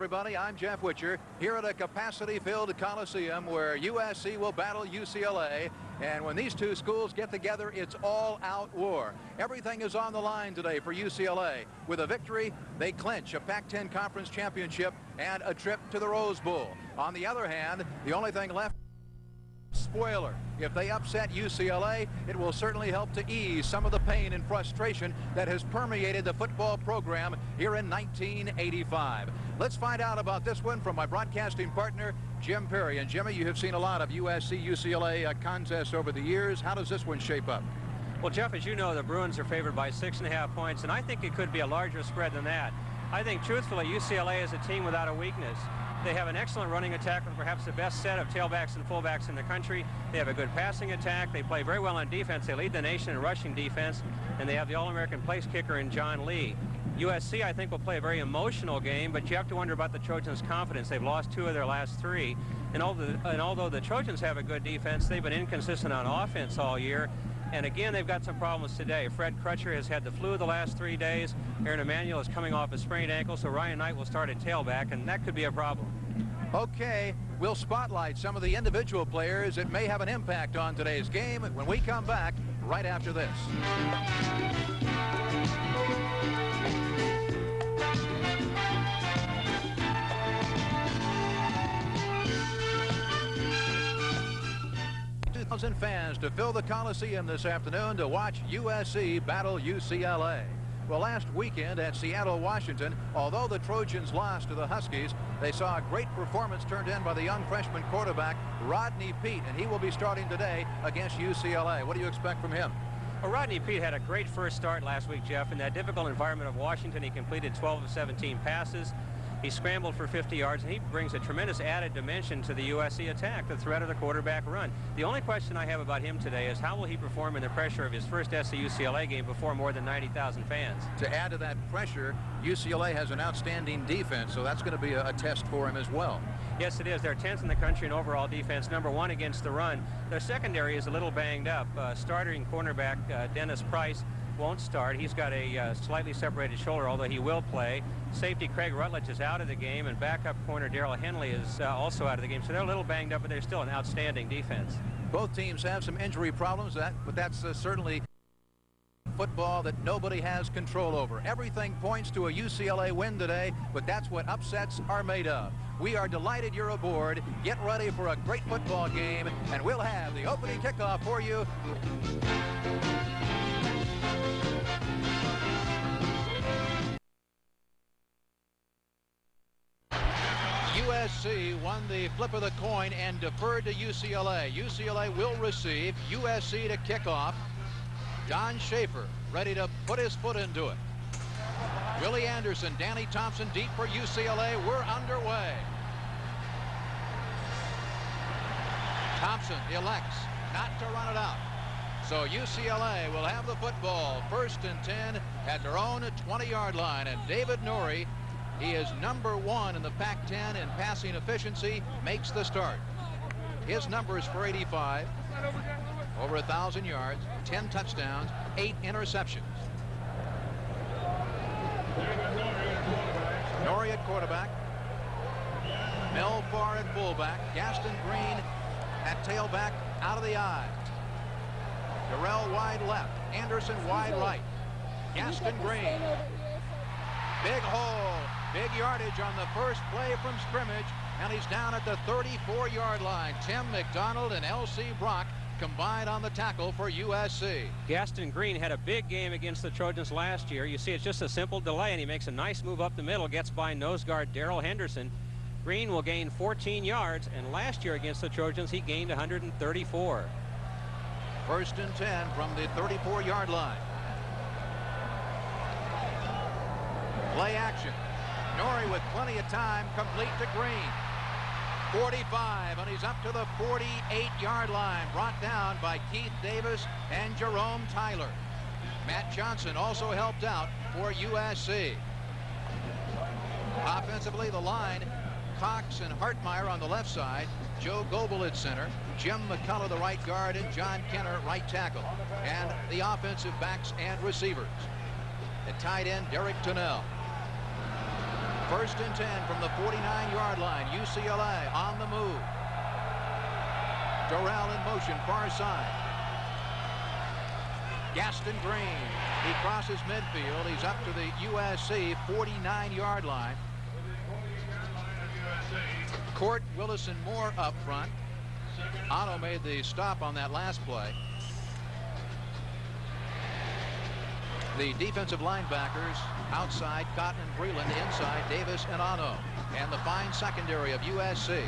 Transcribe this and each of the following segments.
Everybody, I'm Jeff Witcher here at a capacity-filled Coliseum where USC will battle UCLA. And when these two schools get together, it's all-out war. Everything is on the line today for UCLA. With a victory, they clinch a Pac-10 Conference championship and a trip to the Rose Bowl. On the other hand, the only thing left, spoiler, if they upset UCLA, it will certainly help to ease some of the pain and frustration that has permeated the football program here in 1985. Let's find out about this one from my broadcasting partner, Jim Perry. And Jimmy, you have seen a lot of USC-UCLA contests over the years. How does this one shape up? Well, Jeff, as you know, the Bruins are favored by 6.5 points, and I think it could be a larger spread than that. I think, truthfully, UCLA is a team without a weakness. They have an excellent running attack with perhaps the best set of tailbacks and fullbacks in the country. They have a good passing attack. They play very well on defense. They lead the nation in rushing defense, and they have the All-American place kicker in John Lee. USC, I think, will play a very emotional game, but you have to wonder about the Trojans' confidence. They've lost 2 of their last 3, and although the Trojans have a good defense, they've been inconsistent on offense all year. And again, they've got some problems today. Fred Crutcher has had the flu the last 3 days. Aaron Emanuel is coming off a sprained ankle, so Ryan Knight will start at tailback, and that could be a problem. Okay, we'll spotlight some of the individual players that may have an impact on today's game when we come back right after this. Fans to fill the Coliseum this afternoon to watch USC battle UCLA. Well, last weekend at Seattle, Washington, although the Trojans lost to the Huskies, they saw a great performance turned in by the young freshman quarterback Rodney Peete, and he will be starting today against UCLA. What do you expect from him? Well, Rodney Peete had a great first start last week, Jeff. In that difficult environment of Washington, he completed 12 of 17 passes. He scrambled for 50 yards, and he brings a tremendous added dimension to the USC attack, the threat of the quarterback run. The only question I have about him today is how will he perform in the pressure of his first SC-UCLA game before more than 90,000 fans? To add to that pressure, UCLA has an outstanding defense, so that's going to be a test for him as well. Yes, it is. They're 10th in the country in overall defense, #1 against the run. Their secondary is a little banged up. Starting cornerback Dennis Price won't start. He's got a slightly separated shoulder, although he will play. Safety Craig Rutledge is out of the game, and backup corner Darrell Henley is also out of the game. So they're a little banged up, but they're still an outstanding defense. Both teams have some injury problems, but that's certainly football that nobody has control over. Everything points to a UCLA win today, but that's what upsets are made of. We are delighted you're aboard. Get ready for a great football game, and we'll have the opening kickoff for you. USC won the flip of the coin and deferred to UCLA. UCLA will receive. USC to kick off. Don Schaefer ready to put his foot into it. Willie Anderson, Danny Thompson deep for UCLA. We're underway. Thompson elects not to run it out. So UCLA will have the football 1st and 10 at their own 20-yard line. And David Norrie, he is #1 in the Pac-10 in passing efficiency, makes the start. His numbers for 85, over 1,000 yards, 10 touchdowns, 8 interceptions. Norrie at quarterback, Mel Farr at fullback, Gaston Green at tailback, out of the eye. Darrell wide left, Anderson wide right. Gaston Green. Big hole, big yardage on the first play from scrimmage, and he's down at the 34-yard line. Tim McDonald and L.C. Brock combined on the tackle for USC. Gaston Green had a big game against the Trojans last year. You see, it's just a simple delay, and he makes a nice move up the middle, gets by nose guard Darrell Henderson. Green will gain 14 yards, and last year against the Trojans, he gained 134. 1st and 10 from the 34-yard line. Play action. Norrie with plenty of time, complete to Green. 45, and he's up to the 48-yard line, brought down by Keith Davis and Jerome Tyler. Matt Johnson also helped out for USC. Offensively, the line, Cox and Hartmeyer on the left side, Joe Goebel at center, Jim McCullough the right guard, and John Kenner right tackle. And the offensive backs and receivers. At tight end, Derek Tunnell. First and 10 from the 49-yard line. UCLA on the move. Durrell in motion, far side. Gaston Green. He crosses midfield. He's up to the USC 49-yard line. Court, Willison, Moore up front. Otto made the stop on that last play. The defensive linebackers outside, Cotton and Breland, inside Davis and Otto. And the fine secondary of USC.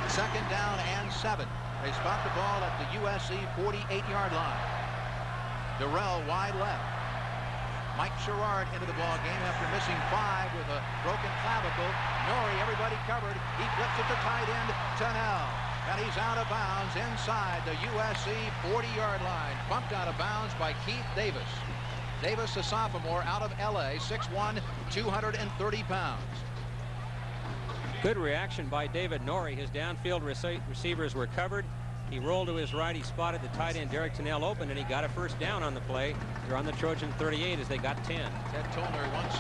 Second down and 7. They spot the ball at the USC 48-yard line. Durrell wide left. Mike Sherrard into the ball game after missing 5 with a broken clavicle. Norrie, everybody covered. He flips it to tight end, Tunnell. And he's out of bounds inside the USC 40-yard line. Bumped out of bounds by Keith Davis. Davis, a sophomore out of LA, 6'1", 230 pounds. Good reaction by David Norrie. His downfield receivers were covered. He rolled to his right. He spotted the tight end Derek Tunnell open, and he got a first down on the play. They're on the Trojan 38 as they got 10. Ted Tollner wants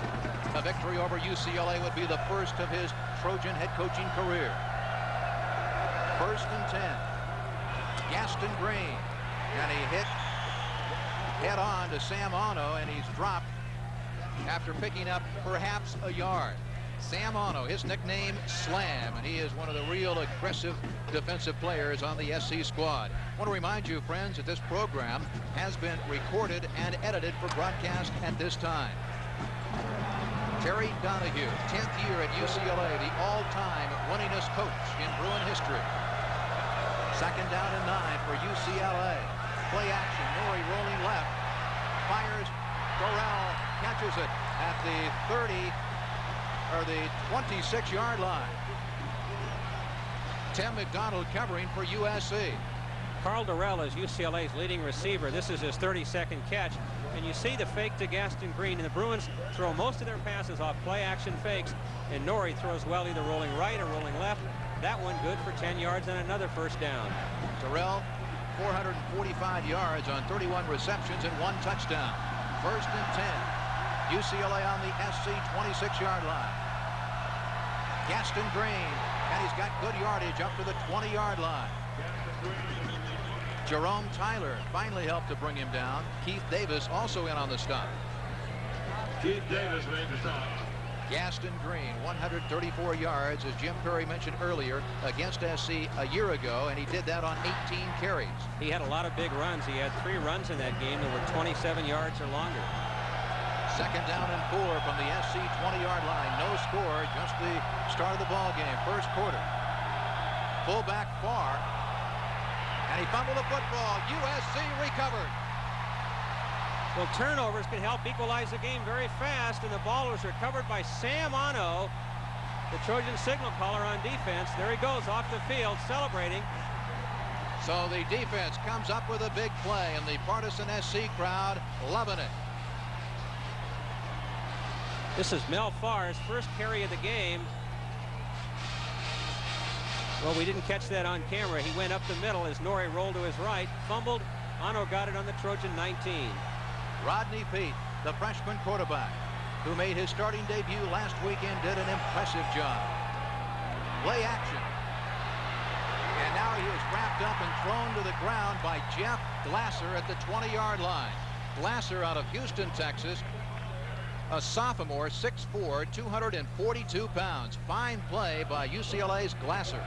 a victory over UCLA would be the first of his Trojan head coaching career. First and 10. Gaston Green. And he hit head on to Sam Ono, and he's dropped after picking up perhaps a yard. Sam Ono, his nickname Slam, and he is one of the real aggressive defensive players on the SC squad. I want to remind you, friends, that this program has been recorded and edited for broadcast at this time. Terry Donahue, 10th year at UCLA, the all-time winningest coach in Bruin history. Second down and 9 for UCLA. Play action, Norrie rolling left, fires, Durrell catches it at the 30, or the 26-yard line. Tim McDonald covering for USC. Carl Durrell is UCLA's leading receiver. This is his 32nd catch. And you see the fake to Gaston Green, and the Bruins throw most of their passes off play-action fakes, and Norrie throws well either rolling right or rolling left. That one good for 10 yards and another first down. Durrell, 445 yards on 31 receptions and 1 touchdown. First and 10. UCLA on the SC 26-yard line. Gaston Green, and he's got good yardage up to the 20-yard line. Jerome Tyler finally helped to bring him down. Keith Davis also in on the stop. Keith Davis made the stop. Gaston Green, 134 yards, as Jim Perry mentioned earlier, against SC a year ago, and he did that on 18 carries. He had a lot of big runs. He had 3 runs in that game that were 27 yards or longer. Second down and 4 from the SC 20-yard line. No score, just the start of the ball game. First quarter. Fullback far. And he fumbled the football. USC recovered. Well, turnovers can help equalize the game very fast, and the ball was recovered by Sam Ono, the Trojan signal caller on defense. There he goes off the field celebrating. So the defense comes up with a big play, and the partisan SC crowd loving it. This is Mel Farr's first carry of the game. Well, we didn't catch that on camera. He went up the middle as Norrie rolled to his right, fumbled. Ono got it on the Trojan 19. Rodney Peete, the freshman quarterback, who made his starting debut last weekend, did an impressive job. Play action. And now he is wrapped up and thrown to the ground by Jeff Glasser at the 20-yard line. Glasser out of Houston, Texas. A sophomore, 6'4", 242 pounds. Fine play by UCLA's Glasser.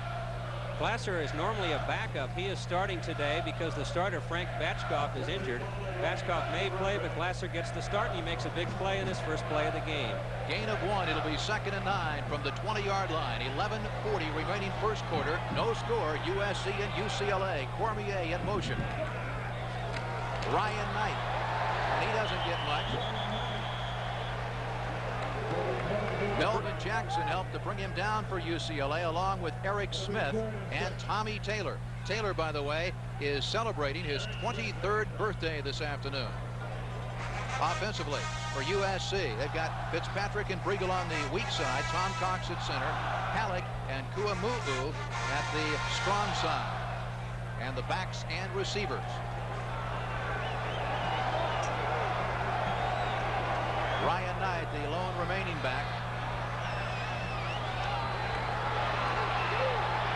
Glasser is normally a backup. He is starting today because the starter, Frank Batchkoff, is injured. Batchkoff may play, but Glasser gets the start, and he makes a big play in his first play of the game. Gain of 1. It'll be second and 9 from the 20-yard line. 11:40 remaining first quarter. No score. USC and UCLA. Cormier in motion. Ryan Knight. And he doesn't get much. Melvin Jackson helped to bring him down for UCLA, along with Eric Smith and Tommy Taylor. Taylor, by the way, is celebrating his 23rd birthday this afternoon. Offensively for USC, they've got Fitzpatrick and Briegel on the weak side, Tom Cox at center, Halleck and Kuamu'u at the strong side, and the backs and receivers. Ryan Knight, the lone remaining back.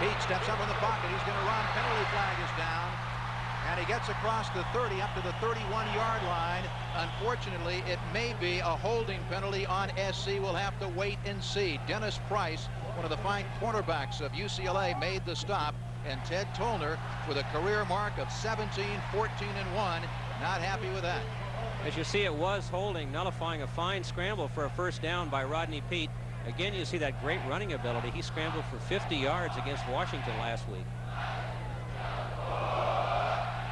Pete steps up in the pocket. He's going to run. Penalty flag is down. And he gets across the 30 up to the 31-yard line. Unfortunately, it may be a holding penalty on SC. We'll have to wait and see. Dennis Price, one of the fine cornerbacks of UCLA, made the stop. And Ted Tollner, with a career mark of 17, 14, and 1, not happy with that. As you see, it was holding, nullifying a fine scramble for a first down by Rodney Peete. Again, you see that great running ability. He scrambled for 50 yards against Washington last week.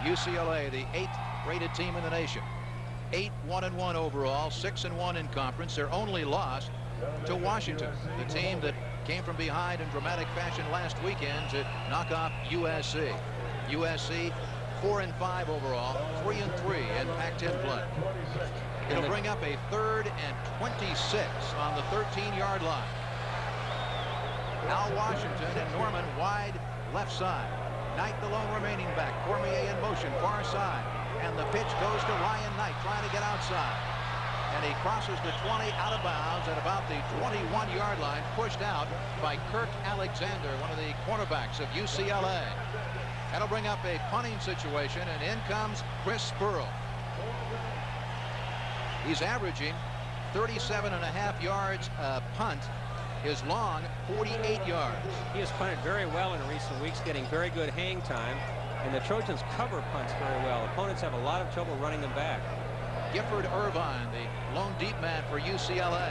UCLA, the 8th rated team in the nation. 8-1-1 overall, 6-1 in conference. Their only loss to Washington, the team that came from behind in dramatic fashion last weekend to knock off USC. USC 4-5 overall, 3-3 in Pac-10 play. It'll bring up a 3rd and 26 on the 13-yard line. Al Washington and Norman wide left side. Knight, the lone remaining back. Cormier in motion, far side. And the pitch goes to Ryan Knight, trying to get outside. And he crosses the 20 out of bounds at about the 21-yard line, pushed out by Kirk Alexander, one of the cornerbacks of UCLA. That'll bring up a punting situation, and in comes Chris Spurl. He's averaging 37.5 yards a punt. His long 48 yards. He has punted very well in recent weeks, getting very good hang time, and the Trojans cover punts very well. Opponents have a lot of trouble running them back. Gifford Irvine, the lone deep man for UCLA.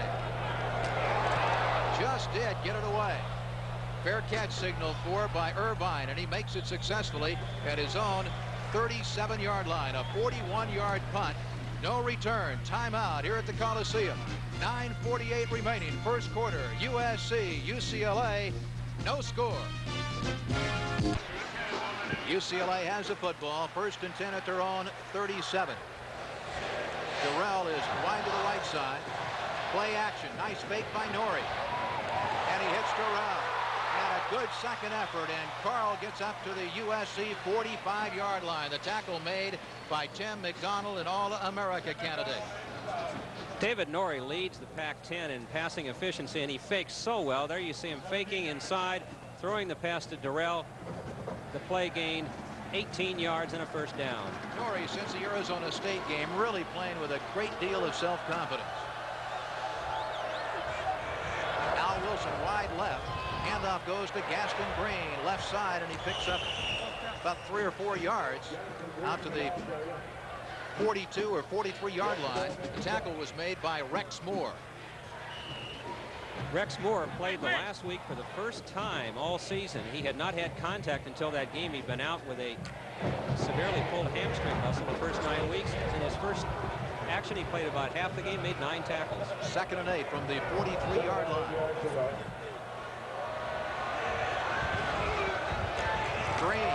Just did get it away. Fair catch signaled for by Irvine, and he makes it successfully at his own 37-yard line. A 41-yard punt. No return. Timeout here at the Coliseum. 9:48 remaining, first quarter. USC, UCLA, no score. UCLA has the football, 1st and 10 at their own 37. Durrell is wide to the right side. Play action, nice fake by Norrie. And he hits Durrell. And a good second effort, and Carl gets up to the USC 45-yard line. The tackle made by Tim McDonald, an All-America candidate. David Norrie leads the Pac-10 in passing efficiency, and he fakes so well. There you see him faking inside, throwing the pass to Durrell. The play gained 18 yards and a first down. Norrie, since the Arizona State game, really playing with a great deal of self-confidence. Al Wilson wide left. Handoff goes to Gaston Green, left side, and he picks up about 3 or 4 yards out to the 42 or 43-yard line. The tackle was made by Rex Moore. Rex Moore played the last week for the first time all season. He had not had contact until that game. He'd been out with a severely pulled hamstring muscle the first 9 weeks. In his first action, he played about half the game, made 9 tackles. 2nd and 8 from the 43-yard line. Green.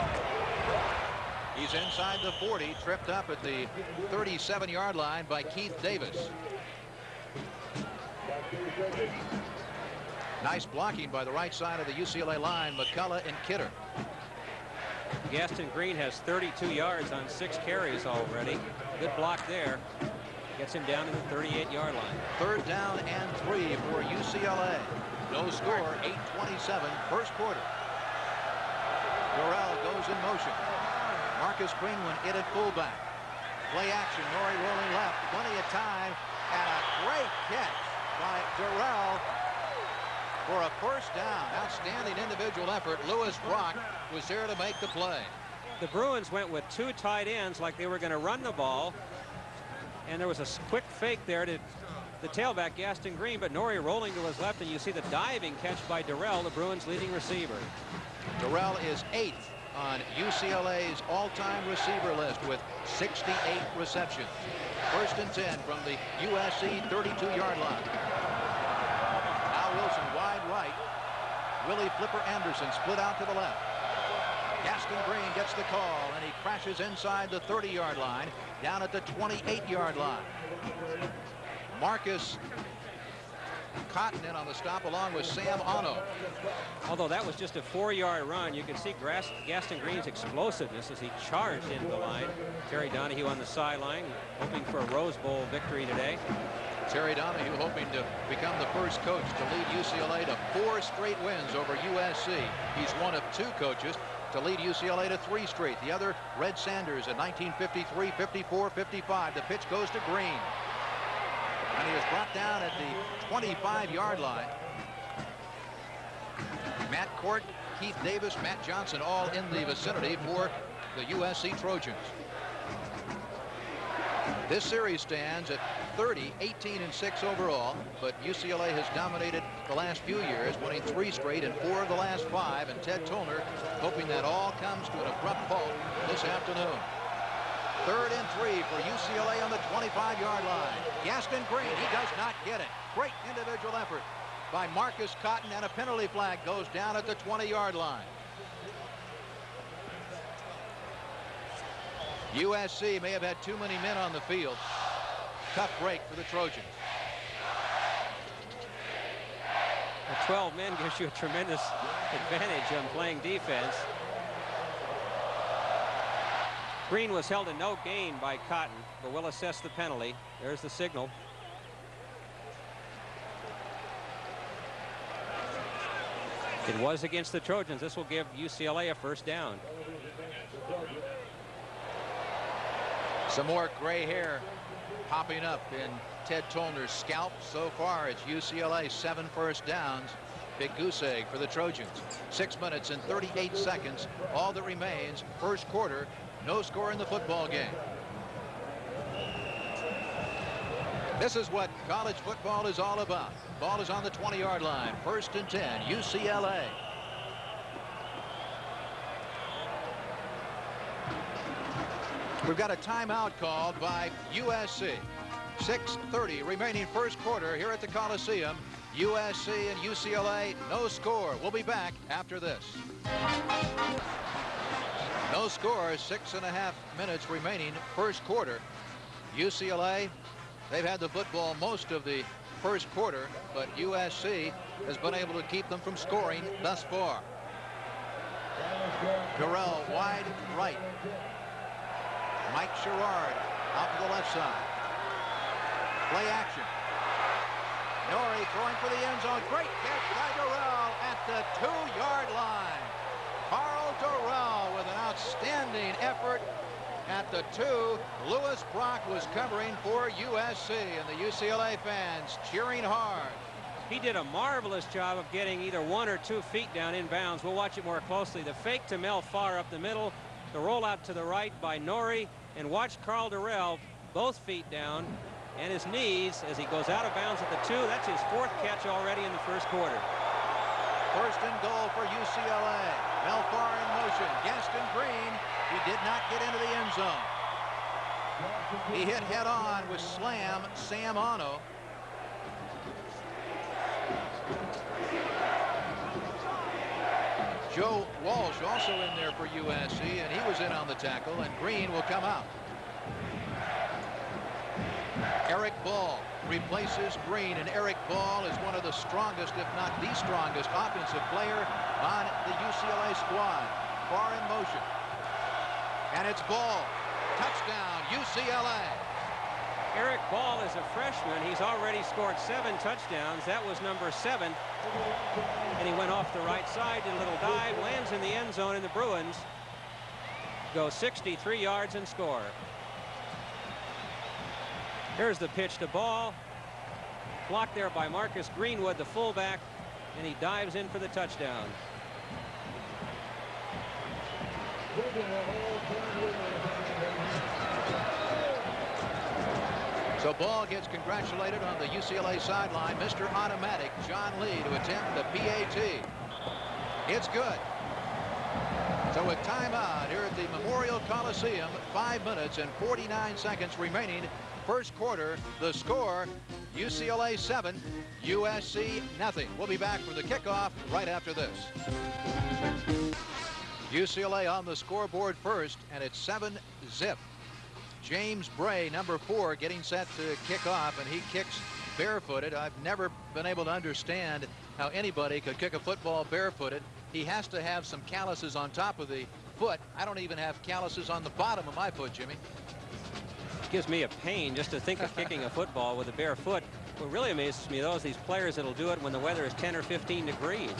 He's inside the 40, tripped up at the 37-yard line by Keith Davis. Nice blocking by the right side of the UCLA line, McCullough and Kidder. Gaston Green has 32 yards on 6 carries already. Good block there. Gets him down to the 38-yard line. 3rd down and 3 for UCLA. No score, 8:27, first quarter. Durrell goes in motion. Marcus Greenwood in at fullback. Play action, Norrie rolling left. Plenty of time, and a great catch by Durrell for a first down. Outstanding individual effort. Lewis Brock was there to make the play. The Bruins went with 2 tight ends like they were going to run the ball, and there was a quick fake there to the tailback, Gaston Green, but Norrie rolling to his left, and you see the diving catch by Durrell, the Bruins' leading receiver. Durrell is 8th on UCLA's all-time receiver list with 68 receptions. 1st and 10 from the USC 32-yard line. Al Wilson wide right. Willie Flipper Anderson split out to the left. Gaston Green gets the call, and he crashes inside the 30-yard line, down at the 28-yard line. Marcus Cotton in on the stop along with Sam Ono. Although that was just a 4-yard run, you can see Gaston Green's explosiveness as he charged into the line. Terry Donahue on the sideline, hoping for a Rose Bowl victory today. Terry Donahue hoping to become the first coach to lead UCLA to 4 straight wins over USC. He's one of 2 coaches to lead UCLA to 3 straight. The other, Red Sanders, in 1953, 54, 55. The pitch goes to Green. And he is brought down at the 25-yard line. Matt Court, Keith Davis, Matt Johnson all in the vicinity for the USC Trojans. This series stands at 30, 18-6 overall, but UCLA has dominated the last few years, winning 3 straight and 4 of the last 5, and Ted Tollner hoping that all comes to an abrupt halt this afternoon. 3rd and 3 for UCLA on the 25-yard line. Gaston Green, he does not get it. Great individual effort by Marcus Cotton, and a penalty flag goes down at the 20-yard line. USC may have had too many men on the field. Tough break for the Trojans. The 12 men gives you a tremendous advantage on playing defense. Green was held to no gain by Cotton, but will assess the penalty. There's the signal. It was against the Trojans. This will give UCLA a first down. Some more gray hair popping up in Ted Tollner's scalp. So far, it's UCLA 7 first downs. Big goose egg for the Trojans. 6 minutes and 38 seconds. All that remains. First quarter. No score in the football game. This is what college football is all about. Ball is on the 20-yard line. 1st and 10. UCLA. We've got a timeout called by USC. 6:30 remaining first quarter here at the Coliseum. USC and UCLA, no score. We'll be back after this. No score, 6.5 minutes remaining first quarter. UCLA, they've had the football most of the first quarter, but USC has been able to keep them from scoring thus far. Durrell wide right. Mike Sherrard out to the left side. Play action. Norrie throwing for the end zone. Great catch by Durrell at the 2-yard line. Carl Durrell with an outstanding effort at the 2. Lewis Brock was covering for USC, and the UCLA fans cheering hard. He did a marvelous job of getting either 1 or 2 feet down in bounds. We'll watch it more closely. The fake to Mel Farr up the middle. The rollout to the right by Norrie, and watch Carl Durrell, both feet down, and his knees as he goes out of bounds at the 2. That's his 4th catch already in the first quarter. 1st and goal for UCLA. Mel Farr in motion. Gaston Green, he did not get into the end zone. He hit head on with Slam Sam Ono. Joe Walsh also in there for USC, and he was in on the tackle, and Green will come out. Eric Ball replaces Green, and Eric Ball is one of the strongest, if not the strongest, offensive player on the UCLA squad. Far in motion. And it's Ball. Touchdown, UCLA. Eric Ball is a freshman. He's already scored 7 touchdowns. That was number 7. And he went off the right side, did a little dive, lands in the end zone, and the Bruins go 63 yards and score. Here's the pitch to Ball. Blocked there by Marcus Greenwood, the fullback, and he dives in for the touchdown. So Ball gets congratulated on the UCLA sideline. Mr. Automatic, John Lee, to attempt the PAT. It's good. So with timeout here at the Memorial Coliseum, 5 minutes and 49 seconds remaining. First quarter, the score, UCLA 7, USC nothing. We'll be back for the kickoff right after this. UCLA on the scoreboard first, and it's 7-zip. James Bray, number 4, getting set to kick off, and he kicks barefooted. I've never been able to understand how anybody could kick a football barefooted. He has to have some calluses on top of the foot. I don't even have calluses on the bottom of my foot, Jimmy. gives me a pain just to think of kicking a football with a bare foot. What really amazes me, though, is these players that'll do it when the weather is 10 or 15 degrees.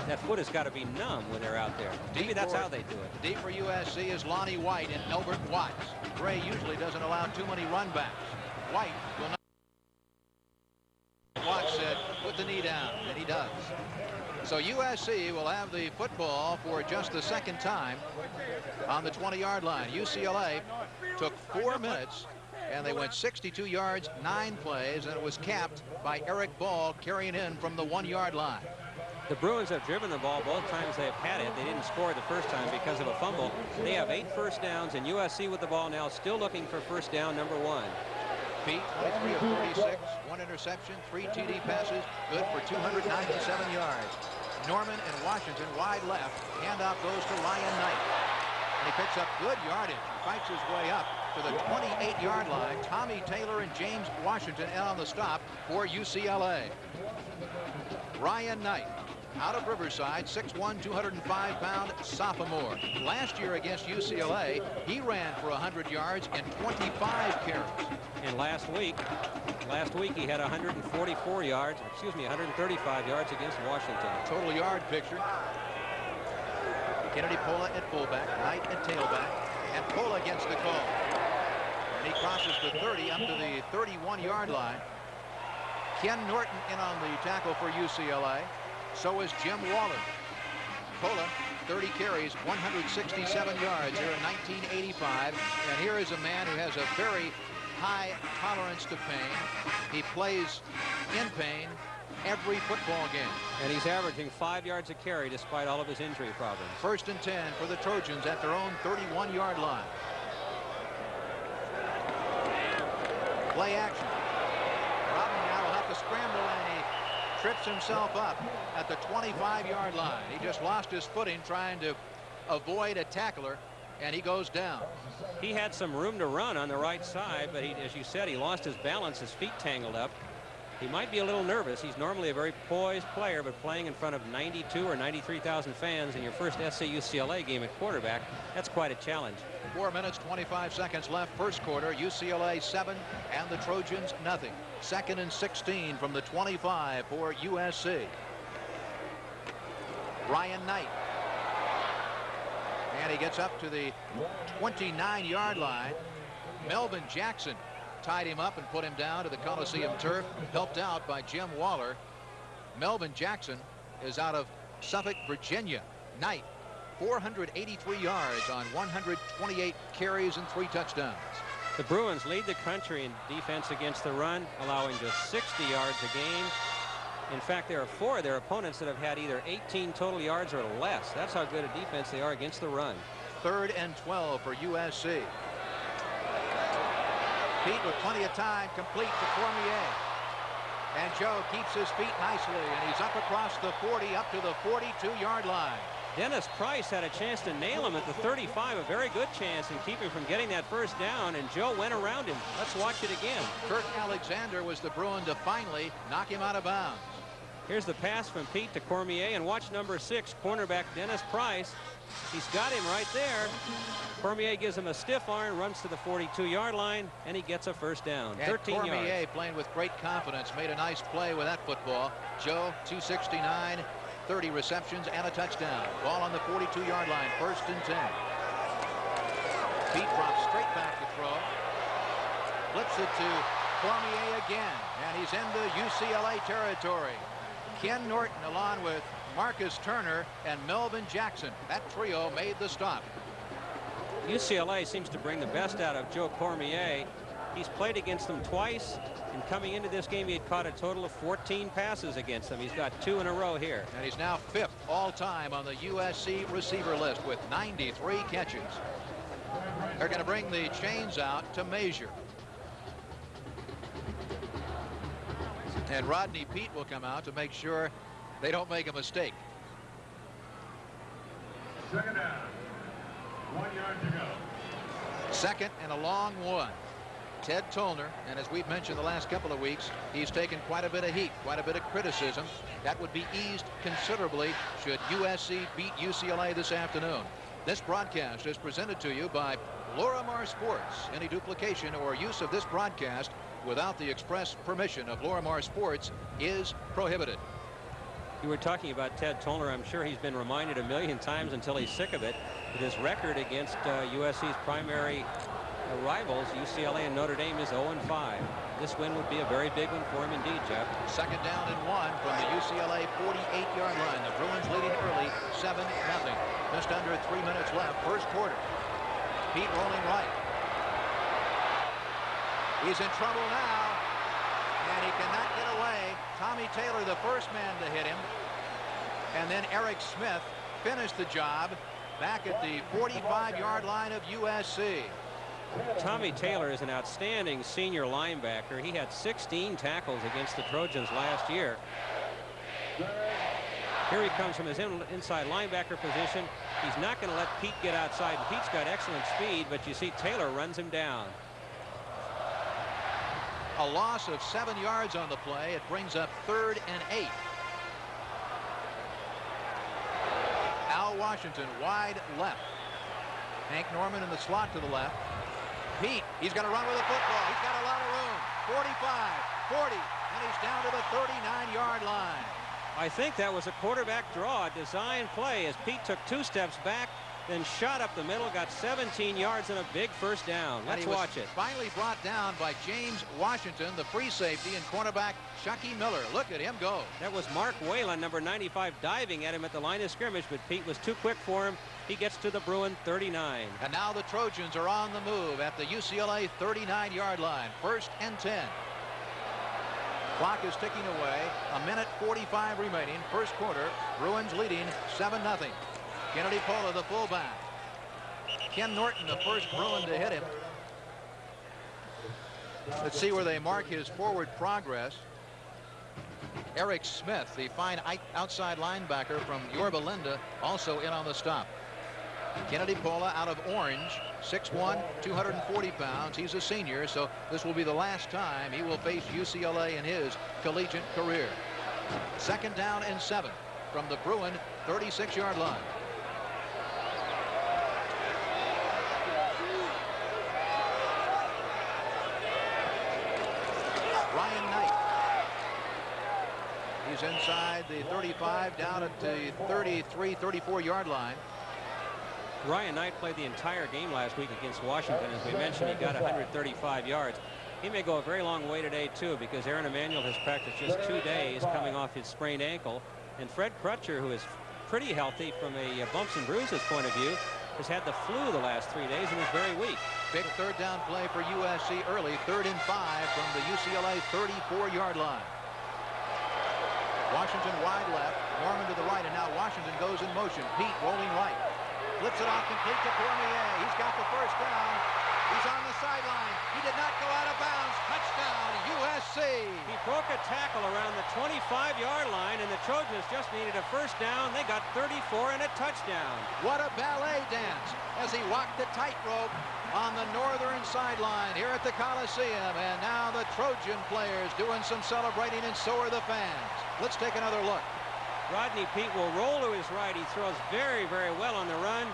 That foot has got to be numb when they're out there. Maybe that's how they do it. Deep for USC is Lonnie White and Elbert Watts. Gray usually doesn't allow too many run backs. White will not. Watts said, put the knee down, and he does. So USC will have the football for just the second time on the 20-yard line. UCLA took 4 minutes, and they went 62 yards, 9 plays, and it was capped by Eric Ball carrying in from the 1-yard line. The Bruins have driven the ball both times they've had it. They didn't score the first time because of a fumble. They have 8 first downs, and USC with the ball now still looking for first down number 1. Pete, 23 of 36, 1 interception, 3 TD passes, good for 297 yards. Norman and Washington wide left. Handoff goes to Ryan Knight. And he picks up good yardage. He fights his way up to the 28-yard line. Tommy Taylor and James Washington in on the stop for UCLA. Ryan Knight, out of Riverside, 6'1", 205-pound sophomore. Last year against UCLA, he ran for 100 yards and 25 carries. And last week he had 144 yards, excuse me, 135 yards against Washington. Total yard picture. Kennedy Pola at fullback, Knight at tailback, and Pola gets the call. And he crosses the 30 up to the 31-yard line. Ken Norton in on the tackle for UCLA. So is Jim Waller. Pola, 30 carries, 167 yards here in 1985. And here is a man who has a very high tolerance to pain. He plays in pain every football game. And he's averaging 5 yards a carry despite all of his injury problems. 1st and 10 for the Trojans at their own 31-yard line. Play action. Robin now will have to scramble, and he trips himself up at the 25-yard line. He just lost his footing trying to avoid a tackler, and he goes down. He had some room to run on the right side, but as you said, he lost his balance, his feet tangled up. He might be a little nervous. He's normally a very poised player, but playing in front of 92 or 93,000 fans in your first SC-UCLA game at quarterback, that's quite a challenge. 4 minutes, 25 seconds left. First quarter, UCLA 7 and the Trojans nothing. 2nd and 16 from the 25 for USC. Ryan Knight. And he gets up to the 29-yard line. Melvin Jackson tied him up and put him down to the Coliseum turf, helped out by Jim Waller. Melvin Jackson is out of Suffolk, Virginia. Knight, 483 yards on 128 carries and 3 touchdowns. The Bruins lead the country in defense against the run, allowing just 60 yards a game. In fact, there are 4 of their opponents that have had either 18 total yards or less. That's how good a defense they are against the run. 3rd and 12 for USC. Pete with plenty of time, complete to Cormier. And Joe keeps his feet nicely, and he's up across the 40, up to the 42-yard line. Dennis Price had a chance to nail him at the 35, a very good chance in keeping from getting that first down, and Joe went around him. Let's watch it again. Kirk Alexander was the Bruin to finally knock him out of bounds. Here's the pass from Pete to Cormier, and watch number 6, cornerback Dennis Price. He's got him right there. Cormier gives him a stiff arm, runs to the 42-yard line, and he gets a first down. And 13 Cormier yards. playing with great confidence, made a nice play with that football. Joe, 269, 30 receptions and a touchdown. Ball on the 42-yard line, 1st and 10. Pete drops straight back to throw. Flips it to Cormier again, and he's into UCLA territory. Ken Norton along with Marcus Turner and Melvin Jackson. That trio made the stop. UCLA seems to bring the best out of Joe Cormier. He's played against them twice, and coming into this game, he had caught a total of 14 passes against them. He's got 2 in a row here. And he's now 5th all-time on the USC receiver list with 93 catches. They're going to bring the chains out to measure. And Rodney Peete will come out to make sure they don't make a mistake. 2nd down. 1 yard to go. 2nd and a long one. Ted Tollner, and as we've mentioned the last couple of weeks, he's taken quite a bit of heat, quite a bit of criticism. That would be eased considerably should USC beat UCLA this afternoon. This broadcast is presented to you by Lorimar Sports. Any duplication or use of this broadcast without the express permission of Lorimar Sports is prohibited. You were talking about Ted Toller. I'm sure he's been reminded a million times until he's sick of it that his record against USC's primary rivals, UCLA and Notre Dame, is 0-5. This win would be a very big one for him indeed, Jeff. Second down and 1 from the UCLA 48-yard line. The Bruins leading early 7-0. Just under 3 minutes left. First quarter. Pete rolling right. He's in trouble now, and he cannot get away. Tommy Taylor, the first man to hit him, and then Eric Smith finished the job back at the 45-yard line of USC. Tommy Taylor is an outstanding senior linebacker. He had 16 tackles against the Trojans last year. Here he comes from his inside linebacker position. He's not going to let Pete get outside. Pete's got excellent speed, but you see Taylor runs him down. A loss of 7 yards on the play. It brings up 3rd and 8. Al Washington wide left. Hank Norman in the slot to the left. Pete, he's going to run with the football. He's got a lot of room. 45, 40, and he's down to the 39-yard line. I think that was a quarterback draw, a design play, as Pete took 2 steps back, then shot up the middle, got 17 yards and a big first down. Let's watch it. Finally brought down by James Washington, the free safety, and cornerback Chucky Miller. Look at him go. That was Mark Whalen, number 95, diving at him at the line of scrimmage, but Pete was too quick for him. He gets to the Bruin 39. And now the Trojans are on the move at the UCLA 39-yard line. 1st and 10. Clock is ticking away. 1:45 remaining. First quarter. Bruins leading 7-0. Kennedy Pola, the fullback. Ken Norton, the first Bruin to hit him. Let's see where they mark his forward progress. Eric Smith, the fine outside linebacker from Yorba Linda, also in on the stop. Kennedy Pola out of Orange, 6'1", 240 pounds. He's a senior, so this will be the last time he will face UCLA in his collegiate career. 2nd down and 7 from the Bruin 36-yard line. Ryan Knight. He's inside the 35, down at the 33, 34-yard line. Ryan Knight played the entire game last week against Washington. As we mentioned, he got 135 yards. He may go a very long way today, too, because Aaron Emanuel has practiced just 2 days coming off his sprained ankle. And Fred Crutcher, who is pretty healthy from a bumps and bruises point of view, has had the flu the last 3 days and is very weak. Big 3rd down play for USC early. 3rd and 5 from the UCLA 34-yard line. Washington wide left. Norman to the right, and now Washington goes in motion. Pete rolling right. Flips it off complete to Cormier. He's got the first down. He's on the sideline. He did not go out of bounds. Touchdown, USC. He broke a tackle around the 25-yard line, and the Trojans just needed a first down. They got 34 and a touchdown. What a ballet dance as he walked the tightrope on the northern sideline here at the Coliseum. And now the Trojan players doing some celebrating, and so are the fans. Let's take another look. Rodney Peete will roll to his right. He throws very, very well on the run.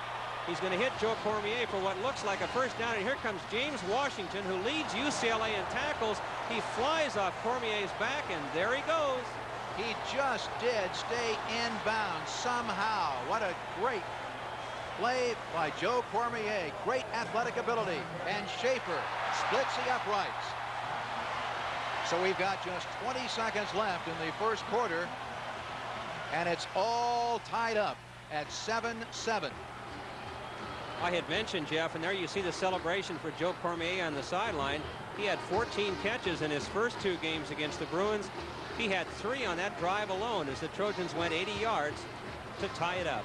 He's going to hit Joe Cormier for what looks like a first down. And here comes James Washington, who leads UCLA in tackles. He flies off Cormier's back, and there he goes. He just did stay in bounds somehow. What a great play by Joe Cormier. Great athletic ability. And Schaefer splits the uprights. So we've got just 20 seconds left in the first quarter. And it's all tied up at 7-7. I had mentioned, Jeff, and there you see the celebration for Joe Cormier on the sideline. He had 14 catches in his first 2 games against the Bruins. He had 3 on that drive alone as the Trojans went 80 yards to tie it up.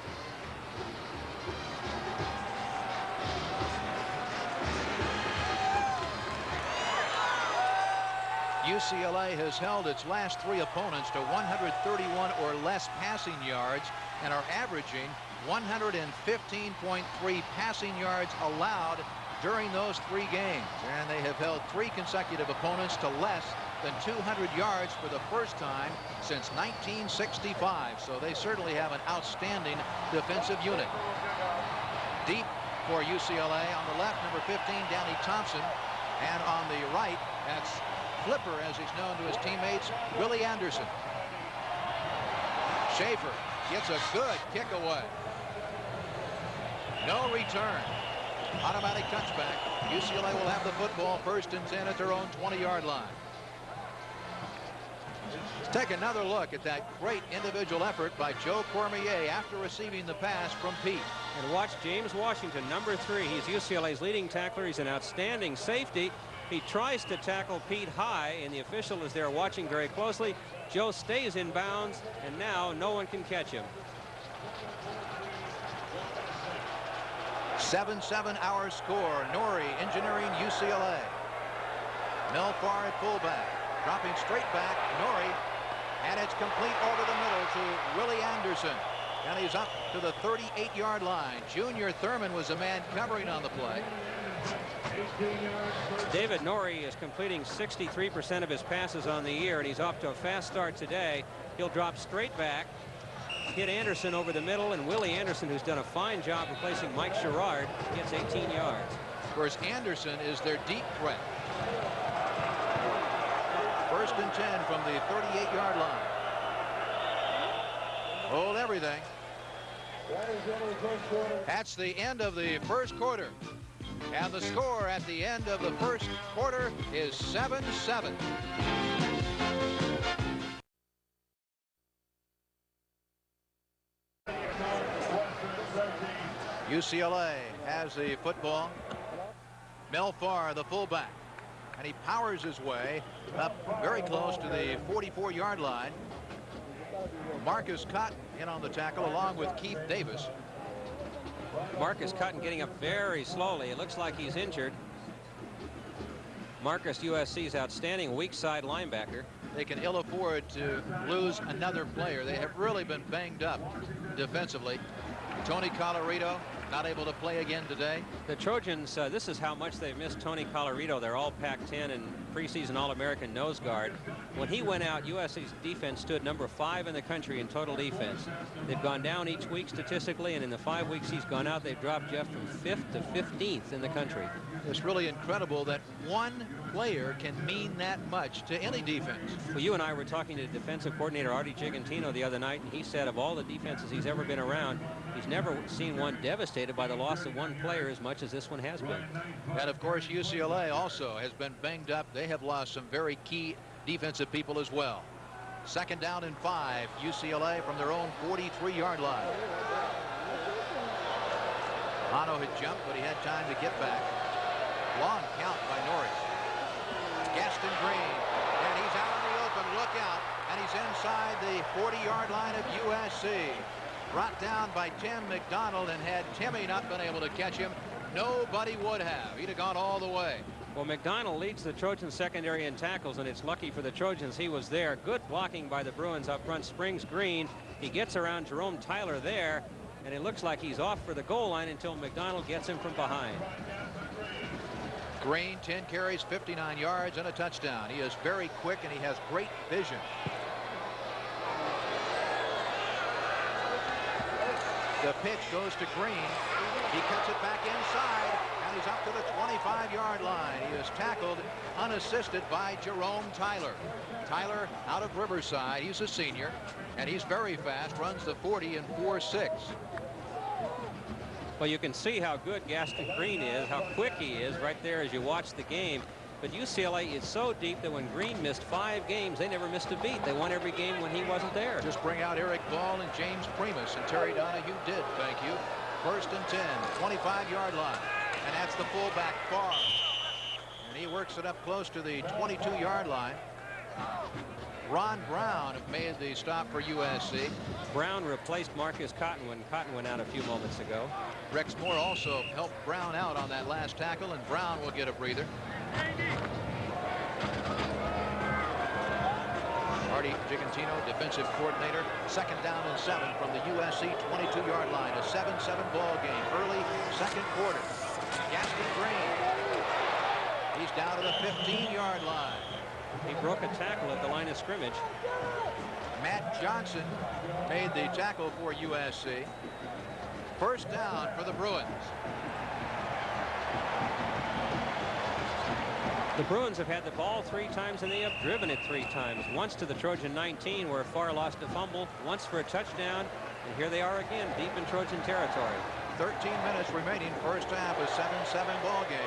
UCLA has held its last 3 opponents to 131 or less passing yards and are averaging 115.3 passing yards allowed during those 3 games. And they have held 3 consecutive opponents to less than 200 yards for the first time since 1965. So they certainly have an outstanding defensive unit. Deep for UCLA. On the left, number 15, Danny Thompson. And on the right, that's Flipper, as he's known to his teammates, Willie Anderson. Schaefer gets a good kick away. No return. Automatic touchback. UCLA will have the football, 1st and 10 at their own 20-yard line. Let's take another look at that great individual effort by Joe Cormier after receiving the pass from Pete. And watch James Washington, number 3. He's UCLA's leading tackler. He's an outstanding safety. He tries to tackle Pete high, and the official is there watching very closely. Joe stays in bounds, and now no one can catch him. 7-7 our score. Norrie engineering UCLA. Melfar at fullback. Dropping straight back. Norrie. And it's complete over the middle to Willie Anderson. And he's up to the 38-yard line. Junior Thurman was the man covering on the play. David Norrie is completing 63% of his passes on the year, and he's off to a fast start today. He'll drop straight back, hit Anderson over the middle, and Willie Anderson, who's done a fine job replacing Mike Sherrard, gets 18 yards. Of course, Anderson is their deep threat. 1st and 10 from the 38-yard line. Hold everything. That's the end of the first quarter. And the score at the end of the first quarter is 7-7. UCLA has the football. Melfar, the fullback. And he powers his way up very close to the 44-yard line. Marcus Cotton in on the tackle along with Keith Davis. Marcus Cotton getting up very slowly. It looks like he's injured. Marcus, USC's outstanding weak side linebacker. They can ill afford to lose another player. They have really been banged up defensively. Tony Colorado not able to play again today. The Trojans, this is how much they've missed Tony Colorado. They're all Pac-10 and preseason All-American nose guard. When he went out, USC's defense stood number 5 in the country in total defense. They've gone down each week statistically, and in the 5 weeks he's gone out, they've dropped Jeff from 5th to 15th in the country. It's really incredible that one player can mean that much to any defense. Well, you and I were talking to defensive coordinator Artie Gigantino the other night, and he said of all the defenses he's ever been around, he's never seen one devastated by the loss of one player as much as this one has been. And of course UCLA also has been banged up. They have lost some very key defensive people as well. 2nd down and 5, UCLA from their own 43-yard line. Hano had jumped, but he had time to get back. Long count by Norrie. Gaston Green, and he's out in the open. Look out, and he's inside the 40-yard line of USC. Brought down by Tim McDonald, and had Timmy not been able to catch him, nobody would have. He'd have gone all the way. Well, McDonald leads the Trojan secondary in tackles, and it's lucky for the Trojans he was there. Good blocking by the Bruins up front. Springs Green. He gets around Jerome Tyler there, and it looks like he's off for the goal line until McDonald gets him from behind. Green, 10 carries, 59 yards, and a touchdown. He is very quick, and he has great vision. The pitch goes to Green. He cuts it back inside, and he's up to the 25-yard line. He is tackled unassisted by Jerome Tyler. Tyler out of Riverside. He's a senior, and he's very fast. Runs the 40 in 4.6. Well, you can see how good Gaston Green is, how quick he is right there as you watch the game. But UCLA is so deep that when Green missed 5 games, they never missed a beat. They won every game when he wasn't there. Just bring out Eric Ball and James Primus, and Terry Donahue did. Thank you. 1st and 10, 25-yard line. And that's the fullback, Farr. And he works it up close to the 22-yard line. Ron Brown made the stop for USC. Brown replaced Marcus Cotton when Cotton went out a few moments ago. Rex Moore also helped Brown out on that last tackle, and Brown will get a breather. Artie Gigantino, defensive coordinator. 2nd down and 7 from the USC 22-yard line. A 7-7 ball game. Early 2nd quarter. Gaston Green. He's down to the 15-yard line. He broke a tackle at the line of scrimmage. Matt Johnson made the tackle for USC. 1st down for the Bruins. The Bruins have had the ball 3 times and they have driven it 3 times. Once to the Trojan 19 where Farr lost a fumble, once for a touchdown, and here they are again deep in Trojan territory. 13 minutes remaining, first half, a 7-7 ball game.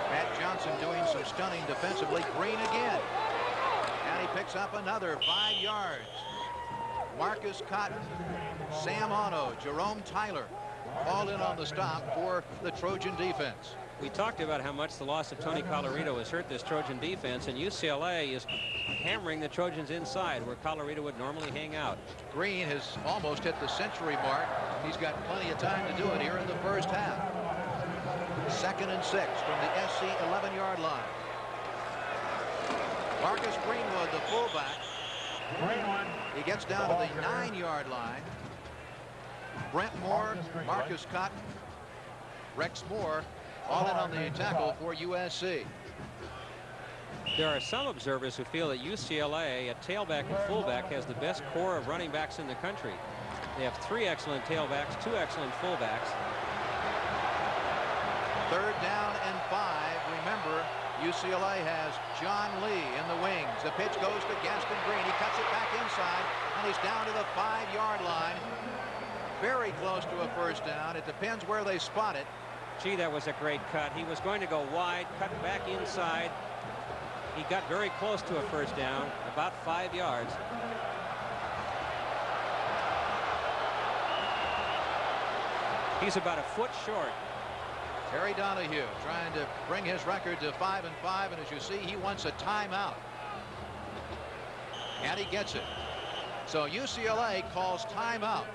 Matt Johnson doing some stunning defensively. Green again, and he picks up another 5 yards. Marcus Cotton, Sam Ono, Jerome Tyler all in on the stop for the Trojan defense. We talked about how much the loss of Tony Colorado has hurt this Trojan defense, and UCLA is hammering the Trojans inside where Colorado would normally hang out. Green has almost hit the century mark. He's got plenty of time to do it here in the first half. 2nd and 6 from the SC 11-yard line. Marcus Greenwood, the fullback. He gets down to the 9-yard line. Brent Moore, Marcus Cotton, Rex Moore, all in on the tackle for USC. There are some observers who feel that UCLA at tailback and fullback has the best core of running backs in the country. They have 3 excellent tailbacks, 2 excellent fullbacks. 3rd down and 5. Remember, UCLA has John Lee in the wings. The pitch goes to Gaston Green. He cuts it back inside, and he's down to the 5-yard line. Very close to a first down. It depends where they spot it. Gee, that was a great cut. He was going to go wide, cut back inside. He got very close to a first down, about 5 yards. He's about a foot short. Terry Donahue trying to bring his record to 5-5, and as you see, he wants a timeout. And he gets it. So UCLA calls timeout.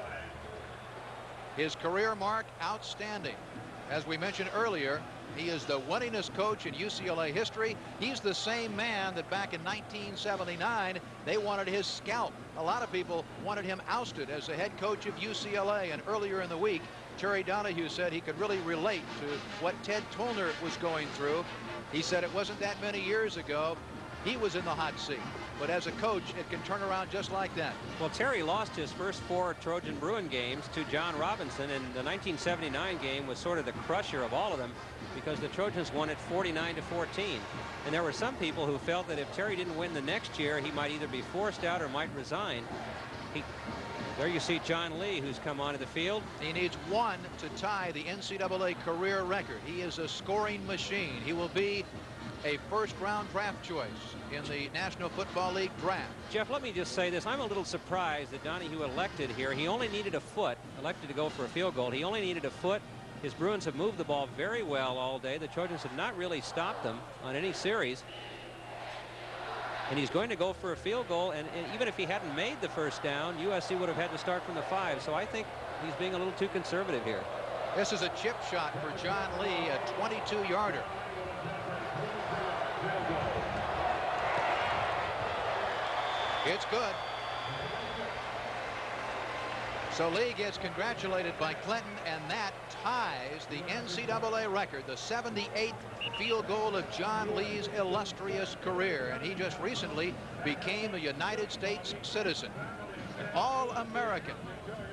His career mark, outstanding. As we mentioned earlier, he is the winningest coach in UCLA history. He's the same man that back in 1979 they wanted his scalp. A lot of people wanted him ousted as the head coach of UCLA, and earlier in the week Terry Donahue said he could really relate to what Ted Tollner was going through. He said it wasn't that many years ago he was in the hot seat, but as a coach it can turn around just like that. Well, Terry lost his first 4 Trojan Bruin games to John Robinson, and the 1979 game was sort of the crusher of all of them because the Trojans won it 49-14. And there were some people who felt that if Terry didn't win the next year, he might either be forced out or might resign. There you see John Lee, who's come onto the field. He needs 1 to tie the NCAA career record. He is a scoring machine. He will be a first-round draft choice in the National Football League draft. Jeff, let me just say this. I'm a little surprised that Donahue elected here. He only needed a foot, elected to go for a field goal. He only needed a foot. His Bruins have moved the ball very well all day. The Trojans have not really stopped them on any series. And he's going to go for a field goal, and even if he hadn't made the first down, USC would have had to start from the 5. So I think he's being a little too conservative here. This is a chip shot for John Lee, a 22-yarder. It's good. So Lee gets congratulated by Clinton, and that ties the NCAA record, the 78th field goal of John Lee's illustrious career. And he just recently became a United States citizen, an All-American,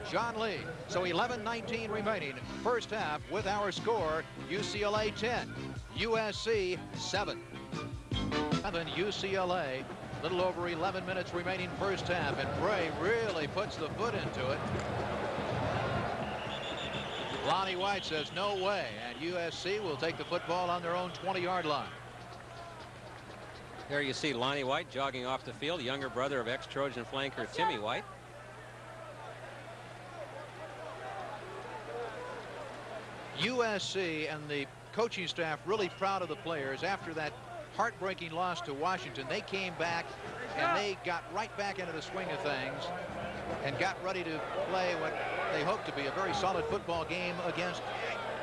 John Lee. So 11:19 remaining, first half, with our score, UCLA 10, USC 7. UCLA. Little over 11 minutes remaining first half, and Bray really puts the foot into it. Lonnie White says no way, and USC will take the football on their own 20-yard line. There you see Lonnie White jogging off the field, younger brother of ex-Trojan flanker Timmy White. USC and the coaching staff really proud of the players after that heartbreaking loss to Washington. They came back and they got right back into the swing of things and got ready to play what they hope to be a very solid football game against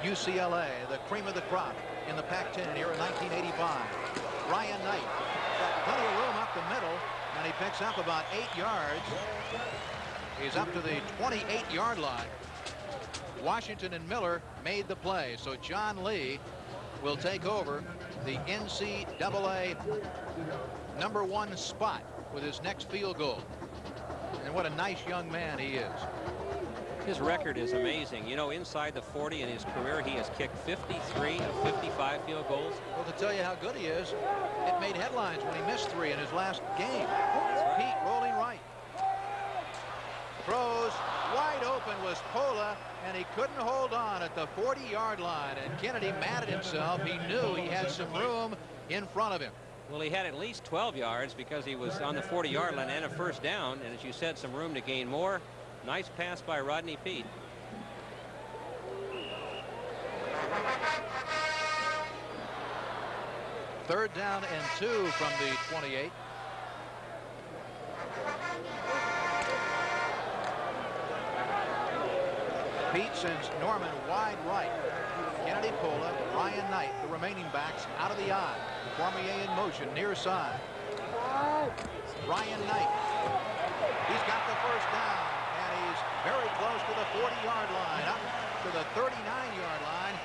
UCLA, the cream of the crop in the Pac-10 here in 1985. Ryan Knight got plenty of room up the middle, and he picks up about 8 yards. He's up to the 28-yard line. Washington and Miller made the play, so John Lee will take over the NCAA #1 spot with his next field goal. And what a nice young man he is. His record is amazing. You know, inside the 40 in his career, he has kicked 53 of 55 field goals. Well, to tell you how good he is, it made headlines when he missed 3 in his last game. Right. Pete rolling right. Throws wide open was Pola, and he couldn't hold on at the 40-yard line. And Kennedy, mad at himself, he knew he had some room in front of him. Well, he had at least 12 yards because he was on the 40-yard line and a first down. And as you said, some room to gain more. Nice pass by Rodney Peete. Third down and 2 from the 28. Peete sends Norman wide right. Kennedy, Pola, Ryan Knight, the remaining backs out of the eye. Cormier in motion near side. Ryan Knight. He's got the first down, and he's very close to the 40-yard line, up to the 39-yard line.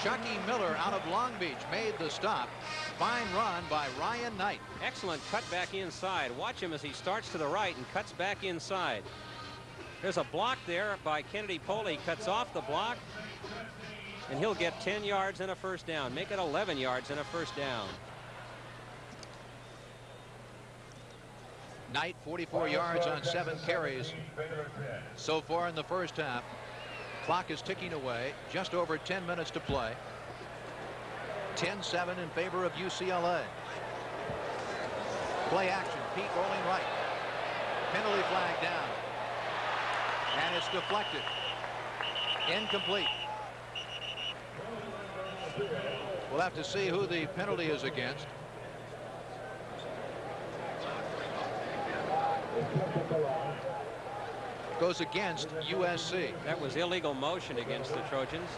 Chucky Miller out of Long Beach made the stop. Fine run by Ryan Knight. Excellent cut back inside. Watch him as he starts to the right and cuts back inside. There's a block there by Kennedy Pola. He cuts off the block, and he'll get 10 yards and a first down. Make it 11 yards and a first down. Knight 44 yards on 7 carries so far in the first half. Clock is ticking away. Just over 10 minutes to play. 10-7 in favor of UCLA. Play action. Peete rolling right. Penalty flag down. And it's deflected. Incomplete. We'll have to see who the penalty is against. Goes against USC. That was illegal motion against the Trojans.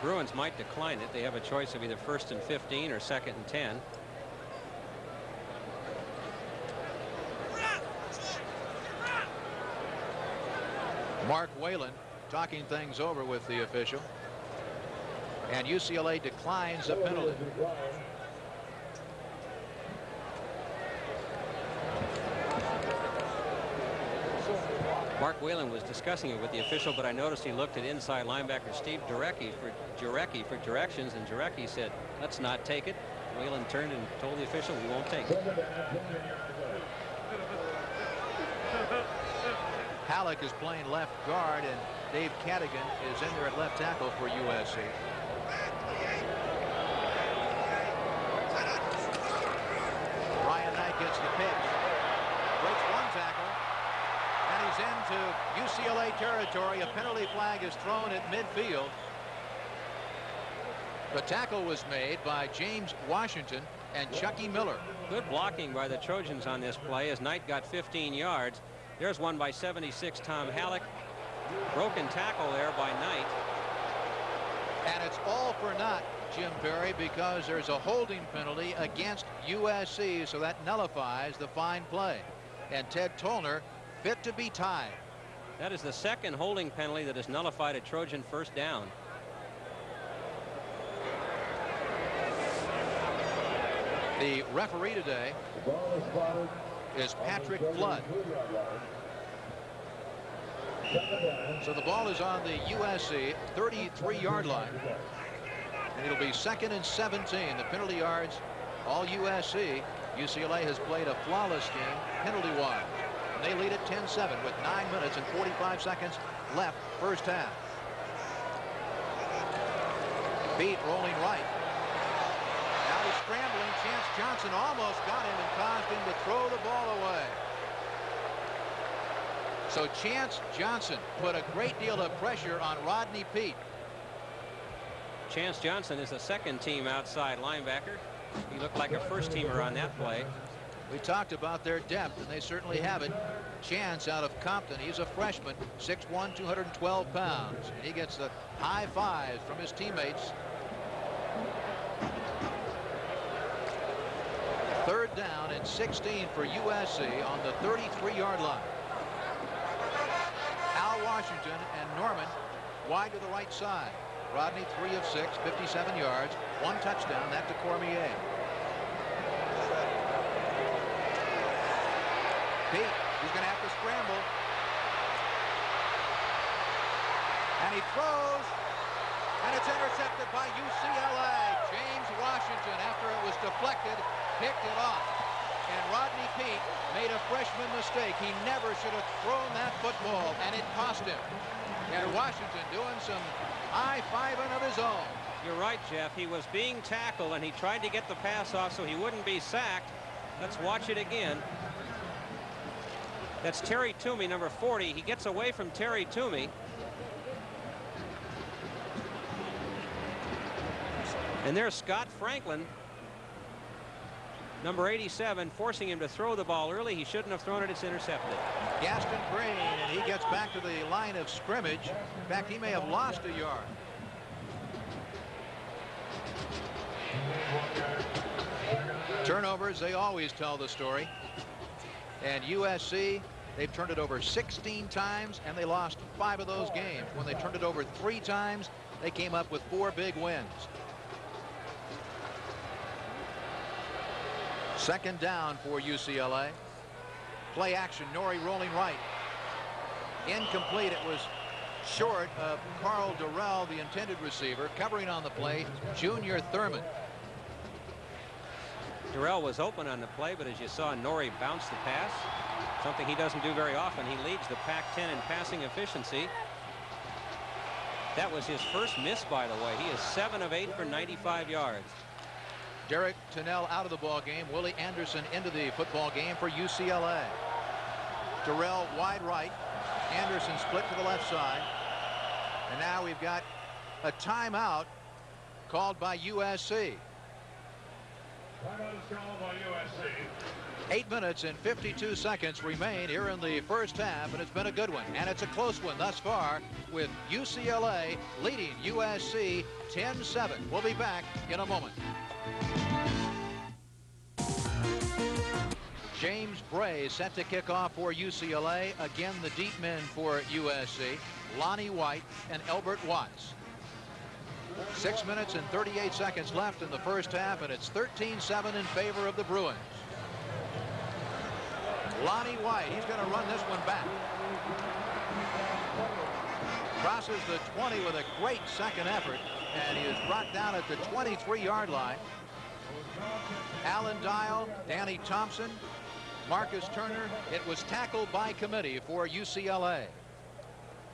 Bruins might decline it. They have a choice of either 1st and 15 or 2nd and 10. Mark Whalen talking things over with the official. And UCLA declines a penalty. Mark Whalen was discussing it with the official, but I noticed he looked at inside linebacker Steve Jarecki for directions, and Jarecki said, "Let's not take it." Whalen turned and told the official, "We won't take it." Halleck is playing left guard, and Dave Cadigan is in there at left tackle for USC. Ryan Knight gets the pitch, breaks one tackle, and he's into UCLA territory. A penalty flag is thrown at midfield. The tackle was made by James Washington and Chucky Miller. Good blocking by the Trojans on this play as Knight got 15 yards. There's one by 76 Tom Halleck. Broken tackle there by Knight. And it's all for naught, Jim Perry, because there's a holding penalty against USC, so that nullifies the fine play. And Ted Tollner fit to be tied. That is the second holding penalty that has nullified a Trojan first down. The referee today is Patrick Flood. So the ball is on the USC 33-yard line, and it'll be 2nd and 17. The penalty yards all USC. UCLA has played a flawless game penalty-wise, and they lead at 10-7 with 9 minutes and 45 seconds left first half. Peete rolling right. Now he's scrambling. Chance Johnson almost got him and caused him to throw the ball away. So Chance Johnson put a great deal of pressure on Rodney Peete. Chance Johnson is a second-team outside linebacker. He looked like a first-teamer on that play. We talked about their depth, and they certainly have it. Chance out of Compton. He's a freshman, 6'1", 212 pounds. And he gets the high fives from his teammates. Third down and 16 for USC on the 33-yard line. Al Washington and Norman wide to the right side. Rodney 3 of 6, 57 yards, 1 touchdown. That to Cormier. Peete, he's going to have to scramble. And he throws, and it's intercepted by UCLA. James Washington, after it was deflected, picked it off. And Rodney Peete made a freshman mistake. He never should have thrown that football, and it cost him. And Washington doing some high-fiving of his own. You're right, Jeff. He was being tackled, and he tried to get the pass off so he wouldn't be sacked. Let's watch it again. That's Terry Toomey, number 40. He gets away from Terry Toomey. And there's Scott Franklin, number 87, forcing him to throw the ball early. He shouldn't have thrown it. It's intercepted. Gaston Green, and he gets back to the line of scrimmage. In fact, he may have lost a yard. Turnovers, they always tell the story. And USC, they've turned it over 16 times, and they lost 5 of those games. When they turned it over 3 times, they came up with 4 big wins. Second down for UCLA. Play action, Norrie rolling right. Incomplete. It was short of Carl Durrell, the intended receiver. Covering on the play, Junior Thurman. Durrell was open on the play, but as you saw, Norrie bounced the pass, something he doesn't do very often. He leads the Pac-10 in passing efficiency. That was his first miss, by the way. He is 7 of 8 for 95 yards. Derek Tunnell out of the ball game. Willie Anderson into the football game for UCLA. Durrell wide right. Anderson split to the left side. And now we've got a timeout called by USC. Timeout is called by USC. 8 minutes and 52 seconds remain here in the first half, and it's been a good one, and it's a close one thus far, with UCLA leading USC 10-7. We'll be back in a moment. James Bray set to kick off for UCLA. Again, the deep men for USC, Lonnie White and Elbert Watts. 6 minutes and 38 seconds left in the first half, and it's 13-7 in favor of the Bruins. Lonnie White, he's going to run this one back. Crosses the 20 with a great second effort, and he is brought down at the 23-yard line. Alan Dial, Danny Thompson, Marcus Turner. It was tackled by committee for UCLA.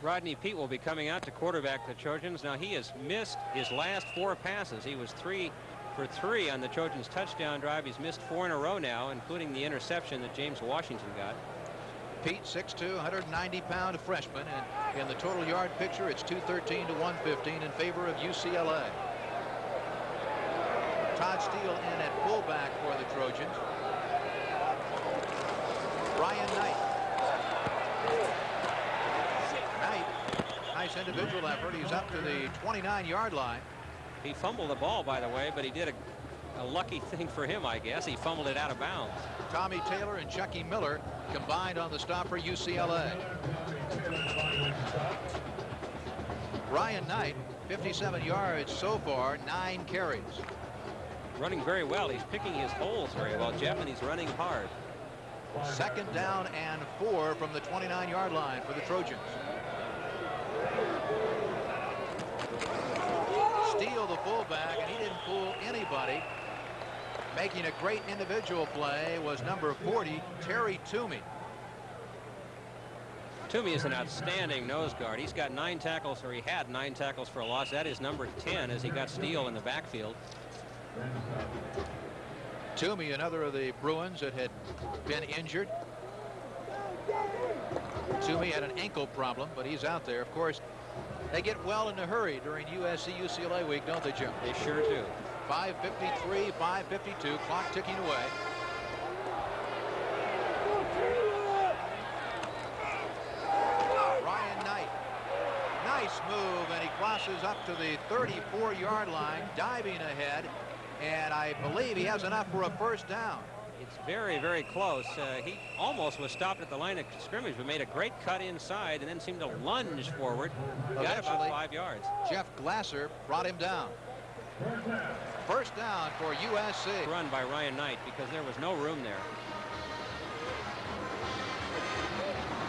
Rodney Peete will be coming out to quarterback the Trojans. Now, he has missed his last 4 passes. He was 3 for 3 on the Trojans' touchdown drive. He's missed 4 in a row now, including the interception that James Washington got. Peete, 6'2", 190-pound freshman, and in the total yard picture, it's 213 to 115 in favor of UCLA. Todd Steele in at fullback for the Trojans. Brian Knight. Nice individual effort. He's up to the 29-yard line. He fumbled the ball, by the way, but he did a lucky thing for him, I guess. He fumbled it out of bounds. Tommy Taylor and Chucky Miller combined on the stop for UCLA. Brian Knight, 57 yards so far, 9 carries. Running very well. He's picking his holes very well, Jeff, and he's running hard. Second down and 4 from the 29-yard line for the Trojans. Steele, the fullback, and he didn't fool anybody. Making a great individual play was number 40, Terry Toomey. Toomey is an outstanding nose guard. He's got 9 tackles, or he had 9 tackles for a loss. That is number 10 as he got Steele in the backfield. Toomey, another of the Bruins that had been injured. Toomey had an ankle problem, but he's out there. Of course, they get well in a hurry during USC-UCLA week, don't they, Jim? They sure do. 5:53, 5:52, clock ticking away. Brian Knight, nice move, and he crosses up to the 34-yard line, diving ahead, and I believe he has enough for a first down. It's very, very close. He almost was stopped at the line of scrimmage, but made a great cut inside and then seemed to lunge forward. Got about 5 yards. Jeff Glasser brought him down. First down for USC. Run by Ryan Knight because there was no room there.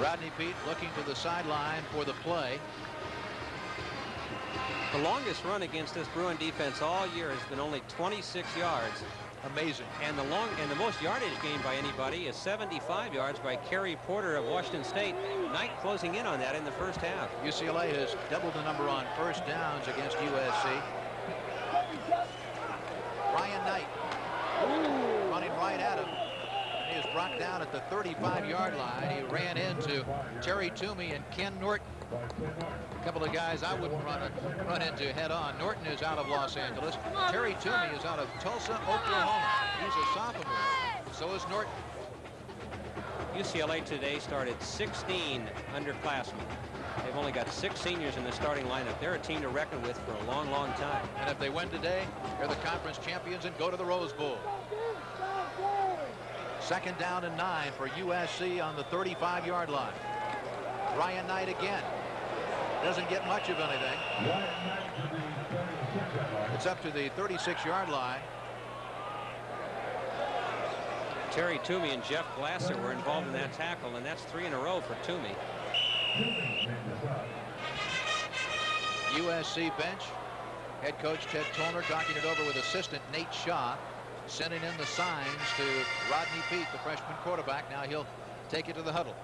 Rodney Peete looking to the sideline for the play. The longest run against this Bruin defense all year has been only 26 yards. Amazing. And the most yardage gained by anybody is 75 yards by Kerry Porter of Washington State. Knight closing in on that in the first half. UCLA has doubled the number on first downs against USC. Ryan Knight running right at him. He is brought down at the 35-yard line. He ran into Terry Toomey and Ken Norton. A couple of guys I wouldn't run into head on. Norton is out of Los Angeles. Terry Toomey is out of Tulsa, Oklahoma. He's a sophomore. So is Norton. UCLA today started 16 underclassmen. They've only got 6 seniors in the starting lineup. They're a team to reckon with for a long, long time. And if they win today, they're the conference champions and go to the Rose Bowl. 2nd down and 9 for USC on the 35-yard line. Ryan Knight again. Doesn't get much of anything. It's up to the 36-yard line. Terry Toomey and Jeff Glasser were involved in that tackle, and that's 3 in a row for Toomey. USC bench. Head coach Ted Toner talking it over with assistant Nate Shaw, sending in the signs to Rodney Peete, the freshman quarterback. Now he'll take it to the huddle.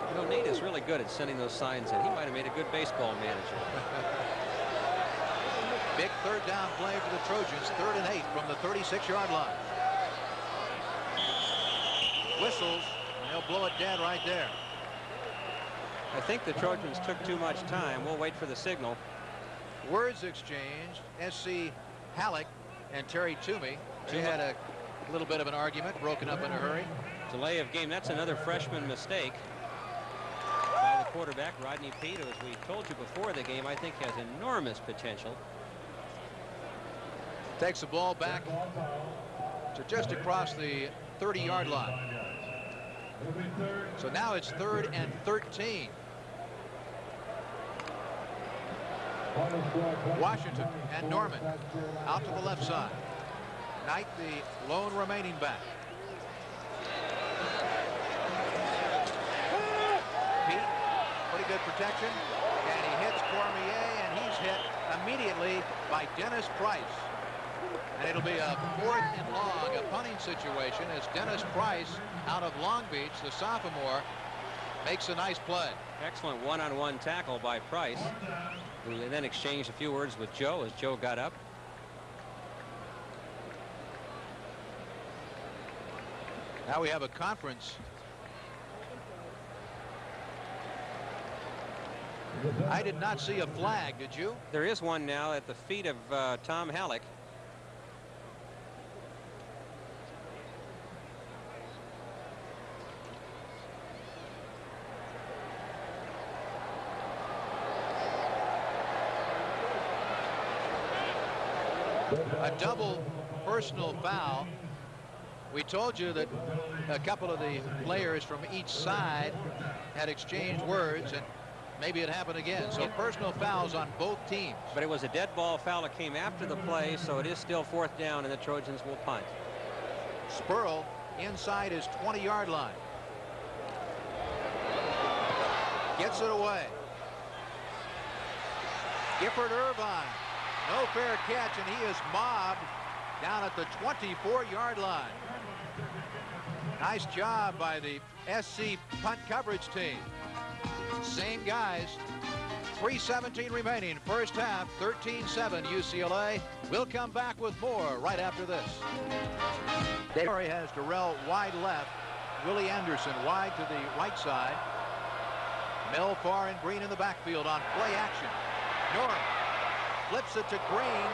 You know, Nate is really good at sending those signs in. He might have made a good baseball manager. Big 3rd down play for the Trojans. 3rd and 8 from the 36-yard line. Whistles, and they'll blow it dead right there. I think the Trojans took too much time. We'll wait for the signal. Words exchanged. S.C. Halleck and Terry Toomey. They had a little bit of an argument, broken up in a hurry. Delay of game. That's another freshman mistake by the quarterback, Rodney Peete, who, as we told you before the game, I think has enormous potential. Takes the ball back to just across the 30-yard line. So now it's 3rd and 13. Washington and Norman out to the left side. Knight, the lone remaining back. Peete, pretty good protection, and he hits Cormier, and he's hit immediately by Dennis Price. And it'll be a 4th and long, a punting situation, as Dennis Price out of Long Beach, the sophomore, makes a nice play. Excellent one-on-one tackle by Price, who then exchanged a few words with Joe as Joe got up. Now we have a conference. I did not see a flag, did you? There is one now at the feet of Tom Halleck. A double personal foul. We told you that a couple of the players from each side had exchanged words, and maybe it happened again. So personal fouls on both teams. But it was a dead ball foul that came after the play, so it is still 4th down, and the Trojans will punt. Spurl inside his 20-yard line. Gets it away. Gifford Irvine. No fair catch, and he is mobbed down at the 24-yard line. Nice job by the SC punt coverage team. Same guys. 3:17 remaining, first half, 13-7 UCLA. We'll come back with more right after this. Murray has Durrell wide left, Willie Anderson wide to the right side. Mel Farr and Green in the backfield on play action. Norm flips it to Green.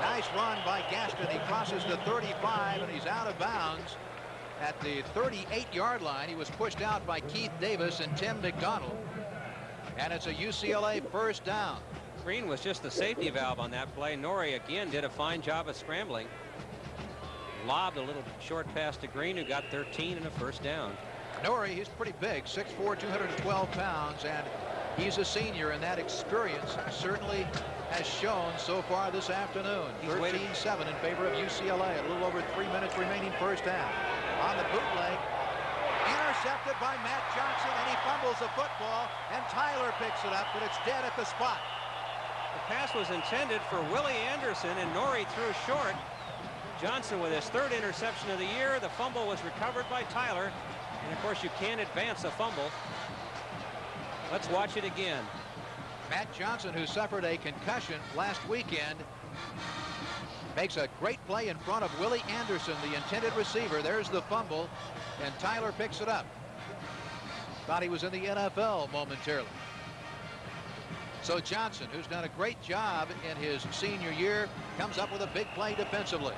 Nice run by Gaston. He crosses the 35, and he's out of bounds at the 38-yard line. He was pushed out by Keith Davis and Tim McDonald. And it's a UCLA first down. Green was just the safety valve on that play. Norrie again did a fine job of scrambling. Lobbed a little short pass to Green, who got 13 and a first down. Norrie, he's pretty big, 6'4", 212 pounds, and he's a senior, and that experience certainly has shown so far this afternoon. 13-7 in favor of UCLA. A little over 3 minutes remaining first half. On the bootleg, intercepted by Matt Johnson, and he fumbles the football, and Tyler picks it up, but it's dead at the spot. The pass was intended for Willie Anderson, and Norrie threw short. Johnson with his 3rd interception of the year. The fumble was recovered by Tyler, and of course you can't advance a fumble. Let's watch it again. Matt Johnson, who suffered a concussion last weekend, makes a great play in front of Willie Anderson, the intended receiver. There's the fumble, and Tyler picks it up. Thought he was in the NFL momentarily. So Johnson, who's done a great job in his senior year, comes up with a big play defensively.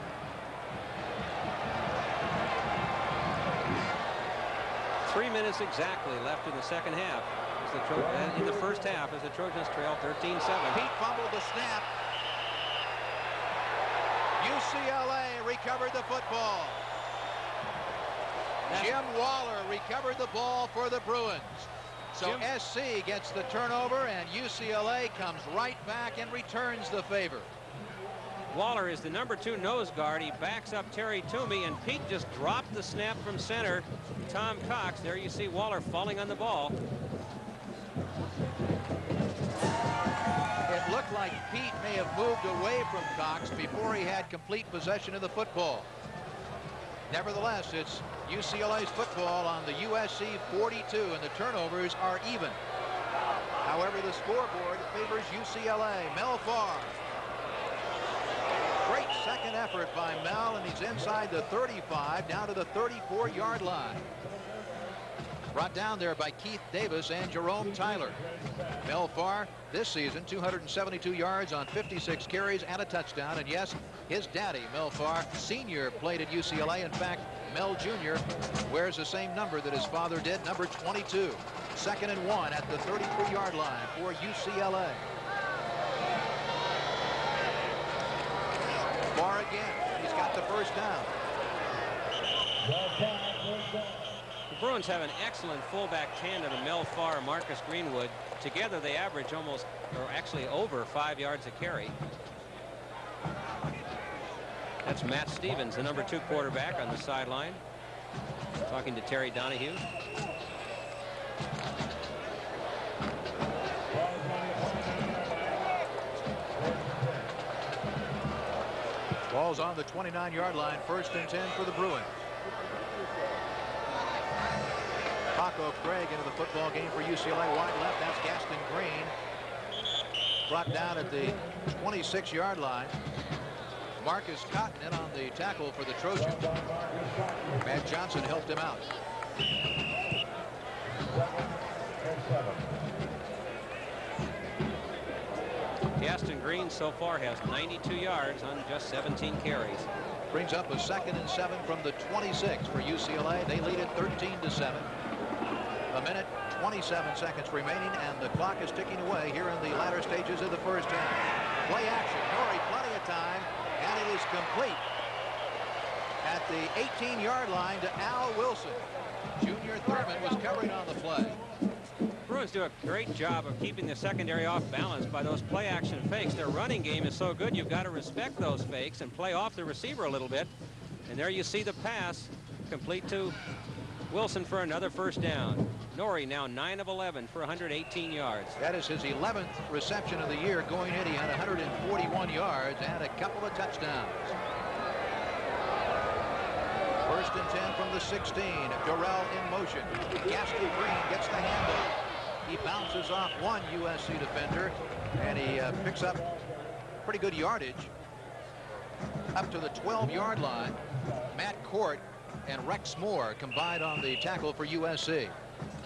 Three minutes exactly left in the second half. In the first half as the Trojans trail 13-7. Pete fumbled the snap. UCLA recovered the football. Jim Waller recovered the ball for the Bruins. So SC gets the turnover, and UCLA comes right back and returns the favor. Waller is the number 2 nose guard. He backs up Terry Toomey, and Pete just dropped the snap from center. Tom Cox. There you see Waller falling on the ball. It looked like Pete may have moved away from Cox before he had complete possession of the football. Nevertheless, it's UCLA's football on the USC 42, and the turnovers are even. However, the scoreboard favors UCLA. Mel Farr. Great second effort by Mel, and he's inside the 35, down to the 34-yard line. Brought down there by Keith Davis and Jerome Tyler. Mel Farr this season 272 yards on 56 carries and a touchdown. And yes, his daddy Mel Farr Sr. played at UCLA. In fact, Mel Jr. wears the same number that his father did, number 22. 2nd and 1 at the 33-yard line for UCLA. Farr again. He's got the first down. The Bruins have an excellent fullback tandem in Mel Farr and Marcus Greenwood. Together they average almost, or actually over 5 yards a carry. That's Matt Stevens, the number 2 quarterback, on the sideline, talking to Terry Donahue. Ball's on the 29-yard line. 1st and 10 for the Bruins. Paco Craig into the football game for UCLA. Wide left. That's Gaston Green. Brought down at the 26-yard line. Marcus Cotton in on the tackle for the Trojans. Matt Johnson helped him out. Gaston Green so far has 92 yards on just 17 carries. Brings up a 2nd and 7 from the 26 for UCLA. They lead it 13-7. A minute, 27 seconds remaining, and the clock is ticking away here in the latter stages of the first half. Play action. Norrie, plenty of time, and it is complete at the 18-yard line to Al Wilson. Junior Thurman was covering on the play. Bruins do a great job of keeping the secondary off balance by those play action fakes. Their running game is so good, you've got to respect those fakes and play off the receiver a little bit. And there you see the pass complete to Wilson for another first down. Norrie now 9 of 11 for 118 yards. That is his 11th reception of the year. Going in, he had 141 yards and a couple of touchdowns. 1st and 10 from the 16. Durrell in motion. Gaston Green gets the handoff. He bounces off one USC defender, and he picks up pretty good yardage up to the 12-yard line. Matt Court and Rex Moore combined on the tackle for USC.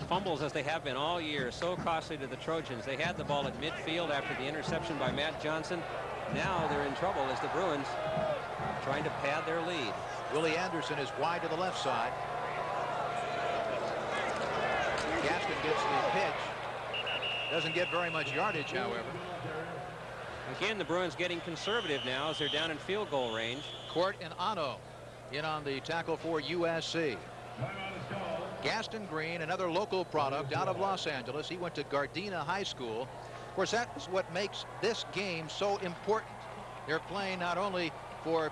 Fumbles, as they have been all year, so costly to the Trojans. They had the ball at midfield after the interception by Matt Johnson. Now they're in trouble as the Bruins trying to pad their lead. Willie Anderson is wide to the left side. Gaston gets the pitch. Doesn't get very much yardage, however. Again, the Bruins getting conservative now as they're down in field goal range. Court and Ano in on the tackle for USC. Gaston Green, another local product out of Los Angeles. He went to Gardena High School. Of course, that's what makes this game so important. They're playing not only for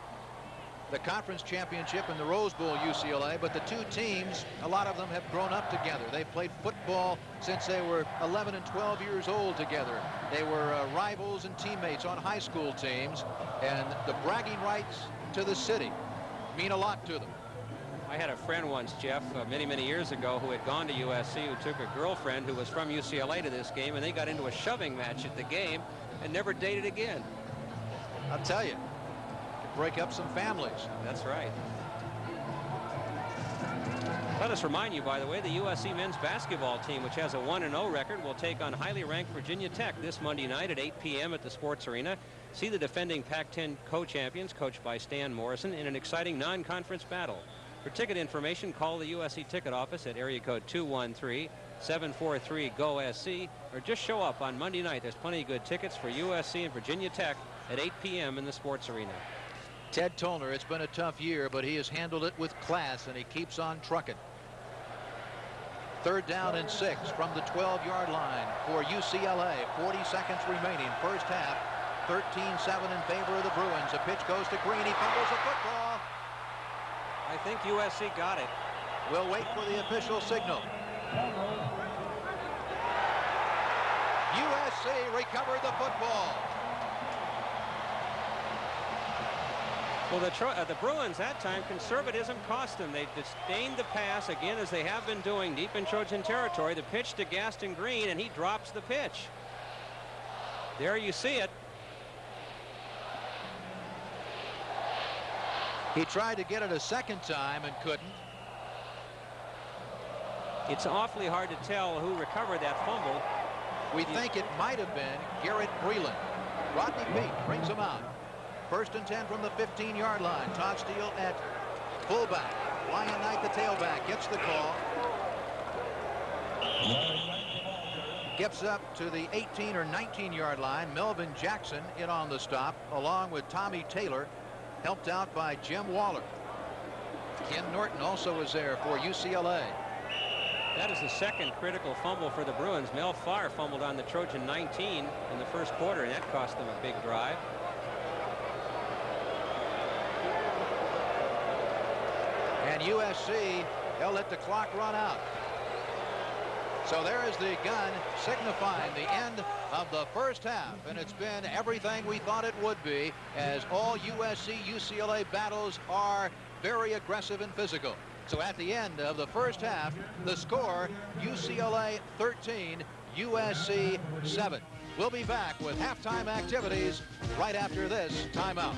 the conference championship in the Rose Bowl, UCLA, but the two teams, a lot of them have grown up together. They've played football since they were 11 and 12 years old together. They were rivals and teammates on high school teams, and the bragging rights to the city mean a lot to them. I had a friend once, Jeff, many years ago, who had gone to USC, who took a girlfriend who was from UCLA to this game, and they got into a shoving match at the game and never dated again. I'll tell you, it can break up some families. That's right. Let us remind you, by the way, the USC men's basketball team, which has a 1-0 record, will take on highly ranked Virginia Tech this Monday night at 8 p.m. at the Sports Arena. See the defending Pac-10 co-champions, coached by Stan Morrison, in an exciting non-conference battle. For ticket information, call the USC ticket office at area code 213-743-GO-SC, or just show up on Monday night. There's plenty of good tickets for USC and Virginia Tech at 8 p.m. in the Sports Arena. Ted Tollner, it's been a tough year, but he has handled it with class, and he keeps on trucking. 3rd down and 6 from the 12-yard line for UCLA. 40 seconds remaining. First half, 13-7 in favor of the Bruins. A pitch goes to Green. He fumbles the football. I think USC got it. We'll wait for the official signal. USC recovered the football. Well, the Bruins that time, conservatism cost them. They disdained the pass, again, as they have been doing deep in Trojan territory. The pitch to Gaston Green, and he drops the pitch. There you see it. He tried to get it a second time and couldn't. It's awfully hard to tell who recovered that fumble. We think it might have been Garrett Breland. Rodney Peake brings him out. 1st and 10 from the 15-yard line. Todd Steele at fullback. Ryan Knight, the tailback, gets the call. Gets up to the 18 or 19-yard line. Melvin Jackson in on the stop, along with Tommy Taylor, helped out by Jim Waller. Ken Norton also was there for UCLA. That is the second critical fumble for the Bruins. Mel Farr fumbled on the Trojan 19 in the first quarter, and that cost them a big drive. And USC, they'll let the clock run out. So there is the gun signifying the end of the first half, and it's been everything we thought it would be, as all USC-UCLA battles are very aggressive and physical. So at the end of the first half, the score, UCLA 13, USC 7. We'll be back with halftime activities right after this timeout.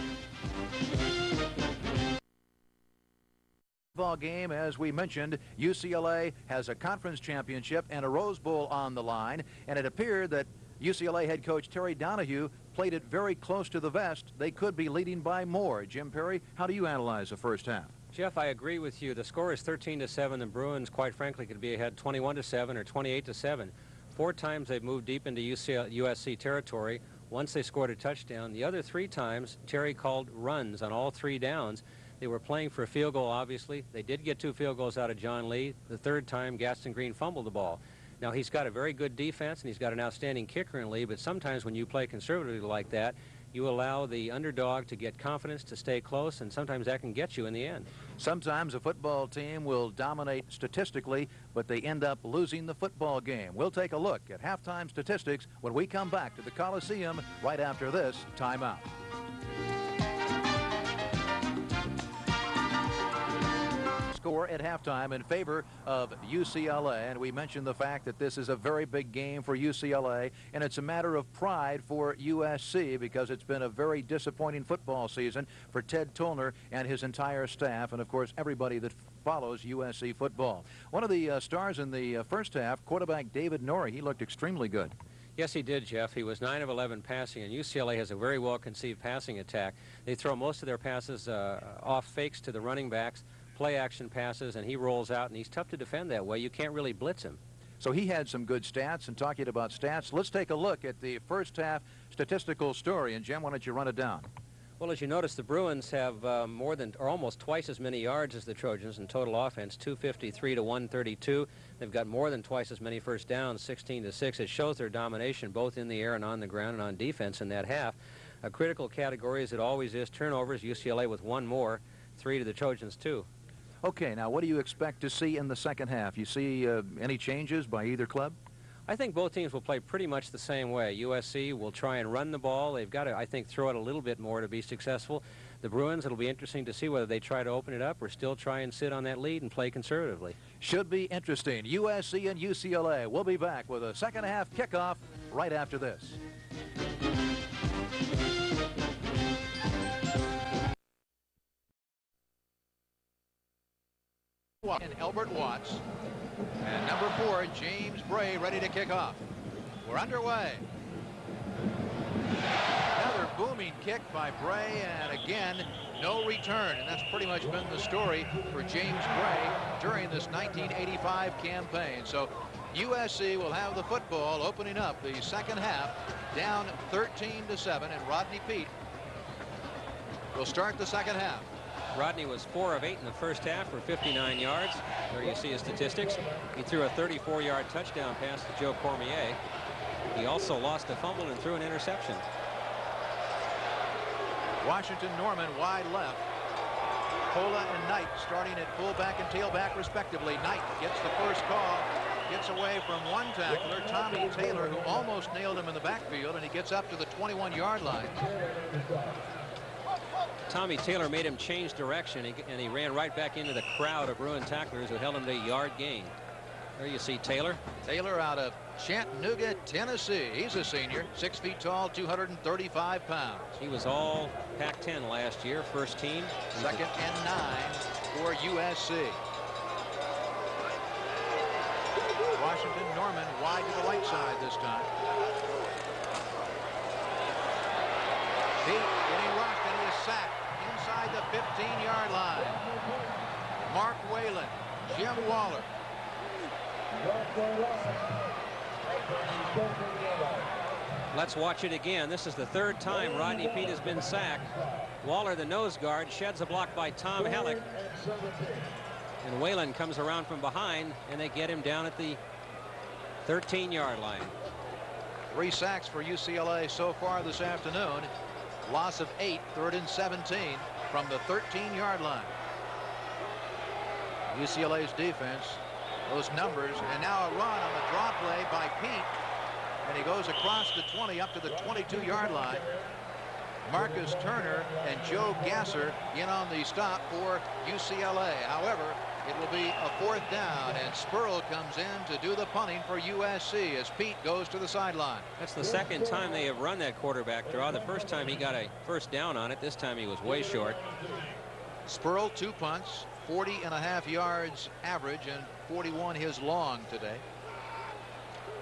Ball game, as we mentioned, UCLA has a conference championship and a Rose Bowl on the line, and it appeared that UCLA head coach Terry Donahue played it very close to the vest. They could be leading by more. Jim Perry, how do you analyze the first half? Jeff, I agree with you. The score is 13-7. The Bruins, quite frankly, could be ahead 21-7 or 28-7. 4 times they've moved deep into USC territory. Once they scored a touchdown. The other 3 times, Terry called runs on all 3 downs. They were playing for a field goal, obviously. They did get 2 field goals out of John Lee. The 3rd time, Gaston Green fumbled the ball. Now, he's got a very good defense, and he's got an outstanding kicker in Lee, but sometimes when you play conservatively like that, you allow the underdog to get confidence, to stay close, and sometimes that can get you in the end. Sometimes a football team will dominate statistically, but they end up losing the football game. We'll take a look at halftime statistics when we come back to the Coliseum right after this timeout. Score at halftime in favor of UCLA, and we mentioned the fact that this is a very big game for UCLA, and it's a matter of pride for USC because it's been a very disappointing football season for Ted Tollner and his entire staff, and of course everybody that follows USC football. One of the stars in the first half, quarterback David Norrie, he looked extremely good. Yes, he did, Jeff. He was 9 of 11 passing, and UCLA has a very well-conceived passing attack. They throw most of their passes off fakes to the running backs, play action passes, and he rolls out, and he's tough to defend that way. You can't really blitz him. So he had some good stats, and talking about stats, let's take a look at the first half statistical story. And Jim, why don't you run it down? Well, as you notice, the Bruins have more than, or almost twice as many yards as the Trojans in total offense, 253 to 132. They've got more than twice as many first downs, 16 to 6. It shows their domination both in the air and on the ground and on defense in that half. A critical category, as it always is, turnovers, UCLA with 1 more. 3 to the Trojans 2. Okay, now what do you expect to see in the second half? You see any changes by either club? I think both teams will play pretty much the same way. USC will try and run the ball. They've got to, I think, throw it a little bit more to be successful. The Bruins, it'll be interesting to see whether they try to open it up or still try and sit on that lead and play conservatively. Should be interesting. USC and UCLA. We'll be back with a second half kickoff right after this. And Albert Watts. And number 4, James Bray, ready to kick off. We're underway. Another booming kick by Bray, and again, no return. And that's pretty much been the story for James Bray during this 1985 campaign. So USC will have the football opening up the second half, down 13-7, and Rodney Peete will start the second half. Rodney was 4 of 8 in the first half for 59 yards. There you see his statistics. He threw a 34-yard touchdown pass to Joe Cormier. He also lost a fumble and threw an interception. Washington Norman wide left. Pola and Knight starting at fullback and tailback respectively. Knight gets the first call, gets away from one tackler, Tommy Taylor, who almost nailed him in the backfield, and he gets up to the 21-yard line. Tommy Taylor made him change direction, and he ran right back into the crowd of Bruin tacklers who held him to a yard gain. There you see Taylor. Taylor out of Chattanooga, Tennessee. He's a senior, 6 feet tall, 235 pounds. He was all Pac-10 last year, first team. Second and 9 for USC. Washington Norman wide to the right side this time. Peete getting rocked, and he is sacked inside the 15-yard line. Mark Whalen, Jim Waller. Let's watch it again. This is the third time Rodney Peete has been sacked. Waller, the nose guard, sheds a block by Tom Hellick. And Whalen comes around from behind, and they get him down at the 13-yard line. 3 sacks for UCLA so far this afternoon. Loss of 8, 3rd and 17 from the 13-yard line. UCLA's defense, those numbers, and now a run on the draw play by Peete, and he goes across the 20 up to the 22-yard line. Marcus Turner and Joe Gasser in on the stop for UCLA. However, it will be a 4th down, and Spurl comes in to do the punting for USC as Peete goes to the sideline. That's the second time they have run that quarterback draw. The first time he got a first down on it. This time he was way short. Spurl 2 punts, 40.5 yards average, and 41 his long today.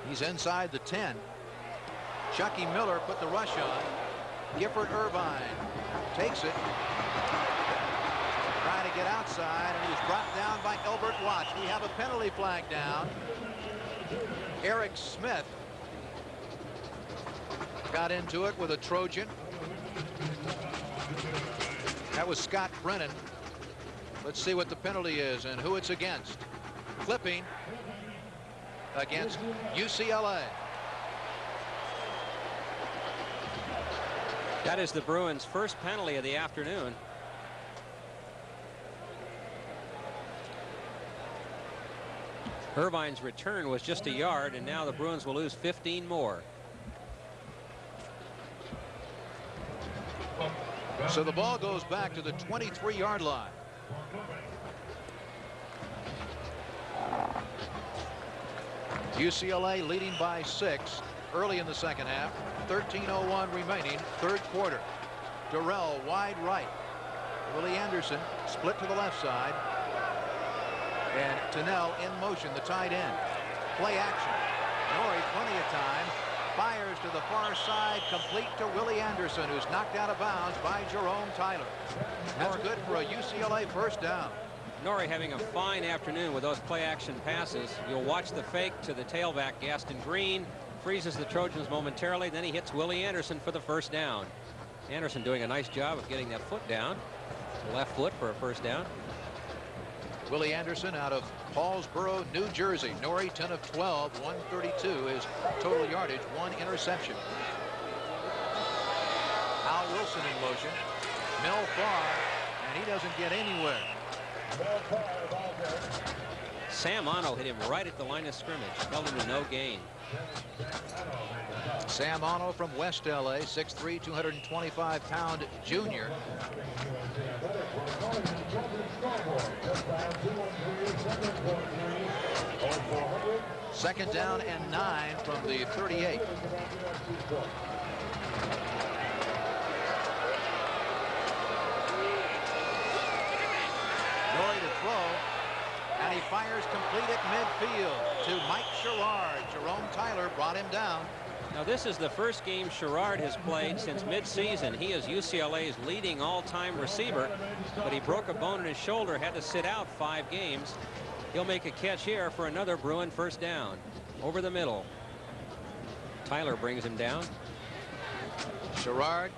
He's inside the 10. Chucky Miller put the rush on. Gifford Irvine takes it. Trying to get outside, and he was brought down by Albert Watts. We have a penalty flag down. Eric Smith got into it with a Trojan. That was Scott Brennan. Let's see what the penalty is and who it's against. Clipping against UCLA. That is the Bruins' first penalty of the afternoon. Irvine's return was just a yard, and now the Bruins will lose 15 more. So the ball goes back to the 23-yard line. UCLA leading by 6 early in the second half. 13:01 remaining, third quarter. Durrell wide right. Willie Anderson split to the left side. And Tennell in motion, the tight end. Play action. Norrie, plenty of time. Fires to the far side, complete to Willie Anderson, who's knocked out of bounds by Jerome Tyler. That's good for a UCLA first down. Norrie having a fine afternoon with those play action passes. You'll watch the fake to the tailback, Gaston Green. Freezes the Trojans momentarily. Then he hits Willie Anderson for the first down. Anderson doing a nice job of getting that foot down. Left foot for a first down. Willie Anderson out of Paulsboro, New Jersey. Norrie 10 of 12, 132 is total yardage, 1 interception. Al Wilson in motion. Mel Farr, and he doesn't get anywhere. Sam Ono hit him right at the line of scrimmage, held him to no gain. Sam Ono from West LA, 6'3", 225-pound junior. Second down and 9 from the 38. Norrie to throw, and he fires complete at midfield to Mike Sherrard. Jerome Tyler brought him down. Now this is the first game Sherrard has played since midseason. He is UCLA's leading all-time receiver, but he broke a bone in his shoulder, had to sit out 5 games. He'll make a catch here for another Bruin first down. Over the middle. Tyler brings him down. Sherrard,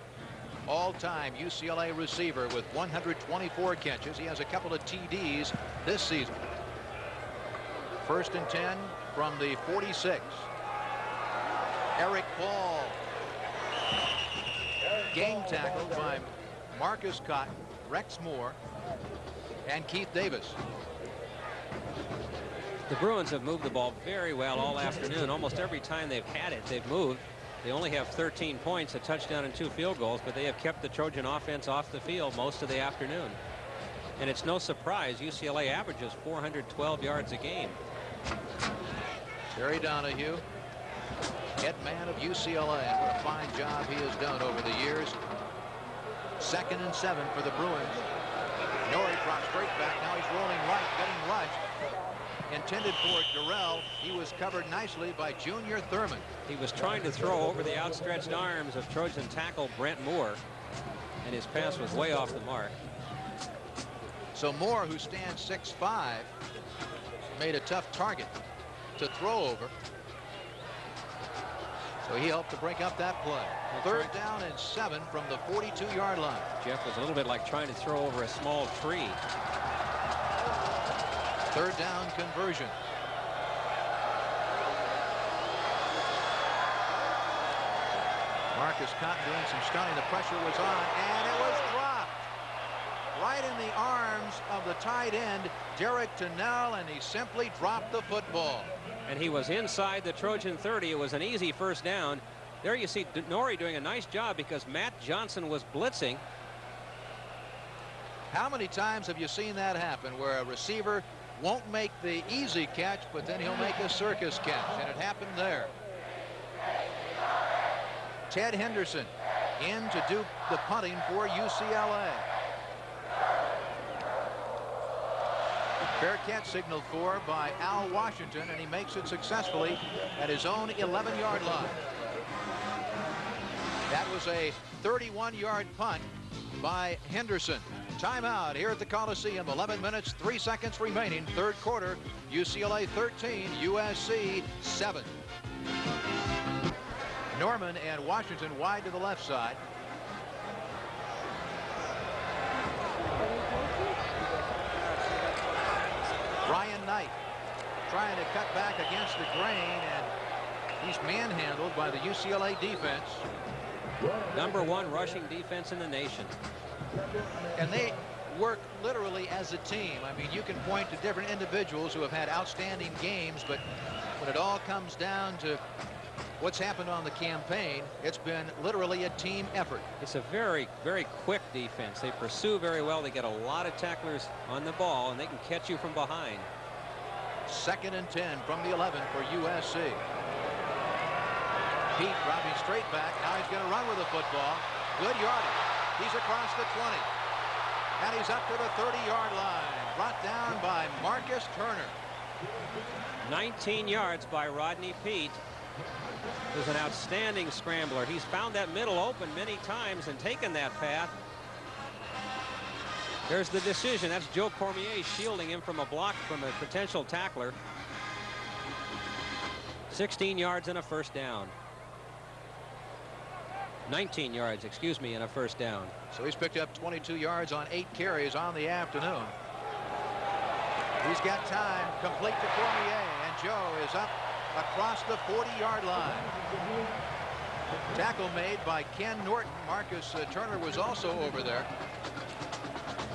all-time UCLA receiver with 124 catches. He has a couple of TDs this season. First and 10 from the 46. Eric Ball. Game tackled by Marcus Cotton, Rex Moore, and Keith Davis. The Bruins have moved the ball very well all afternoon. Almost every time they've had it, they've moved. They only have 13 points, a touchdown and 2 field goals, but they have kept the Trojan offense off the field most of the afternoon. And it's no surprise UCLA averages 412 yards a game. Terry Donahue, head man of UCLA, and what a fine job he has done over the years. Second and 7 for the Bruins. Norrie drops straight back. Now he's rolling right, getting rushed. Intended for Durrell. He was covered nicely by Junior Thurman. He was trying to throw over the outstretched arms of Trojan tackle Brent Moore, and his pass was way off the mark. So Moore, who stands 6'5", made a tough target to throw over. So he helped to break up that play. Third down and 7 from the 42-yard line. Jeff, was a little bit like trying to throw over a small tree. Third down conversion. Marcus Cotton doing some stunning. The pressure was on, and it was dropped right in the arms of the tight end, Derek Tunnell, and he simply dropped the football. And he was inside the Trojan 30. It was an easy first down. There you see Norrie doing a nice job because Matt Johnson was blitzing. How many times have you seen that happen, where a receiver won't make the easy catch, but then he'll make a circus catch? And it happened there. Ted Henderson in to do the punting for UCLA. Fair catch signaled for by Al Washington, and he makes it successfully at his own 11-yard line. That was a 31-yard punt by Henderson. Timeout here at the Coliseum. 11 minutes, 3 seconds remaining. Third quarter. UCLA 13, USC 7. Norman and Washington wide to the left side. Brian Knight trying to cut back against the grain, and he's manhandled by the UCLA defense. #1 rushing defense in the nation. And they work literally as a team. I mean, you can point to different individuals who have had outstanding games, but when it all comes down to what's happened on the campaign, it's been literally a team effort. It's a very, very quick defense. They pursue very well. They get a lot of tacklers on the ball, and they can catch you from behind. Second and 10 from the 11 for USC. Pete dropping straight back. Now he's going to run with the football. Good yardage. He's across the 20. And he's up to the 30-yard line. Brought down by Marcus Turner. 19 yards by Rodney Pete. Who's an outstanding scrambler. He's found that middle open many times and taken that path. There's the decision. That's Joe Cormier shielding him from a block from a potential tackler. 16 yards and a first down. 19 yards, excuse me, and a first down. So he's picked up 22 yards on 8 carries on the afternoon. He's got time, complete to Cormier, and Joe is up across the 40-yard line. Tackle made by Ken Norton. Marcus Turner was also over there.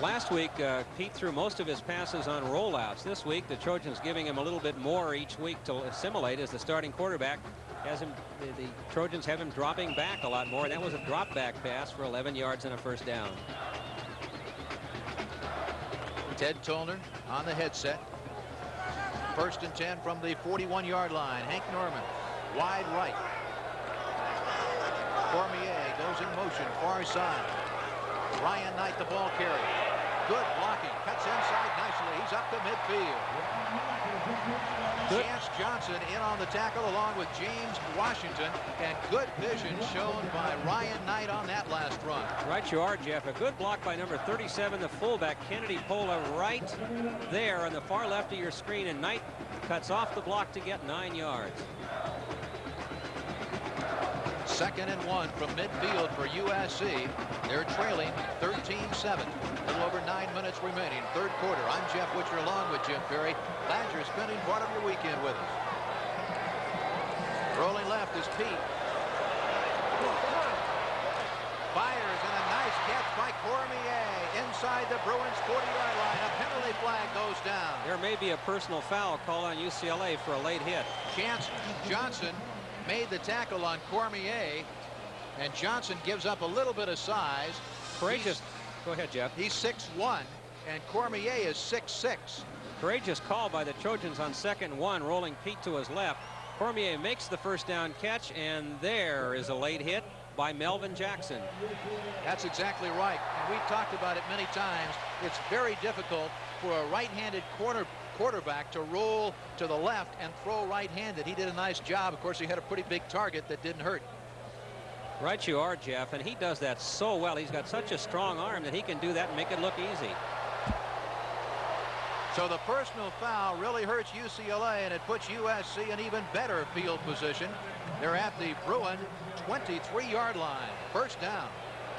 Last week, Pete threw most of his passes on rollouts. This week, the Trojans giving him a little bit more each week to assimilate as the starting quarterback. The Trojans have him dropping back a lot more. That was a drop back pass for 11 yards and a first down. Ted Tollner on the headset. 1st and 10 from the 41-yard line. Hank Norman wide right. Cormier goes in motion far side. Ryan Knight the ball carrier. Good blocking. Cuts inside nicely. He's up to midfield. Chance Johnson in on the tackle along with James Washington, and good vision shown by Ryan Knight on that last run. Right you are, Jeff. A good block by number 37, the fullback Kennedy Pola, right there on the far left of your screen, and Knight cuts off the block to get 9 yards. 2nd and 1 from midfield for USC. They're trailing 13-7. A little over 9 minutes remaining. 3rd quarter. I'm Jeff Witcher along with Jim Ferry. Glad you're spending part of your weekend with us. Rolling left is Pete. Fires, and a nice catch by Cormier inside the Bruins 40-yard line. A penalty flag goes down. There may be a personal foul called on UCLA for a late hit. Chance Johnson made the tackle on Cormier, and Johnson gives up a little bit of size. Courageous. Go ahead, Jeff. He's 6'1", and Cormier is 6'6". Courageous call by the Trojans on 2nd and 1, rolling Pete to his left. Cormier makes the first down catch, and there is a late hit by Melvin Jackson. That's exactly right, and we've talked about it many times. It's very difficult for a right-handed quarterback to roll to the left and throw right-handed. He did a nice job. Of course, he had a pretty big target that didn't hurt. Right you are, Jeff, and he does that so well. He's got such a strong arm that he can do that and make it look easy. So the personal foul really hurts UCLA, and it puts USC in even better field position. They're at the Bruin 23-yard line. First down.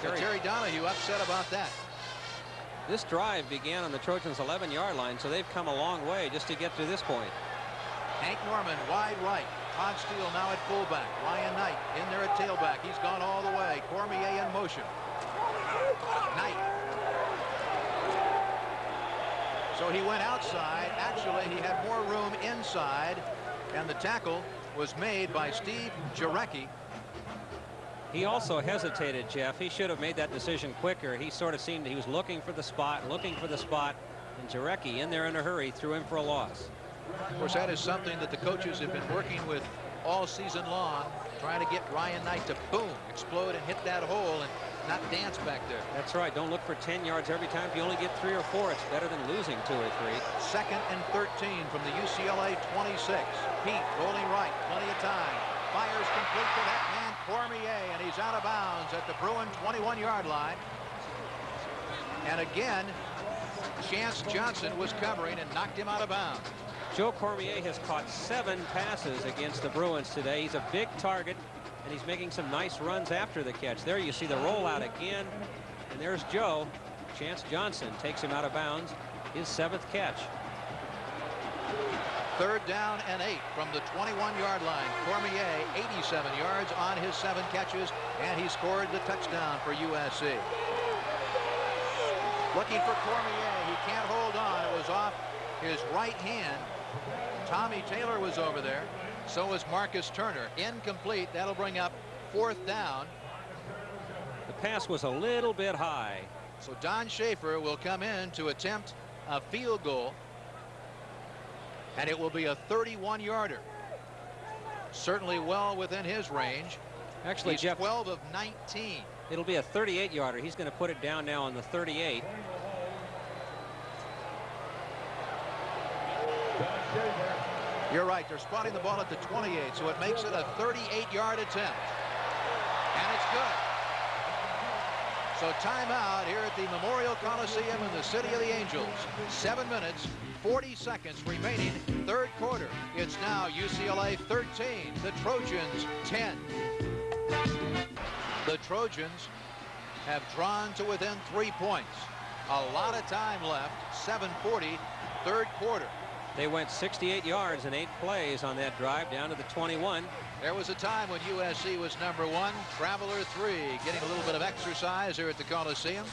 Terry Donahue upset about that. This drive began on the Trojans' 11-yard line, so they've come a long way just to get to this point. Hank Norman wide right. Todd Steele now at fullback. Ryan Knight in there at tailback. He's gone all the way. Cormier in motion. Knight. So he went outside. Actually, he had more room inside, and the tackle was made by Steve Jarecki. He also hesitated, Jeff. He should have made that decision quicker. He sort of seemed he was looking for the spot, and Jarecki in there in a hurry threw him for a loss. Of course, that is something that the coaches have been working with all season long, trying to get Ryan Knight to boom, explode, and hit that hole and not dance back there. That's right. Don't look for 10 yards every time. If you only get 3 or 4, it's better than losing 2 or 3. 2nd and 13 from the UCLA 26. Pete rolling right, plenty of time. Fires complete to that man Cormier, and he's out of bounds at the Bruin 21-yard line. And again, Chance Johnson was covering and knocked him out of bounds. Joe Cormier has caught 7 passes against the Bruins today. He's a big target, and he's making some nice runs after the catch. There you see the rollout again, and there's Joe. Chance Johnson takes him out of bounds, his 7th catch. 3rd down and 8 from the 21-yard line. Cormier 87 yards on his 7 catches, and he scored the touchdown for USC. Looking for Cormier. He can't hold on. It was off his right hand. Tommy Taylor was over there. So was Marcus Turner. Incomplete. That'll bring up 4th down. The pass was a little bit high. So Don Schaefer will come in to attempt a field goal, and it will be a 31-yarder. Certainly well within his range. Actually, he's Jeff, 12 of 19. It'll be a 38-yarder. He's going to put it down now on the 38. You're right. They're spotting the ball at the 28, so it makes it a 38-yard attempt. And it's good. So timeout here at the Memorial Coliseum in the City of the Angels. 7 minutes, 40 seconds remaining. 3rd quarter. It's now UCLA 13, the Trojans 10. The Trojans have drawn to within 3 points. A lot of time left. 7:40, 3rd quarter. They went 68 yards in 8 plays on that drive down to the 21. There was a time when USC was #1, Traveler 3, getting a little bit of exercise here at the Coliseum.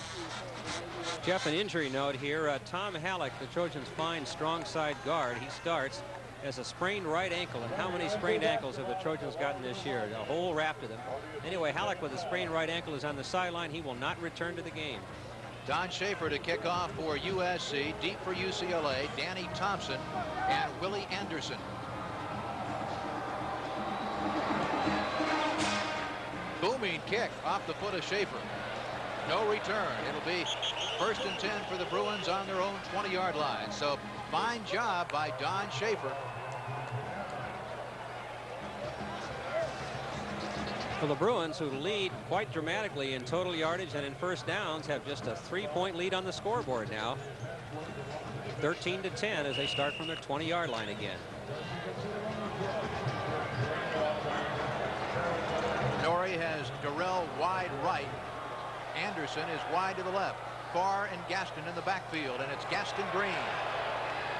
Jeff, an injury note here. Tom Halleck, the Trojans' fine strong side guard, he starts as a sprained right ankle. And how many sprained ankles have the Trojans gotten this year? A whole raft of them. Anyway, Halleck with a sprained right ankle is on the sideline. He will not return to the game. Don Schaefer to kick off for USC. Deep for UCLA, Danny Thompson and Willie Anderson. Booming kick off the foot of Schaefer. No return. It'll be 1st and 10 for the Bruins on their own 20-yard line. So fine job by Don Schaefer. Well, the Bruins, who lead quite dramatically in total yardage and in first downs, have just a 3-point lead on the scoreboard now. 13 to 10 as they start from their 20-yard line again. Norrie has Darrell wide right. Anderson is wide to the left. Farr and Gaston in the backfield, and it's Gaston Green.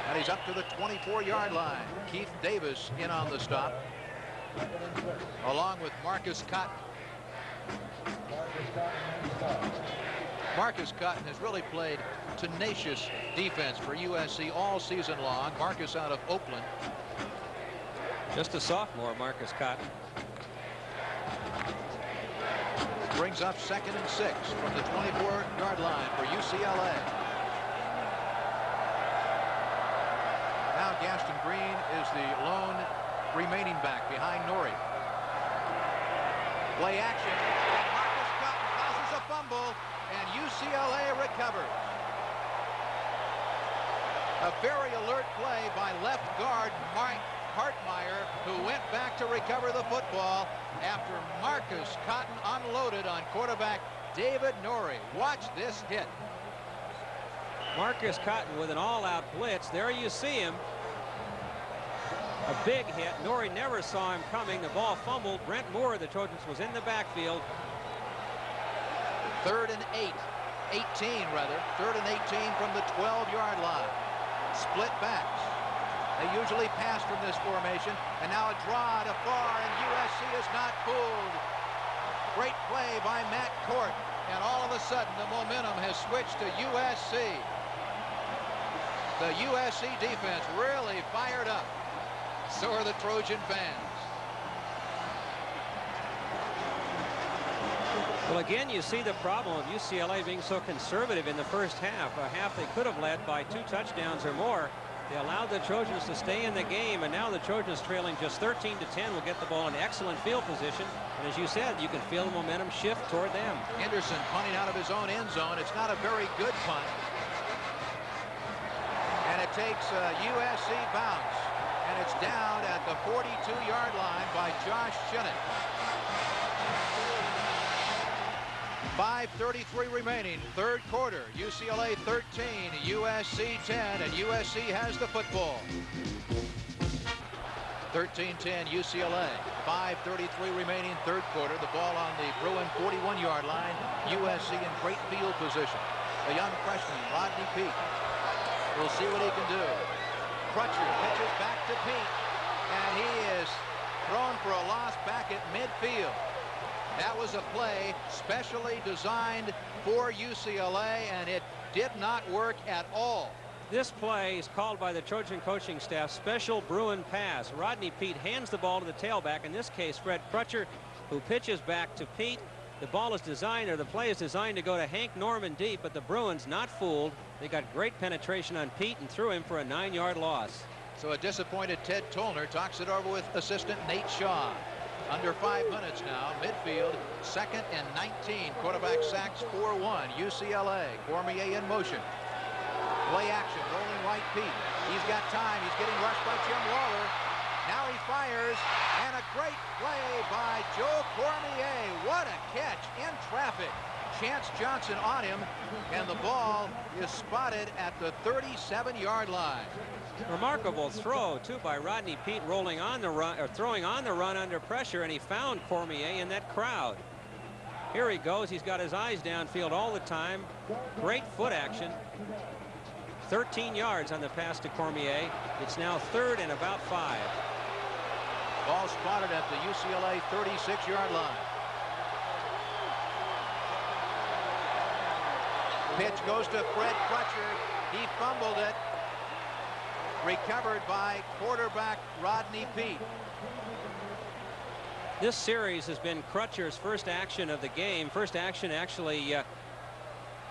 And he's up to the 24-yard line. Keith Davis in on the stop, along with Marcus Cotton. Marcus Cotton has really played tenacious defense for USC all season long. Marcus out of Oakland. Just a sophomore, Marcus Cotton. Brings up 2nd and 6 from the 24-yard line for UCLA. Now Gaston Green is the lone remaining back behind Norrie. Play action. And Marcus Cotton causes a fumble, and UCLA recovers. A very alert play by left guard Mike Hartmeyer, who went back to recover the football after Marcus Cotton unloaded on quarterback David Norrie. Watch this hit. Marcus Cotton with an all-out blitz. There you see him. A big hit. Norrie never saw him coming. The ball fumbled. Brent Moore, the Trojans, was in the backfield. 3rd and 18 rather. 3rd and 18 from the 12-yard line. Split backs. They usually pass from this formation, and now a draw to Farr, and USC is not fooled. Great play by Matt Court, and all of a sudden the momentum has switched to USC. The USC defense really fired up. So are the Trojan fans. Well, again, you see the problem of UCLA being so conservative in the first half. A half they could have led by 2 touchdowns or more. They allowed the Trojans to stay in the game, and now the Trojans, trailing just 13 to 10, will get the ball in excellent field position. And as you said, you can feel the momentum shift toward them. Henderson punting out of his own end zone. It's not a very good punt. And it takes a USC bounce. And it's down at the 42-yard line by Josh Shinnett. 5:33 remaining, 3rd quarter. UCLA 13, USC 10, and USC has the football. 13-10 UCLA. 5:33 remaining, 3rd quarter. The ball on the Bruin 41-yard line. USC in great field position. The young freshman, Rodney Peete. We'll see what he can do. Crutcher pitches back to Peete, and he is thrown for a loss back at midfield. That was a play specially designed for UCLA, and it did not work at all. This play is called by the Trojan coaching staff special Bruin pass. Rodney Peete hands the ball to the tailback, in this case Fred Crutcher, who pitches back to Peete. The ball is designed, or the play is designed to go to Hank Norman deep, but the Bruins not fooled. They got great penetration on Peete and threw him for a 9-yard loss. So a disappointed Ted Tollner talks it over with assistant Nate Shaw. Under 5 minutes now, midfield, 2nd and 19. Quarterback sacks 4-1. UCLA. Cormier in motion. Play action, rolling right Peete. He's got time. He's getting rushed by Jim Waller. Now he fires, and a great play by Joe Cormier. What a catch in traffic. Chance Johnson on him, and the ball is spotted at the 37-yard line. Remarkable throw, too, by Rodney Peete, rolling on the run, or throwing on the run under pressure, and he found Cormier in that crowd. Here he goes. He's got his eyes downfield all the time. Great foot action. 13 yards on the pass to Cormier. It's now 3rd and about 5. Ball spotted at the UCLA 36-yard line. Pitch goes to Fred Crutcher. He fumbled it. Recovered by quarterback Rodney Peete. This series has been Crutcher's first action of the game. First action actually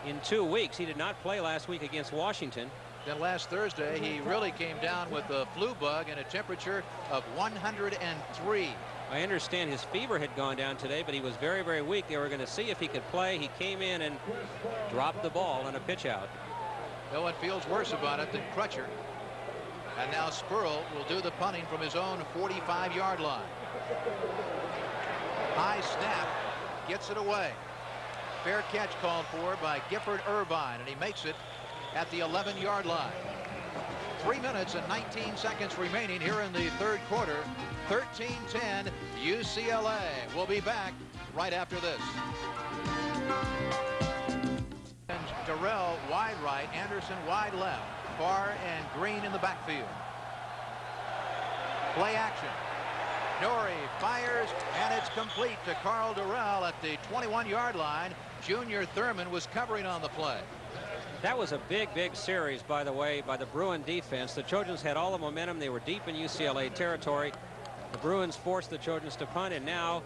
in 2 weeks. He did not play last week against Washington. Then last Thursday, he really came down with a flu bug and a temperature of 103. I understand his fever had gone down today, but he was very, very weak. They were going to see if he could play. He came in and dropped the ball on a pitch out. No one feels worse about it than Crutcher. And now Spurl will do the punting from his own 45-yard line. High snap, gets it away. Fair catch called for by Gifford Irvine, and he makes it at the 11-yard line. 3 minutes and 19 seconds remaining here in the third quarter. 13-10 UCLA. We'll be back right after this. And Durrell wide right, Anderson wide left. Farr and Green in the backfield. Play action. Norrie fires, and it's complete to Carl Durrell at the 21-yard line. Junior Thurman was covering on the play. That was a big, big series, by the way, by the Bruin defense. The Trojans had all the momentum. They were deep in UCLA territory. The Bruins forced the Trojans to punt, and now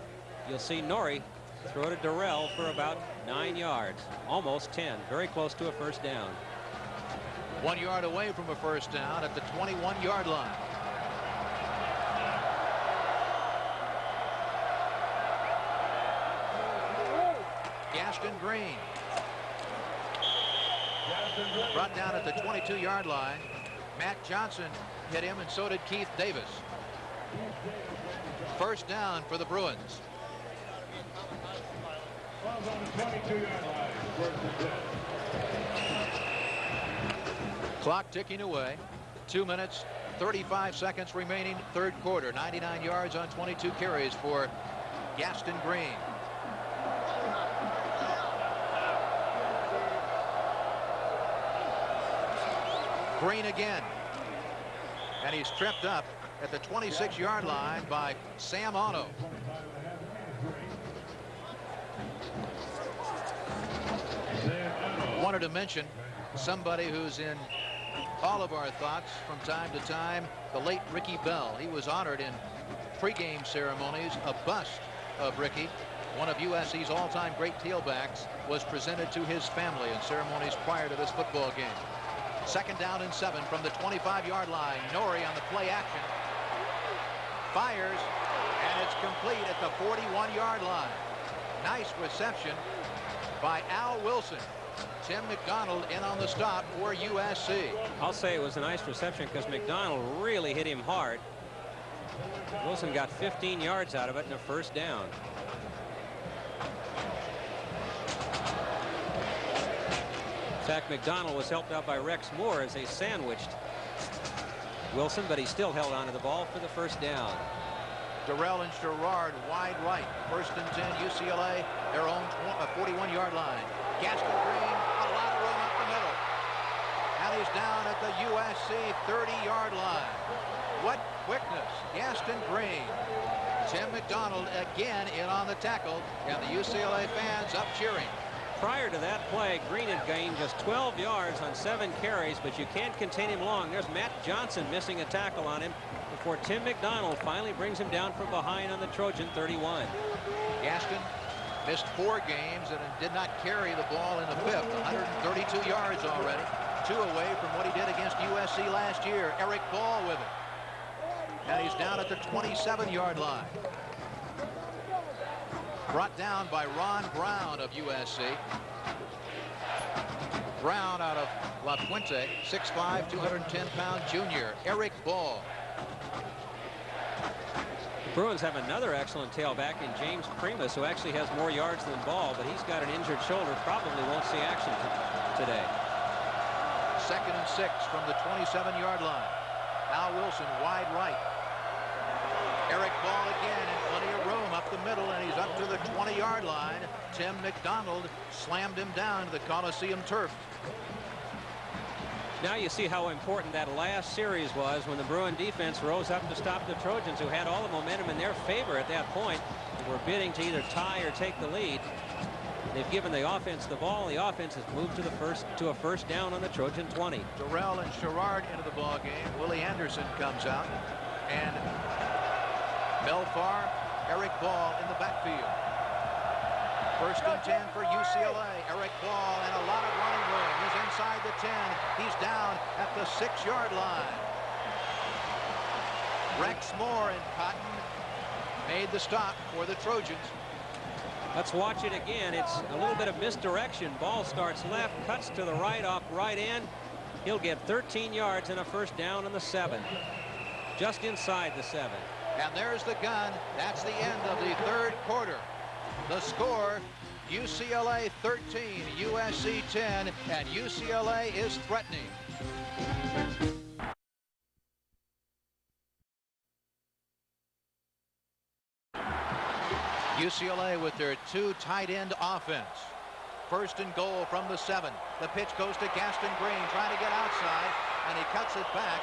you'll see Norrie throw to Durrell for about 9 yards, almost 10, very close to a first down. 1 yard away from a first down at the 21-yard line. Gaston Green. Brought down at the 22-yard line. Matt Johnson hit him, and so did Keith Davis. First down for the Bruins. Clock ticking away. 2 minutes, 35 seconds remaining, third quarter. 99 yards on 22 carries for Gaston Green. Green again. And he's tripped up at the 26-yard line by Sam Otto. Wanted to mention somebody who's in all of our thoughts from time to time, the late Ricky Bell. He was honored in pregame ceremonies. A bust of Ricky, one of USC's all-time great tailbacks, was presented to his family in ceremonies prior to this football game. Second down and 7 from the 25-yard line. Norrie on the play action. Fires, and it's complete at the 41-yard line. Nice reception by Al Wilson. Tim McDonald in on the stop for USC. I'll say it was a nice reception because McDonald really hit him hard. Wilson got 15 yards out of it and a first down. In fact, McDonald was helped out by Rex Moore as they sandwiched Wilson, but he still held on to the ball for the first down. Durrell and Sherrard wide right. First and 10 UCLA, their own 41-yard line. Gaston Green, a lot of room up the middle. And he's down at the USC 30-yard line. What quickness. Gaston Green. Tim McDonald again in on the tackle, and the UCLA fans up cheering. Prior to that play, Green had gained just 12 yards on 7 carries, but you can't contain him long. There's Matt Johnson missing a tackle on him before Tim McDonald finally brings him down from behind on the Trojan 31. Gaston missed 4 games and did not carry the ball in the 5th. 132 yards already. 2 away from what he did against USC last year. Eric Ball with it. And he's down at the 27-yard line. Brought down by Ron Brown of USC. Brown out of La Puente, 6'5", 210-pound junior. Eric Ball. The Bruins have another excellent tailback in James Primus, who actually has more yards than Ball, but he's got an injured shoulder. Probably won't see action today. Second and 6 from the 27-yard line. Al Wilson wide right. Eric Ball again, and plenty of room up the middle, and he's up to the 20-yard line. Tim McDonald slammed him down to the Coliseum turf. Now you see how important that last series was when the Bruin defense rose up to stop the Trojans, who had all the momentum in their favor at that point. They were bidding to either tie or take the lead. They've given the offense the ball. The offense has moved to a first down on the Trojan 20. Durrell and Sherrard into the ball game. Willie Anderson comes out, and Melfar, Eric Ball in the backfield. First and 10 for UCLA. Eric Ball and a lot of running room. He's inside the 10. He's down at the 6-yard line. Rex Moore and Cotton made the stop for the Trojans. Let's watch it again. It's a little bit of misdirection. Ball starts left, cuts to the right off right end. He'll get 13 yards and a first down on the 7. Just inside the 7. And there's the gun. That's the end of the third quarter. The score, UCLA 13, USC 10, and UCLA is threatening. UCLA with their 2 tight end offense. First and goal from the 7. The pitch goes to Gaston Green, trying to get outside, and he cuts it back,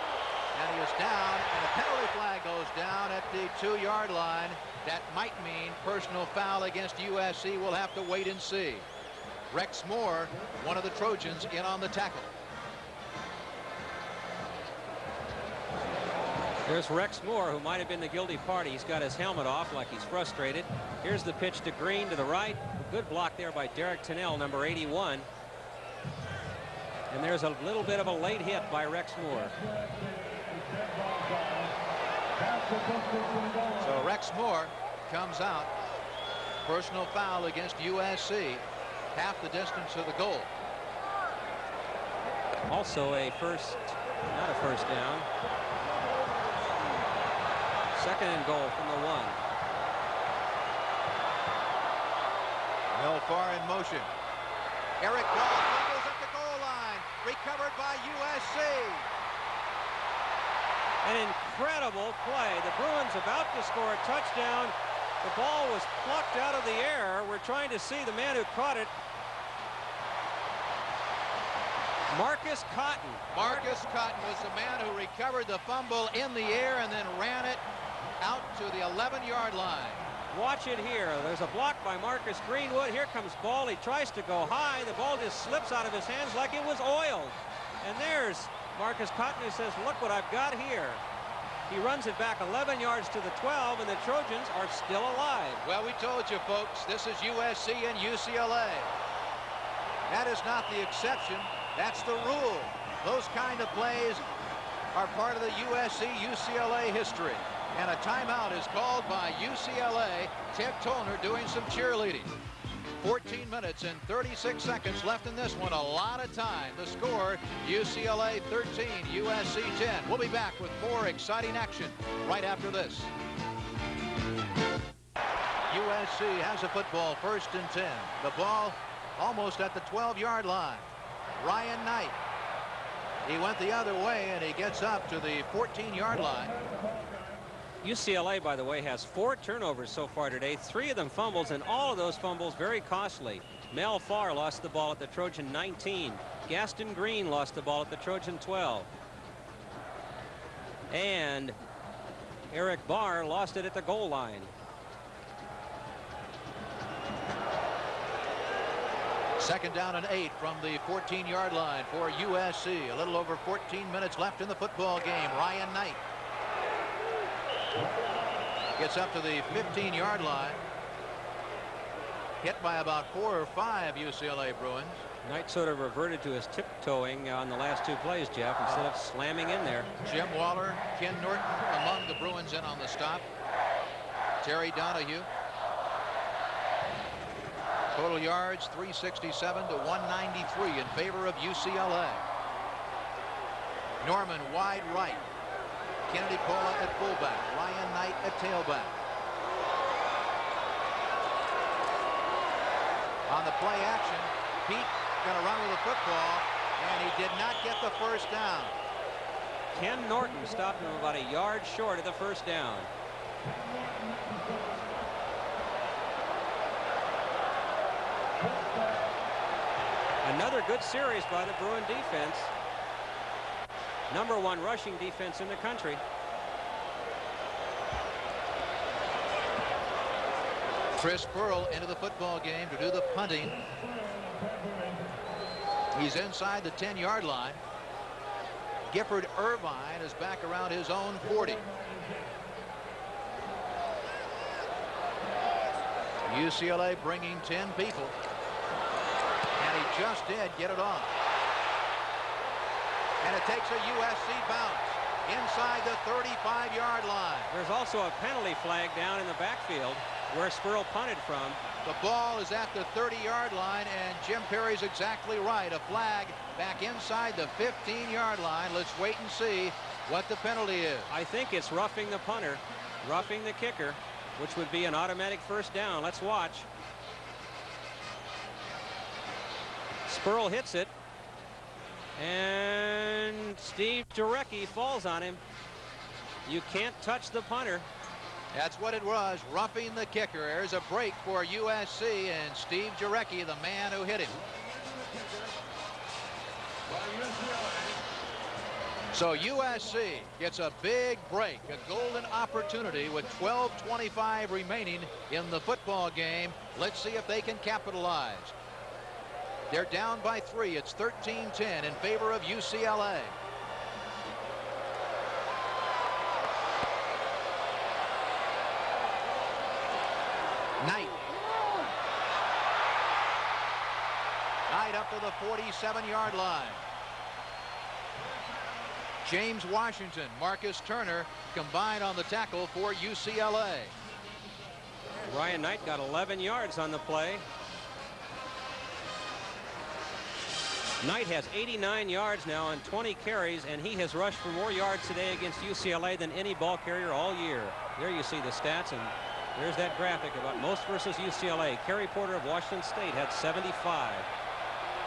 and he is down, and a penalty flag goes down at the 2-yard line. That might mean personal foul against USC. We'll have to wait and see. Rex Moore, one of the Trojans, in on the tackle. There's Rex Moore, who might have been the guilty party. He's got his helmet off like he's frustrated. Here's the pitch to Green to the right. Good block there by Derek Tennell, number 81. And there's a little bit of a late hit by Rex Moore. So Rex Moore comes out. Personal foul against USC. Half the distance to the goal. Also a first, not a first down. Second and goal from the 1. Melfar in motion. Eric Ball fumbles at the goal line. Recovered by USC. An incredible play. The Bruins about to score a touchdown. The ball was plucked out of the air. We're trying to see the man who caught it. Marcus Cotton. Marcus Cotton was the man who recovered the fumble in the air and then ran it out to the 11-yard line. Watch it here. There's a block by Marcus Greenwood. Here comes Ball. He tries to go high. The ball just slips out of his hands like it was oiled. And there's Marcus Cotton, who says, look what I've got here. He runs it back 11 yards to the 12, and the Trojans are still alive. Well, we told you, folks, this is USC and UCLA. That is not the exception. That's the rule. Those kind of plays are part of the USC-UCLA history. And a timeout is called by UCLA. Ted Tollner doing some cheerleading. 14 minutes and 36 seconds left in this one. A lot of time. The score, UCLA 13, USC 10. We'll be back with more exciting action right after this. USC has a football, first and 10. The ball almost at the 12-yard line. Ryan Knight. He went the other way, and he gets up to the 14-yard line. UCLA, by the way, has 4 turnovers so far today. 3 of them fumbles, and all of those fumbles very costly. Mel Farr lost the ball at the Trojan 19. Gaston Green lost the ball at the Trojan 12. And Eric Barr lost it at the goal line. Second down and 8 from the 14-yard line for USC. A little over 14 minutes left in the football game. Ryan Knight gets up to the 15-yard line. Hit by about 4 or 5 UCLA Bruins. Knight sort of reverted to his tiptoeing on the last 2 plays, Jeff, instead of slamming in there. Jim Waller, Ken Norton among the Bruins in on the stop. Terry Donahue. Total yards 367 to 193 in favor of UCLA. Norman wide right. Kennedy Pola at fullback. Ryan Knight at tailback. On the play action, Pete going to run with the football, and he did not get the first down. Ken Norton stopped him about a yard short of the first down. Another good series by the Bruin defense. #1 rushing defense in the country. Chris Pearl into the football game to do the punting. He's inside the 10-yard line. Gifford Irvine is back around his own 40. UCLA bringing 10 people. And he just did get it off. And it takes a USC bounce inside the 35-yard line. There's also a penalty flag down in the backfield where Spurl punted from. The ball is at the 30-yard line, and Jim Perry's exactly right. A flag back inside the 15-yard line. Let's wait and see what the penalty is. I think it's roughing the punter, roughing the kicker, which would be an automatic first down. Let's watch. Spurl hits it, and Steve Jarecki falls on him. You can't touch the punter. That's what it was, roughing the kicker. There's a break for USC, and Steve Jarecki, the man who hit him. So USC gets a big break, a golden opportunity with 12:25 remaining in the football game. Let's see if they can capitalize. They're down by 3. It's 13-10 in favor of UCLA. Knight up to the 47-yard line. James Washington, Marcus Turner combined on the tackle for UCLA. Ryan Knight got 11 yards on the play. Knight has 89 yards now on 20 carries, and he has rushed for more yards today against UCLA than any ball carrier all year. There you see the stats, and there's that graphic about most versus UCLA. Kerry Porter of Washington State had 75.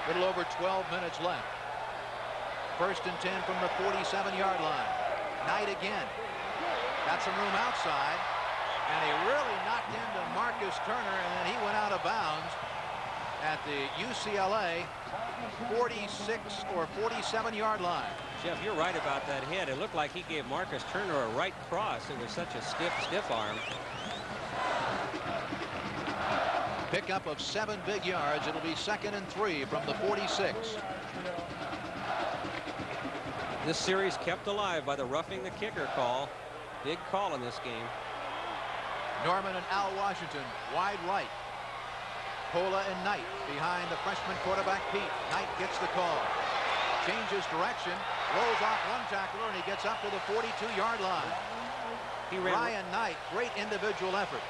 A little over 12 minutes left. 1st and 10 from the 47-yard line. Knight again. Got some room outside, and he really knocked into Marcus Turner, and then he went out of bounds at the UCLA 46 or 47-yard line. Jeff, you're right about that hit. It looked like he gave Marcus Turner a right cross. It was such a stiff arm. Pickup of 7 big yards. It'll be 2nd and 3 from the 46. This series kept alive by the roughing the kicker call. Big call in this game. Norman and Al Washington wide right. Pola and Knight behind the freshman quarterback Pete. Knight gets the call. Changes direction. Rolls off one tackler, and he gets up to the 42-yard line. Ryan Knight, great individual effort.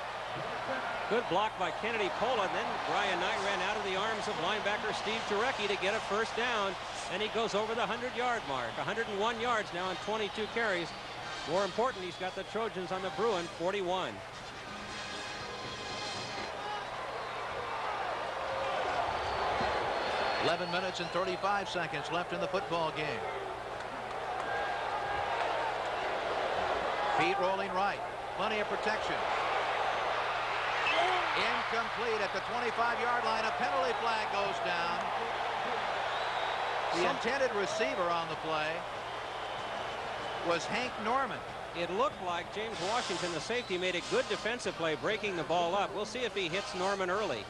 Good block by Kennedy Pola, and then Ryan Knight ran out of the arms of linebacker Steve Jarecki to get a first down, and he goes over the 100-yard mark. 101 yards now on 22 carries. More important, he's got the Trojans on the Bruin 41. .11 minutes and 35 seconds left in the football game. Pete rolling right. Plenty of protection. Incomplete at the 25-yard line. A penalty flag goes down. The intended receiver on the play was Hank Norman. It looked like James Washington, the safety, made a good defensive play breaking the ball up. We'll see if he hits Norman early.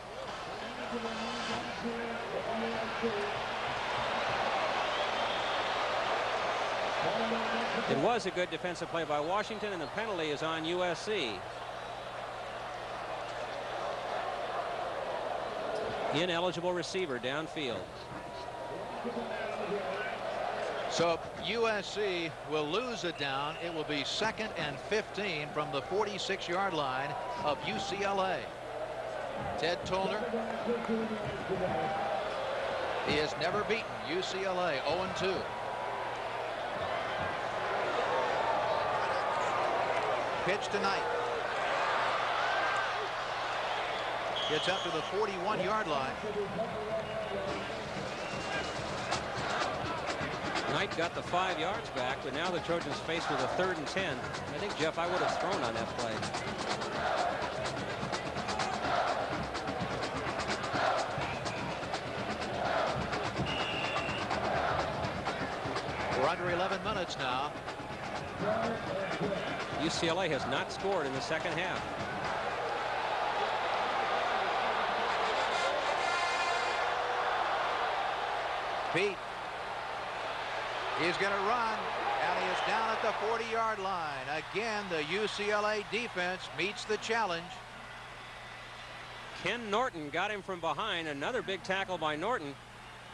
It was a good defensive play by Washington, and the penalty is on USC. Ineligible receiver downfield. So USC will lose it down. It will be 2nd and 15 from the 46-yard line of UCLA. Ted Tollner. He has never beaten UCLA. 0-2. Pitch tonight. Gets up to the 41-yard line. Knight got the 5 yards back, but now the Trojans faced with a 3rd and 10. I think, Jeff, I would have thrown on that play. We're under 11 11 minutes now. UCLA has not scored in the second half. Pete. He's going to run, and he is down at the 40-yard line. Again, the UCLA defense meets the challenge. Ken Norton got him from behind. Another big tackle by Norton.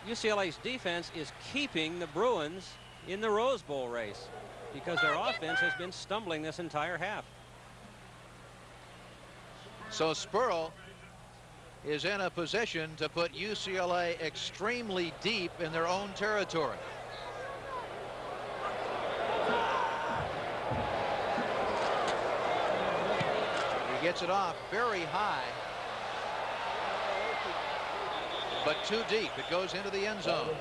UCLA's defense is keeping the Bruins in the Rose Bowl race because their offense has been stumbling this entire half. So Spurl is in a position to put UCLA extremely deep in their own territory. He gets it off very high, but too deep. It goes into the end zone.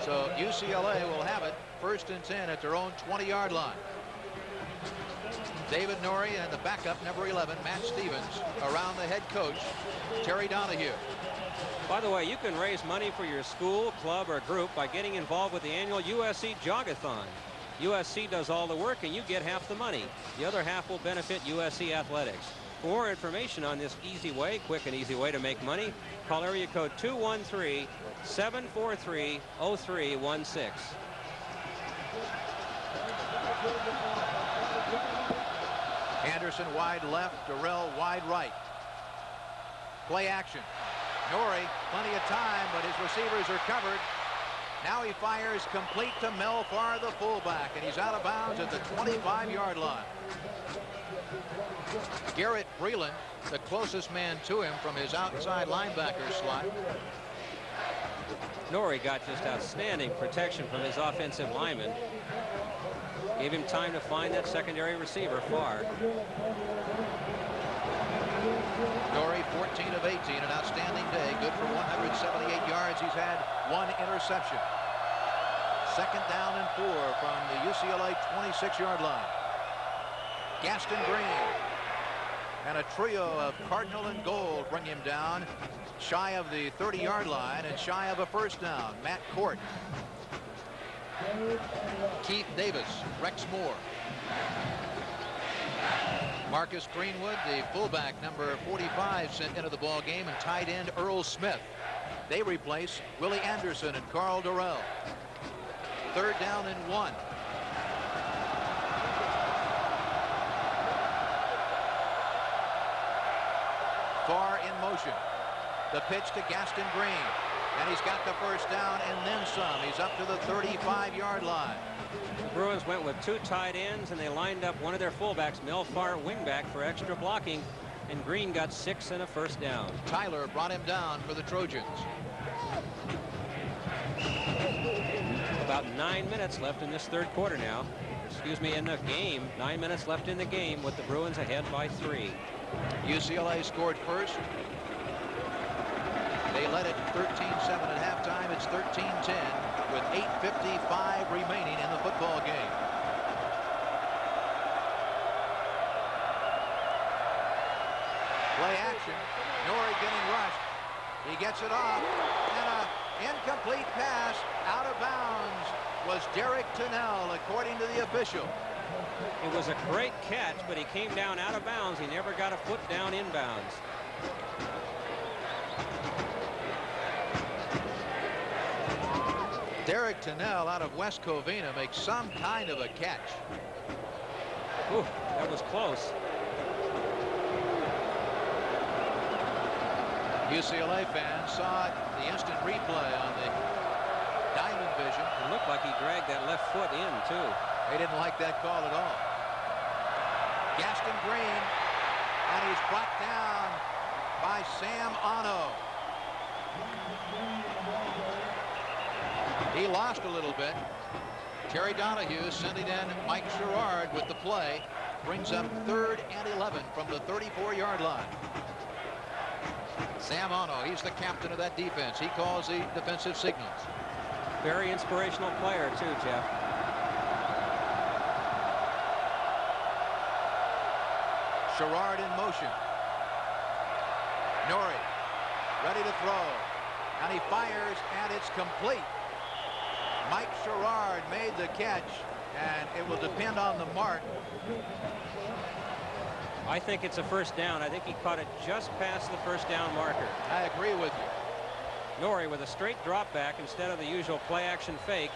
So UCLA will have it 1st and 10 at their own 20-yard line. David Norrie and the backup, number 11, Matt Stevens, around the head coach, Terry Donahue. By the way, you can raise money for your school, club, or group by getting involved with the annual USC Jogathon. USC does all the work, and you get half the money. The other half will benefit USC athletics. For more information on this easy way, quick and easy way to make money, call area code 213-743-0316. Anderson wide left, Durrell wide right. Play action. Norrie, plenty of time, but his receivers are covered. Now he fires complete to Mel Farr, the fullback, and he's out of bounds at the 25-yard line. Garrett Breland, the closest man to him from his outside linebacker slot. Norrie got just outstanding protection from his offensive lineman. Gave him time to find that secondary receiver, Farr. Norrie, 14 of 18, an outstanding day. Good for 178 yards. He's had 1 interception. 2nd down and 4 from the UCLA 26-yard line. Gaston Green and a trio of Cardinal and Gold bring him down shy of the 30-yard line and shy of a 1st down. Matt Court, Keith Davis, Rex Moore, Marcus Greenwood, the fullback, number 45, sent into the ball game, and tight end Earl Smith. They replace Willie Anderson and Carl Durrell. 3rd down and 1. Farr in motion. The pitch to Gaston Green, and he's got the 1st down and then some. He's up to the 35-yard line. The Bruins went with 2 tight ends, and they lined up one of their fullbacks, Mel Farr, wingback, for extra blocking, and Green got 6 and a 1st down. Tyler brought him down for the Trojans. About 9 minutes left in this 3rd quarter now. Excuse me, in the game. 9 minutes left in the game with the Bruins ahead by 3. UCLA scored first. They led it 13-7 at halftime. It's 13-10 with 8:55 remaining in the football game. Play action. Norrie getting rushed. He gets it off, and an incomplete pass out of bounds was Derek Tunnell, according to the official. It was a great catch, but he came down out of bounds. He never got a foot down inbounds. Derek Tunnell out of West Covina makes some kind of a catch. Ooh, that was close. UCLA fans saw the instant replay on the Diamond Vision. It looked like he dragged that left foot in, too. They didn't like that call at all. Gaston Green, and he's brought down by Sam Ono. He lost a little bit. Terry Donahue sending in Mike Sherrard with the play. Brings up 3rd and 11 from the 34-yard line. Sam Ono, he's the captain of that defense. He calls the defensive signals. Very inspirational player, too, Jeff. Sherrard in motion. Norrie ready to throw, and he fires, and it's complete. Mike Sherrard made the catch, and it will depend on the mark. I think it's a first down. I think he caught it just past the first down marker. I agree with you. Norrie with a straight drop back instead of the usual play action fake.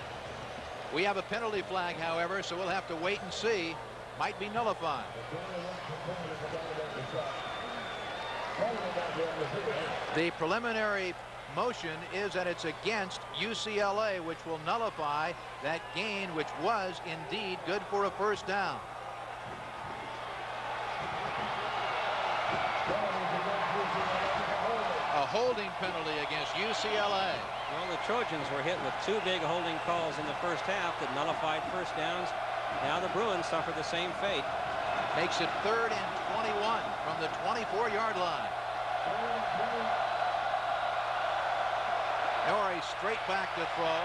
We have a penalty flag, however, so we'll have to wait and see. Might be nullified. The preliminary motion is that it's against UCLA, which will nullify that gain, which was indeed good for a first down. A holding penalty against UCLA. Well, the Trojans were hit with 2 big holding calls in the first half that nullified first downs. Now the Bruins suffer the same fate. Makes it 3rd and 21 from the 24-yard line. Norrie straight back to throw.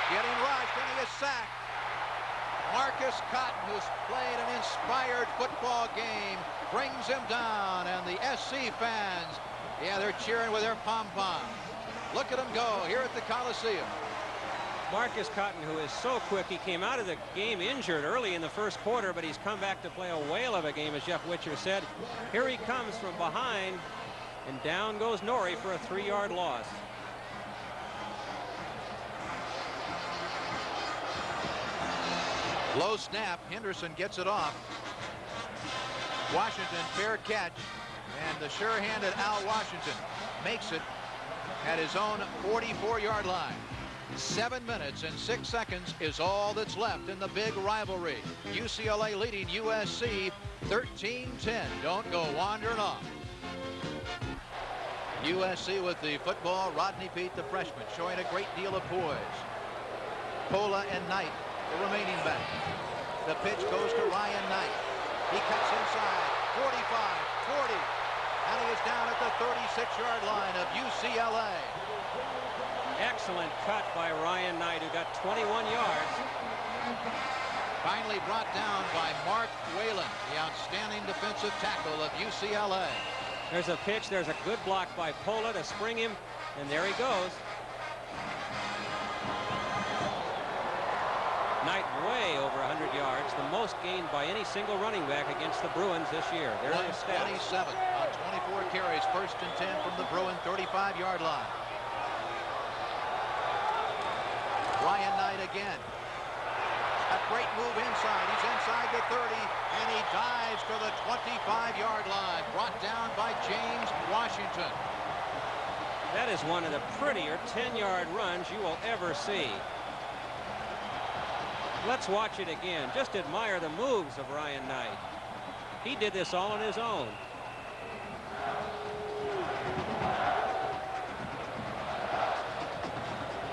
Getting rushed, and he is sacked. Marcus Cotton, who's played an inspired football game, brings him down, and the SC fans, yeah, they're cheering with their pom-poms. Look at him go here at the Coliseum. Marcus Cotton, who is so quick, he came out of the game injured early in the first quarter, but he's come back to play a whale of a game, as Jeff Witcher said. Here he comes from behind, and down goes Norrie for a 3-yard loss. Low snap. Henderson gets it off. Washington, fair catch, and the sure-handed Al Washington makes it at his own 44-yard line. 7 minutes and 6 seconds is all that's left in the big rivalry. UCLA leading USC 13-10. Don't go wandering off. USC with the football. Rodney Peete, the freshman, showing a great deal of poise. Pola and Knight, the remaining back. The pitch goes to Ryan Knight. He cuts inside. 45, 40, and he is down at the 36-yard line of UCLA. Excellent cut by Ryan Knight, who got 21 yards. Finally brought down by Mark Whalen, the outstanding defensive tackle of UCLA. There's a pitch. There's a good block by Pola to spring him, and there he goes. Knight way over 100 yards, the most gained by any single running back against the Bruins this year. There are the stats. 127 on 24 carries, 1st and 10 from the Bruin 35-yard line. Ryan Knight again. A great move inside. He's inside the 30, and he dives to the 25-yard line. Brought down by James Washington. That is one of the prettier 10-yard runs you will ever see. Let's watch it again. Just admire the moves of Ryan Knight. He did this all on his own.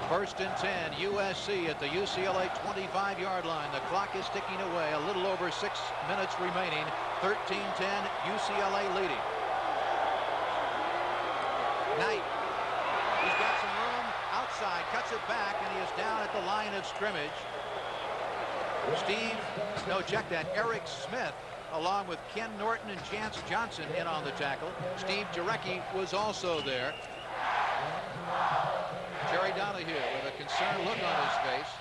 First and 10, USC at the UCLA 25-yard line. The clock is ticking away. A little over 6 minutes remaining. 13-10, UCLA leading. Knight. He's got some room outside. Cuts it back, and he is down at the line of scrimmage. Check that. Eric Smith, along with Ken Norton and Chance Johnson, in on the tackle. Steve Jarecki was also there. Terry Donahue with a concerned look on his face,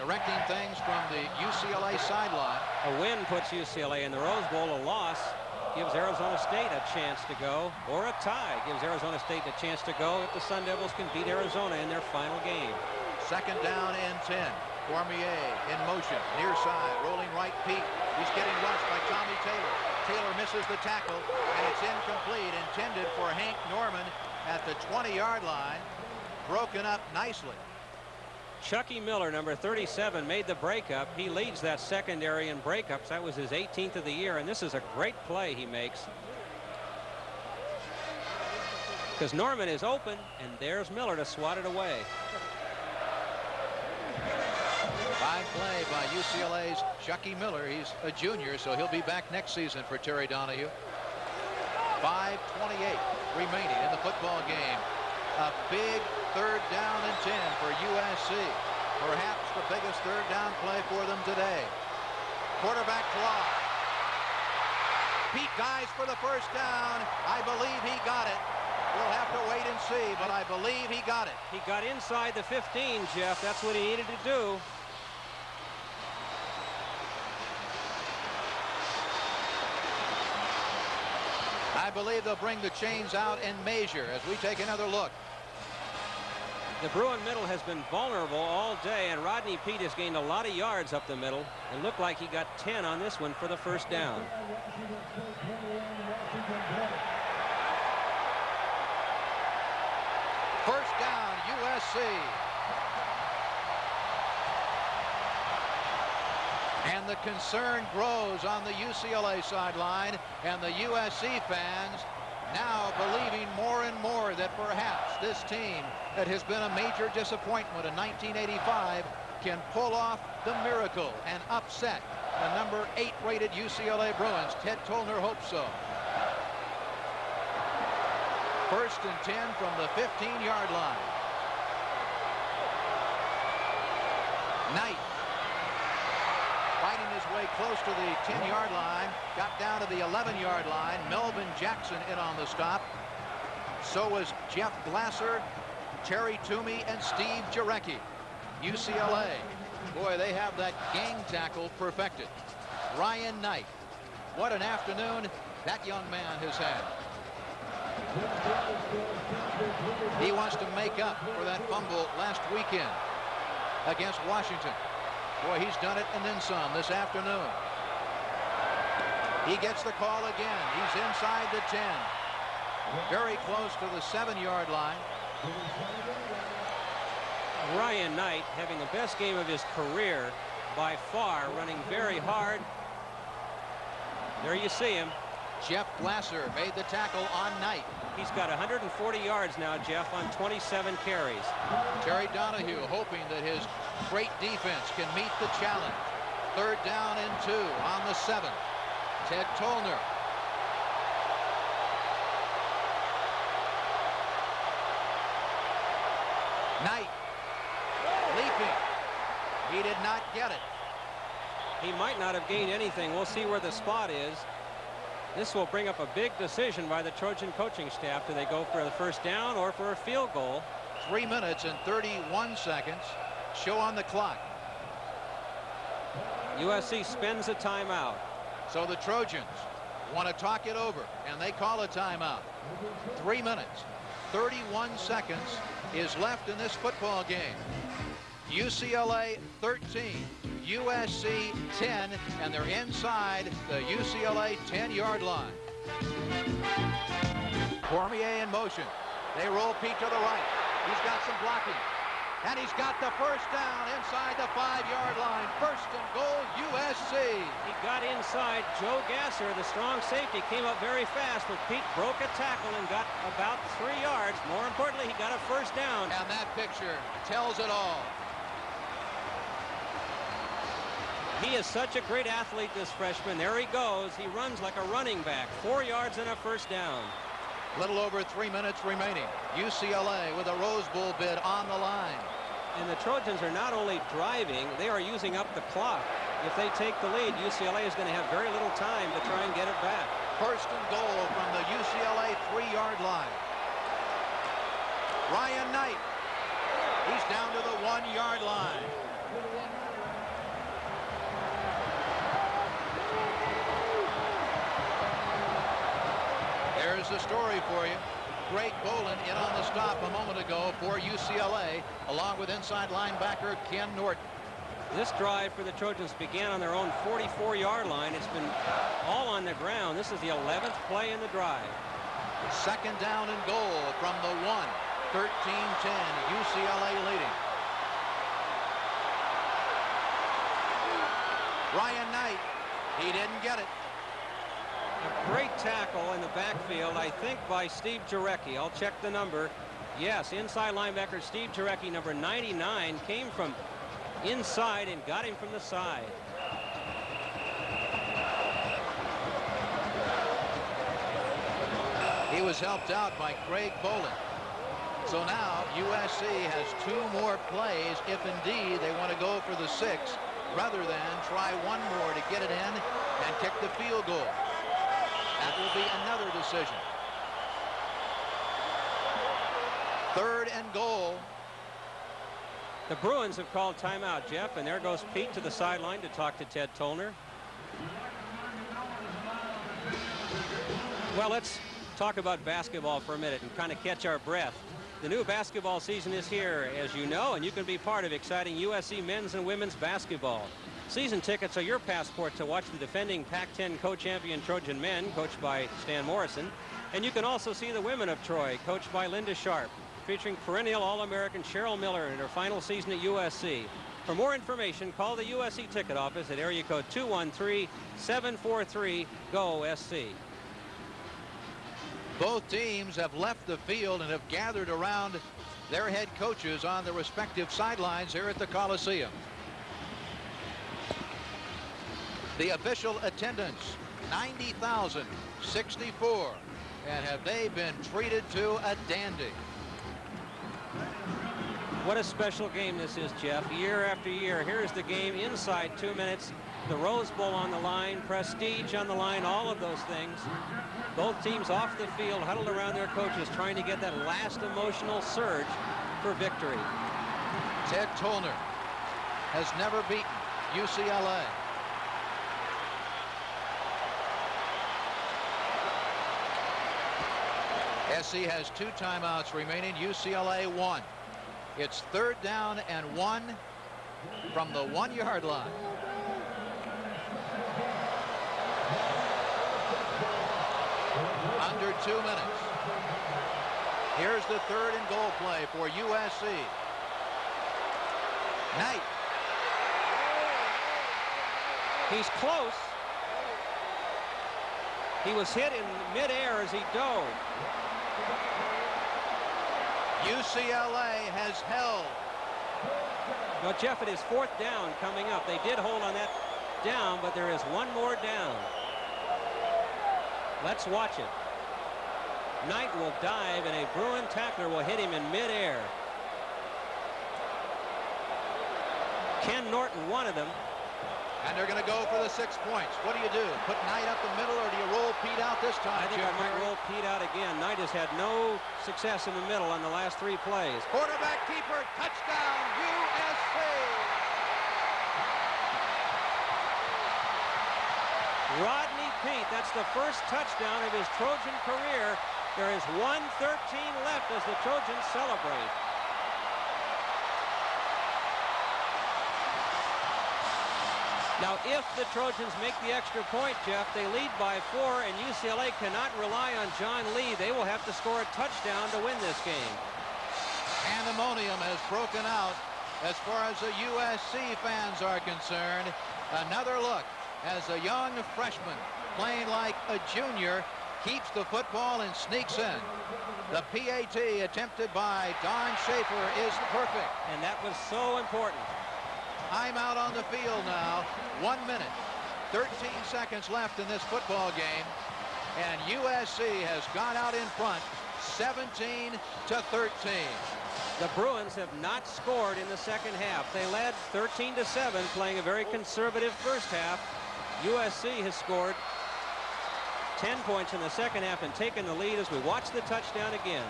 directing things from the UCLA sideline. A win puts UCLA in the Rose Bowl. A loss gives Arizona State a chance to go, or a tie gives Arizona State a chance to go if the Sun Devils can beat Arizona in their final game. 2nd down and 10. Cormier in motion, near side, rolling right. Peete. He's getting rushed by Tommy Taylor. Taylor misses the tackle, and it's incomplete, intended for Hank Norman at the 20-yard line. Broken up nicely. Chucky Miller, number 37, made the breakup. He leads that secondary in breakups. That was his 18th of the year, and this is a great play he makes. Because Norman is open, and there's Miller to swat it away. Fine play by UCLA's Chucky Miller. He's a junior, so he'll be back next season for Terry Donahue. 5:28 remaining in the football game. A big 3rd down and 10 for USC. Perhaps the biggest 3rd down play for them today. Quarterback draw. Peete dives for the first down. I believe he got it. We'll have to wait and see, but I believe he got it. He got inside the 15, Jeff. That's what he needed to do. I believe they'll bring the chains out and measure as we take another look. The Bruin middle has been vulnerable all day, and Rodney Peete has gained a lot of yards up the middle. It looked like he got 10 on this one for the first down. First down, USC. And the concern grows on the UCLA sideline, and the USC fans now believing more and more that perhaps this team that has been a major disappointment in 1985 can pull off the miracle and upset the number 8 rated UCLA Bruins. Ted Tollner hopes so. First and 10 from the 15-yard line. Knight fighting his way close to the 10-yard line, got down to the 11-yard line. Melvin Jackson in on the stop. So was Jeff Glasser, Terry Toomey, and Steve Jarecki. UCLA, boy, they have that gang tackle perfected. Ryan Knight, what an afternoon that young man has had. He wants to make up for that fumble last weekend against Washington. Boy, he's done it and then some this afternoon. He gets the call again. He's inside the 10. Very close to the 7-yard line. Ryan Knight having the best game of his career by far, running very hard. There you see him. Jeff Glasser made the tackle on Knight. He's got 140 yards now, Jeff, on 27 carries. Terry Donahue hoping that his great defense can meet the challenge. Third down and 2 on the 7. Ted Tollner. Knight leaping. He did not get it. He might not have gained anything. We'll see where the spot is. This will bring up a big decision by the Trojan coaching staff. Do they go for the first down or for a field goal? 3 minutes and 31 seconds. Show on the clock. USC spends a timeout. So the Trojans want to talk it over, and they call a timeout. 3 minutes, 31 seconds is left in this football game. UCLA 13, USC 10, and they're inside the UCLA 10-yard line. Cormier in motion. They roll Peete to the right. He's got some blocking. And he's got the first down inside the 5-yard line. First and goal, USC. He got inside. Joe Gasser, the strong safety, came up very fast, but Peete broke a tackle and got about 3 yards. More importantly, he got a first down. And that picture tells it all. He is such a great athlete, this freshman. There he goes. He runs like a running back. 4 yards and a first down. Little over 3 minutes remaining. UCLA with a Rose Bowl bid on the line. And the Trojans are not only driving, they are using up the clock. If they take the lead, UCLA is going to have very little time to try and get it back. First and goal from the UCLA 3-yard line. Ryan Knight. He's down to the 1-yard line. There's the story for you. Greg Boland in on the stop a moment ago for UCLA, along with inside linebacker Ken Norton. This drive for the Trojans began on their own 44-yard line. It's been all on the ground. This is the 11th play in the drive. Second down and goal from the 1. 13-10, UCLA leading. Ryan Knight, he didn't get it. A great tackle in the backfield, I think, by Steve Jarecki. I'll check the number. Yes, inside linebacker Steve Jarecki, number 99, came from inside and got him from the side. He was helped out by Craig Boland. So now USC has 2 more plays if indeed they want to go for the 6 rather than try one more to get it in and kick the field goal. That will be another decision. 3rd and goal. The Bruins have called timeout, Jeff, and there goes Pete to the sideline to talk to Ted Tollner. Well, let's talk about basketball for a minute and kind of catch our breath. The new basketball season is here, as you know, and you can be part of exciting USC men's and women's basketball. Season tickets are your passport to watch the defending Pac-10 co-champion Trojan men, coached by Stan Morrison. And you can also see the women of Troy, coached by Linda Sharp, featuring perennial All-American Cheryl Miller in her final season at USC. For more information, call the USC ticket office at area code 213-743-GO-SC. Both teams have left the field and have gathered around their head coaches on the respective sidelines here at the Coliseum. The official attendance, 90,064. And have they been treated to a dandy? What a special game this is, Jeff. Year after year, here's the game inside 2 minutes. The Rose Bowl on the line, prestige on the line, all of those things. Both teams off the field, huddled around their coaches, trying to get that last emotional surge for victory. Ted Tollner has never beaten UCLA. SC has 2 timeouts remaining. UCLA 1. It's 3rd down and 1 from the 1-yard line. Under 2 minutes. Here's the 3rd and goal play for USC. Knight. He's close. He was hit in midair as he dove. UCLA has held. Well, Jeff, it is 4th down coming up. They did hold on that down, but there is one more down. Let's watch it. Knight will dive, and a Bruin tackler will hit him in midair. Ken Norton, one of them. And they're going to go for the 6 points. What do you do? Put Knight up the middle, or do you roll Pete out this time? I think I might roll Pete out again. Knight has had no success in the middle on the last 3 plays. Quarterback keeper, touchdown, USC! Rodney Peete, that's the first touchdown of his Trojan career. There is 1:13 left as the Trojans celebrate. Now, if the Trojans make the extra point, Jeff, they lead by 4, and UCLA cannot rely on John Lee. They will have to score a touchdown to win this game. Pandemonium has broken out as far as the USC fans are concerned. Another look as a young freshman playing like a junior keeps the football and sneaks in. The PAT attempted by Don Schaefer is perfect. And that was so important. I'm out on the field now. 1 minute, 13 seconds left in this football game. And USC has gone out in front, 17-13. The Bruins have not scored in the second half. They led 13-7, playing a very conservative first half. USC has scored 10 points in the second half and taken the lead as we watch the touchdown again.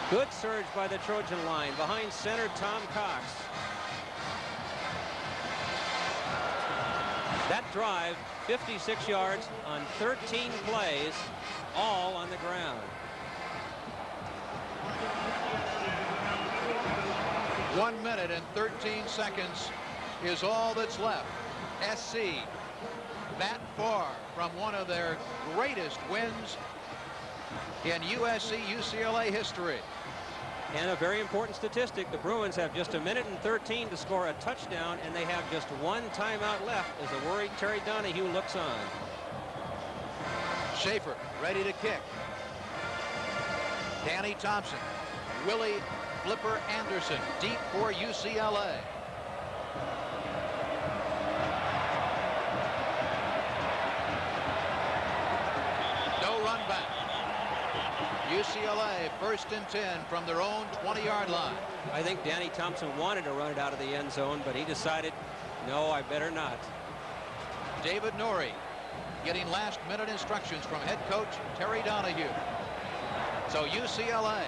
Good surge by the Trojan line. Behind center, Tom Cox. That drive, 56 yards on 13 plays, all on the ground. 1 minute and 13 seconds is all that's left. SC that far from one of their greatest wins in USC-UCLA history. And a very important statistic, the Bruins have just 1 minute and 13 to score a touchdown, and they have just 1 timeout left as the worried Terry Donahue looks on. Schaefer ready to kick. Danny Thompson, Willie Flipper Anderson deep for UCLA. No run back. UCLA 1st and 10 from their own 20-yard line. I think Danny Thompson wanted to run it out of the end zone, but he decided, no, I better not. David Norrie getting last-minute instructions from head coach Terry Donahue. It's So UCLA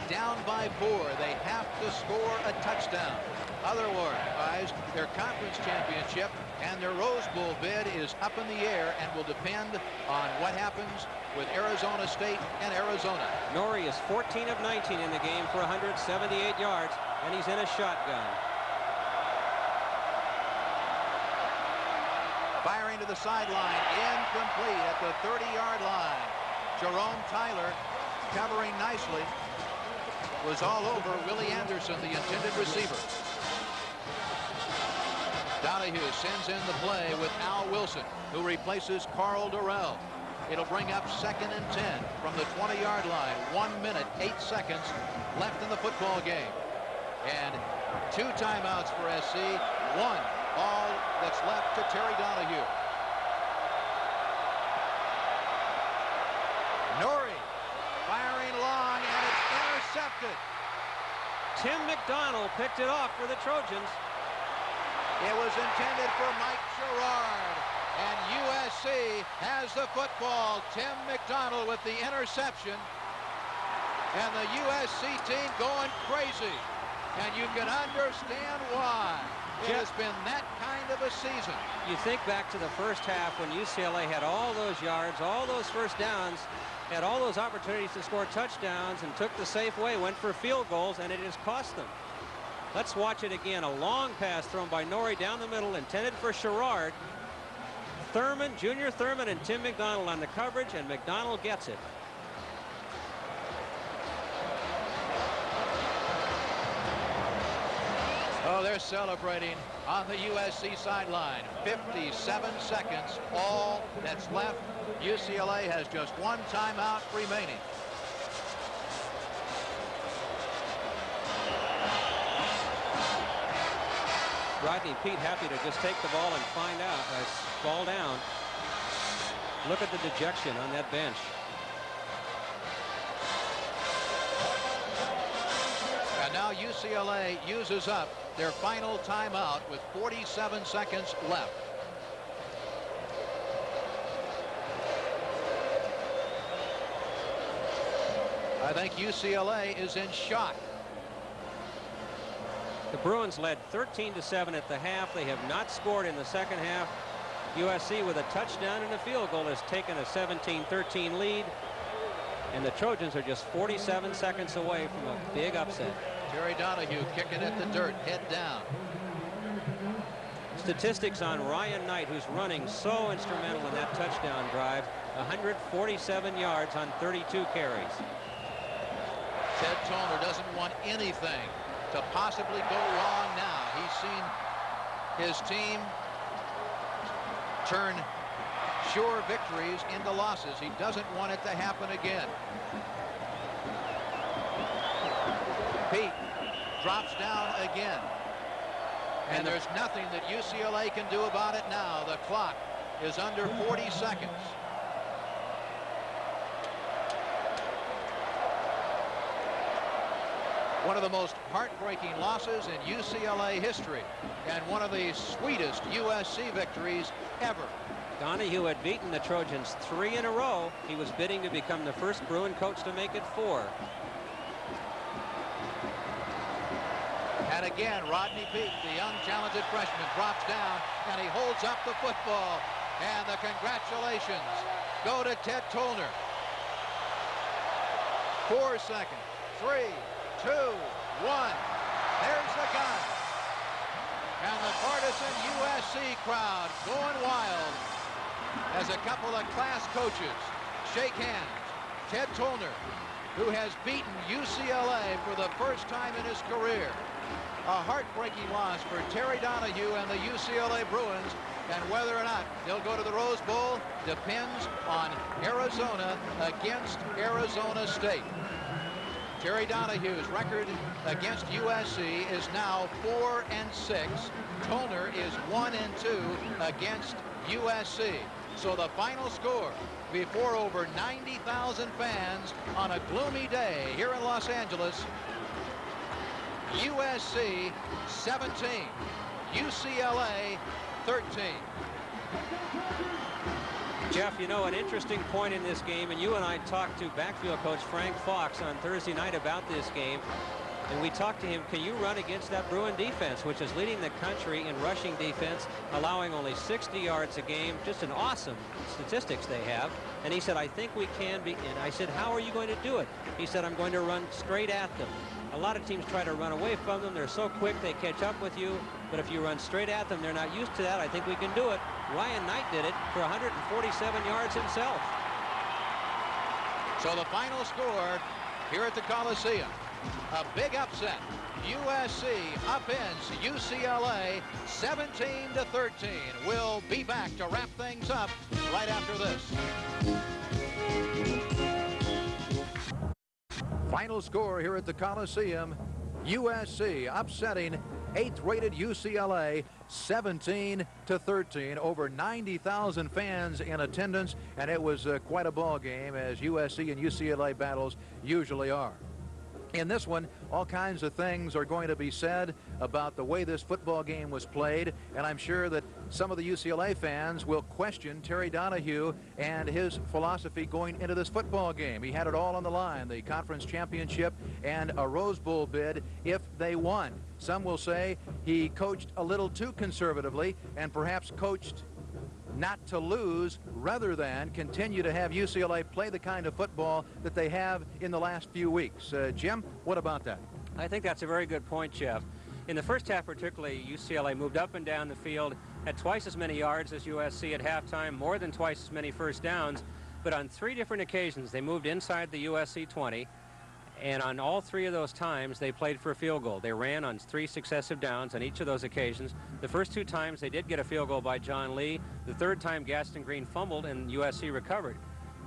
down by 4. They have to score a touchdown. Otherwise, their conference championship and their Rose Bowl bid is up in the air and will depend on what happens with Arizona State and Arizona. Norrie is 14 of 19 in the game for 178 yards, and he's in a shotgun. Firing to the sideline, incomplete at the 30-yard line. Jerome Tyler covering nicely. Was all over Willie Anderson, the intended receiver. Donahue sends in the play with Al Wilson, who replaces Carl Durrell. It'll bring up 2nd and 10 from the 20-yard line. 1 minute, 8 seconds left in the football game. And 2 timeouts for SC. 1, all that's left to Terry Donahue. Norrie firing long, and it's intercepted. Tim McDonald picked it off for the Trojans. It was intended for Mike Gerard, and USC has the football. Tim McDonald with the interception, and the USC team going crazy, and you can understand why. It has been that kind of a season. You think back to the first half when UCLA had all those yards, all those first downs, had all those opportunities to score touchdowns, and took the safe way, went for field goals, and it has cost them. Let's watch it again. A long pass thrown by Norrie down the middle, intended for Gerard. Thurman, Junior Thurman, and Tim McDonald on the coverage, and McDonald gets it. Oh, they're celebrating on the USC sideline. 57 seconds, all that's left. UCLA has just 1 timeout remaining. Rodney Peete happy to just take the ball and find out, fall down. Look at the dejection on that bench. And now UCLA uses up their final timeout with 47 seconds left. I think UCLA is in shock. The Bruins led 13-7 at the half. They have not scored in the second half. USC with a touchdown and a field goal has taken a 17-13 lead. And the Trojans are just 47 seconds away from a big upset. Terry Donahue kicking at the dirt, head down. Statistics on Ryan Knight, who's running so instrumental in that touchdown drive. 147 yards on 32 carries. Ted Toner doesn't want anything to possibly go wrong now. He's seen his team turn sure victories into losses. He doesn't want it to happen again. Peete drops down again. And there's nothing that UCLA can do about it now. The clock is under 40 seconds. One of the most heartbreaking losses in UCLA history, and one of the sweetest USC victories ever. Donahue had beaten the Trojans 3 in a row. He was bidding to become the first Bruin coach to make it 4. And again, Rodney Peete, the young talented freshman, drops down, and he holds up the football. And the congratulations go to Ted Toner. 4 seconds. 3, 2, 1. There's the gun. And the partisan USC crowd going wild as a couple of class coaches shake hands. Ted Toner, who has beaten UCLA for the first time in his career. A heartbreaking loss for Terry Donahue and the UCLA Bruins, and whether or not they'll go to the Rose Bowl depends on Arizona against Arizona State. Terry Donahue's record against USC is now 4-6. Toner is 1-2 against USC. So the final score before over 90,000 fans on a gloomy day here in Los Angeles: USC 17, UCLA 13. Jeff, you know, an interesting point in this game, and you and I talked to backfield coach Frank Fox on Thursday night about this game, and we talked to him, can you run against that Bruin defense, which is leading the country in rushing defense, allowing only 60 yards a game, just an awesome statistics they have. And he said, I think we can be, and I said, how are you going to do it? He said, I'm going to run straight at them. A lot of teams try to run away from them. They're so quick they catch up with you. But if you run straight at them, they're not used to that. I think we can do it. Ryan Knight did it for 147 yards himself. So the final score here at the Coliseum, a big upset. USC upends UCLA 17-13. We'll be back to wrap things up right after this. Final score here at the Coliseum, USC upsetting 8th-rated UCLA 17-13. Over 90,000 fans in attendance, and it was quite a ball game, as USC and UCLA battles usually are. In this one, all kinds of things are going to be said about the way this football game was played, and I'm sure that some of the UCLA fans will question Terry Donahue and his philosophy going into this football game. He had it all on the line, the conference championship and a Rose Bowl bid if they won. Some will say he coached a little too conservatively and perhaps coached not to lose rather than continue to have UCLA play the kind of football that they have in the last few weeks. Jim, what about that? I think that's a very good point, Jeff. In the first half particularly, UCLA moved up and down the field, had twice as many yards as USC at halftime, more than twice as many first downs, but on 3 different occasions they moved inside the USC 20, and on all 3 of those times they played for a field goal. They ran on 3 successive downs on each of those occasions. The first 2 times they did get a field goal by John Lee. The third time Gaston Green fumbled and USC recovered.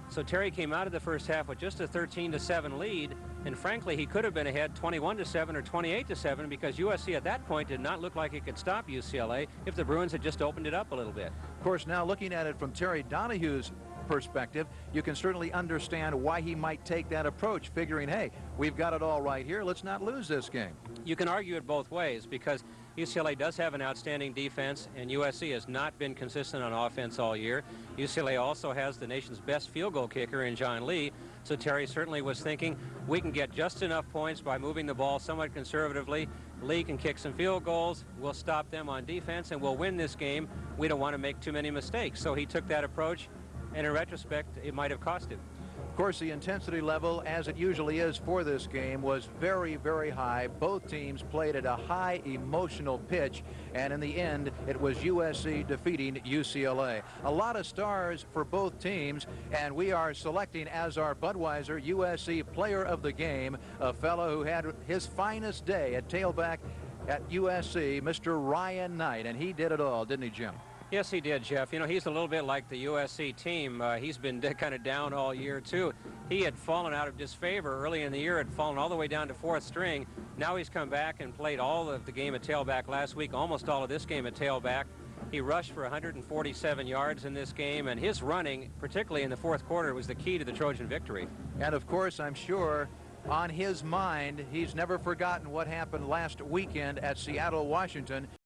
So Terry came out of the first half with just a 13-7 lead, and frankly he could have been ahead 21-7 or 28-7 because USC at that point did not look like it could stop UCLA if the Bruins had just opened it up a little bit. Of course, now looking at it from Terry Donahue's perspective, you can certainly understand why he might take that approach, figuring, hey, we've got it all right here, let's not lose this game. You can argue it both ways because UCLA does have an outstanding defense, and USC has not been consistent on offense all year. UCLA also has the nation's best field goal kicker in John Lee, so Terry certainly was thinking we can get just enough points by moving the ball somewhat conservatively. Lee can kick some field goals, we'll stop them on defense, and we'll win this game. We don't want to make too many mistakes, so he took that approach, and in retrospect, it might have cost him. Of course, the intensity level, as it usually is for this game, was very, very high. Both teams played at a high emotional pitch, and in the end, it was USC defeating UCLA. A lot of stars for both teams, and we are selecting as our Budweiser USC Player of the Game a fellow who had his finest day at tailback at USC, Mr. Ryan Knight, and he did it all, didn't he, Jim? Yes, he did, Jeff. You know, he's a little bit like the USC team. He's been kind of down all year, too. He had fallen out of disfavor early in the year, had fallen all the way down to 4th string. Now he's come back and played all of the game at tailback last week, almost all of this game at tailback. He rushed for 147 yards in this game, and his running, particularly in the 4th quarter, was the key to the Trojan victory. And, of course, I'm sure on his mind, he's never forgotten what happened last weekend at Seattle, Washington.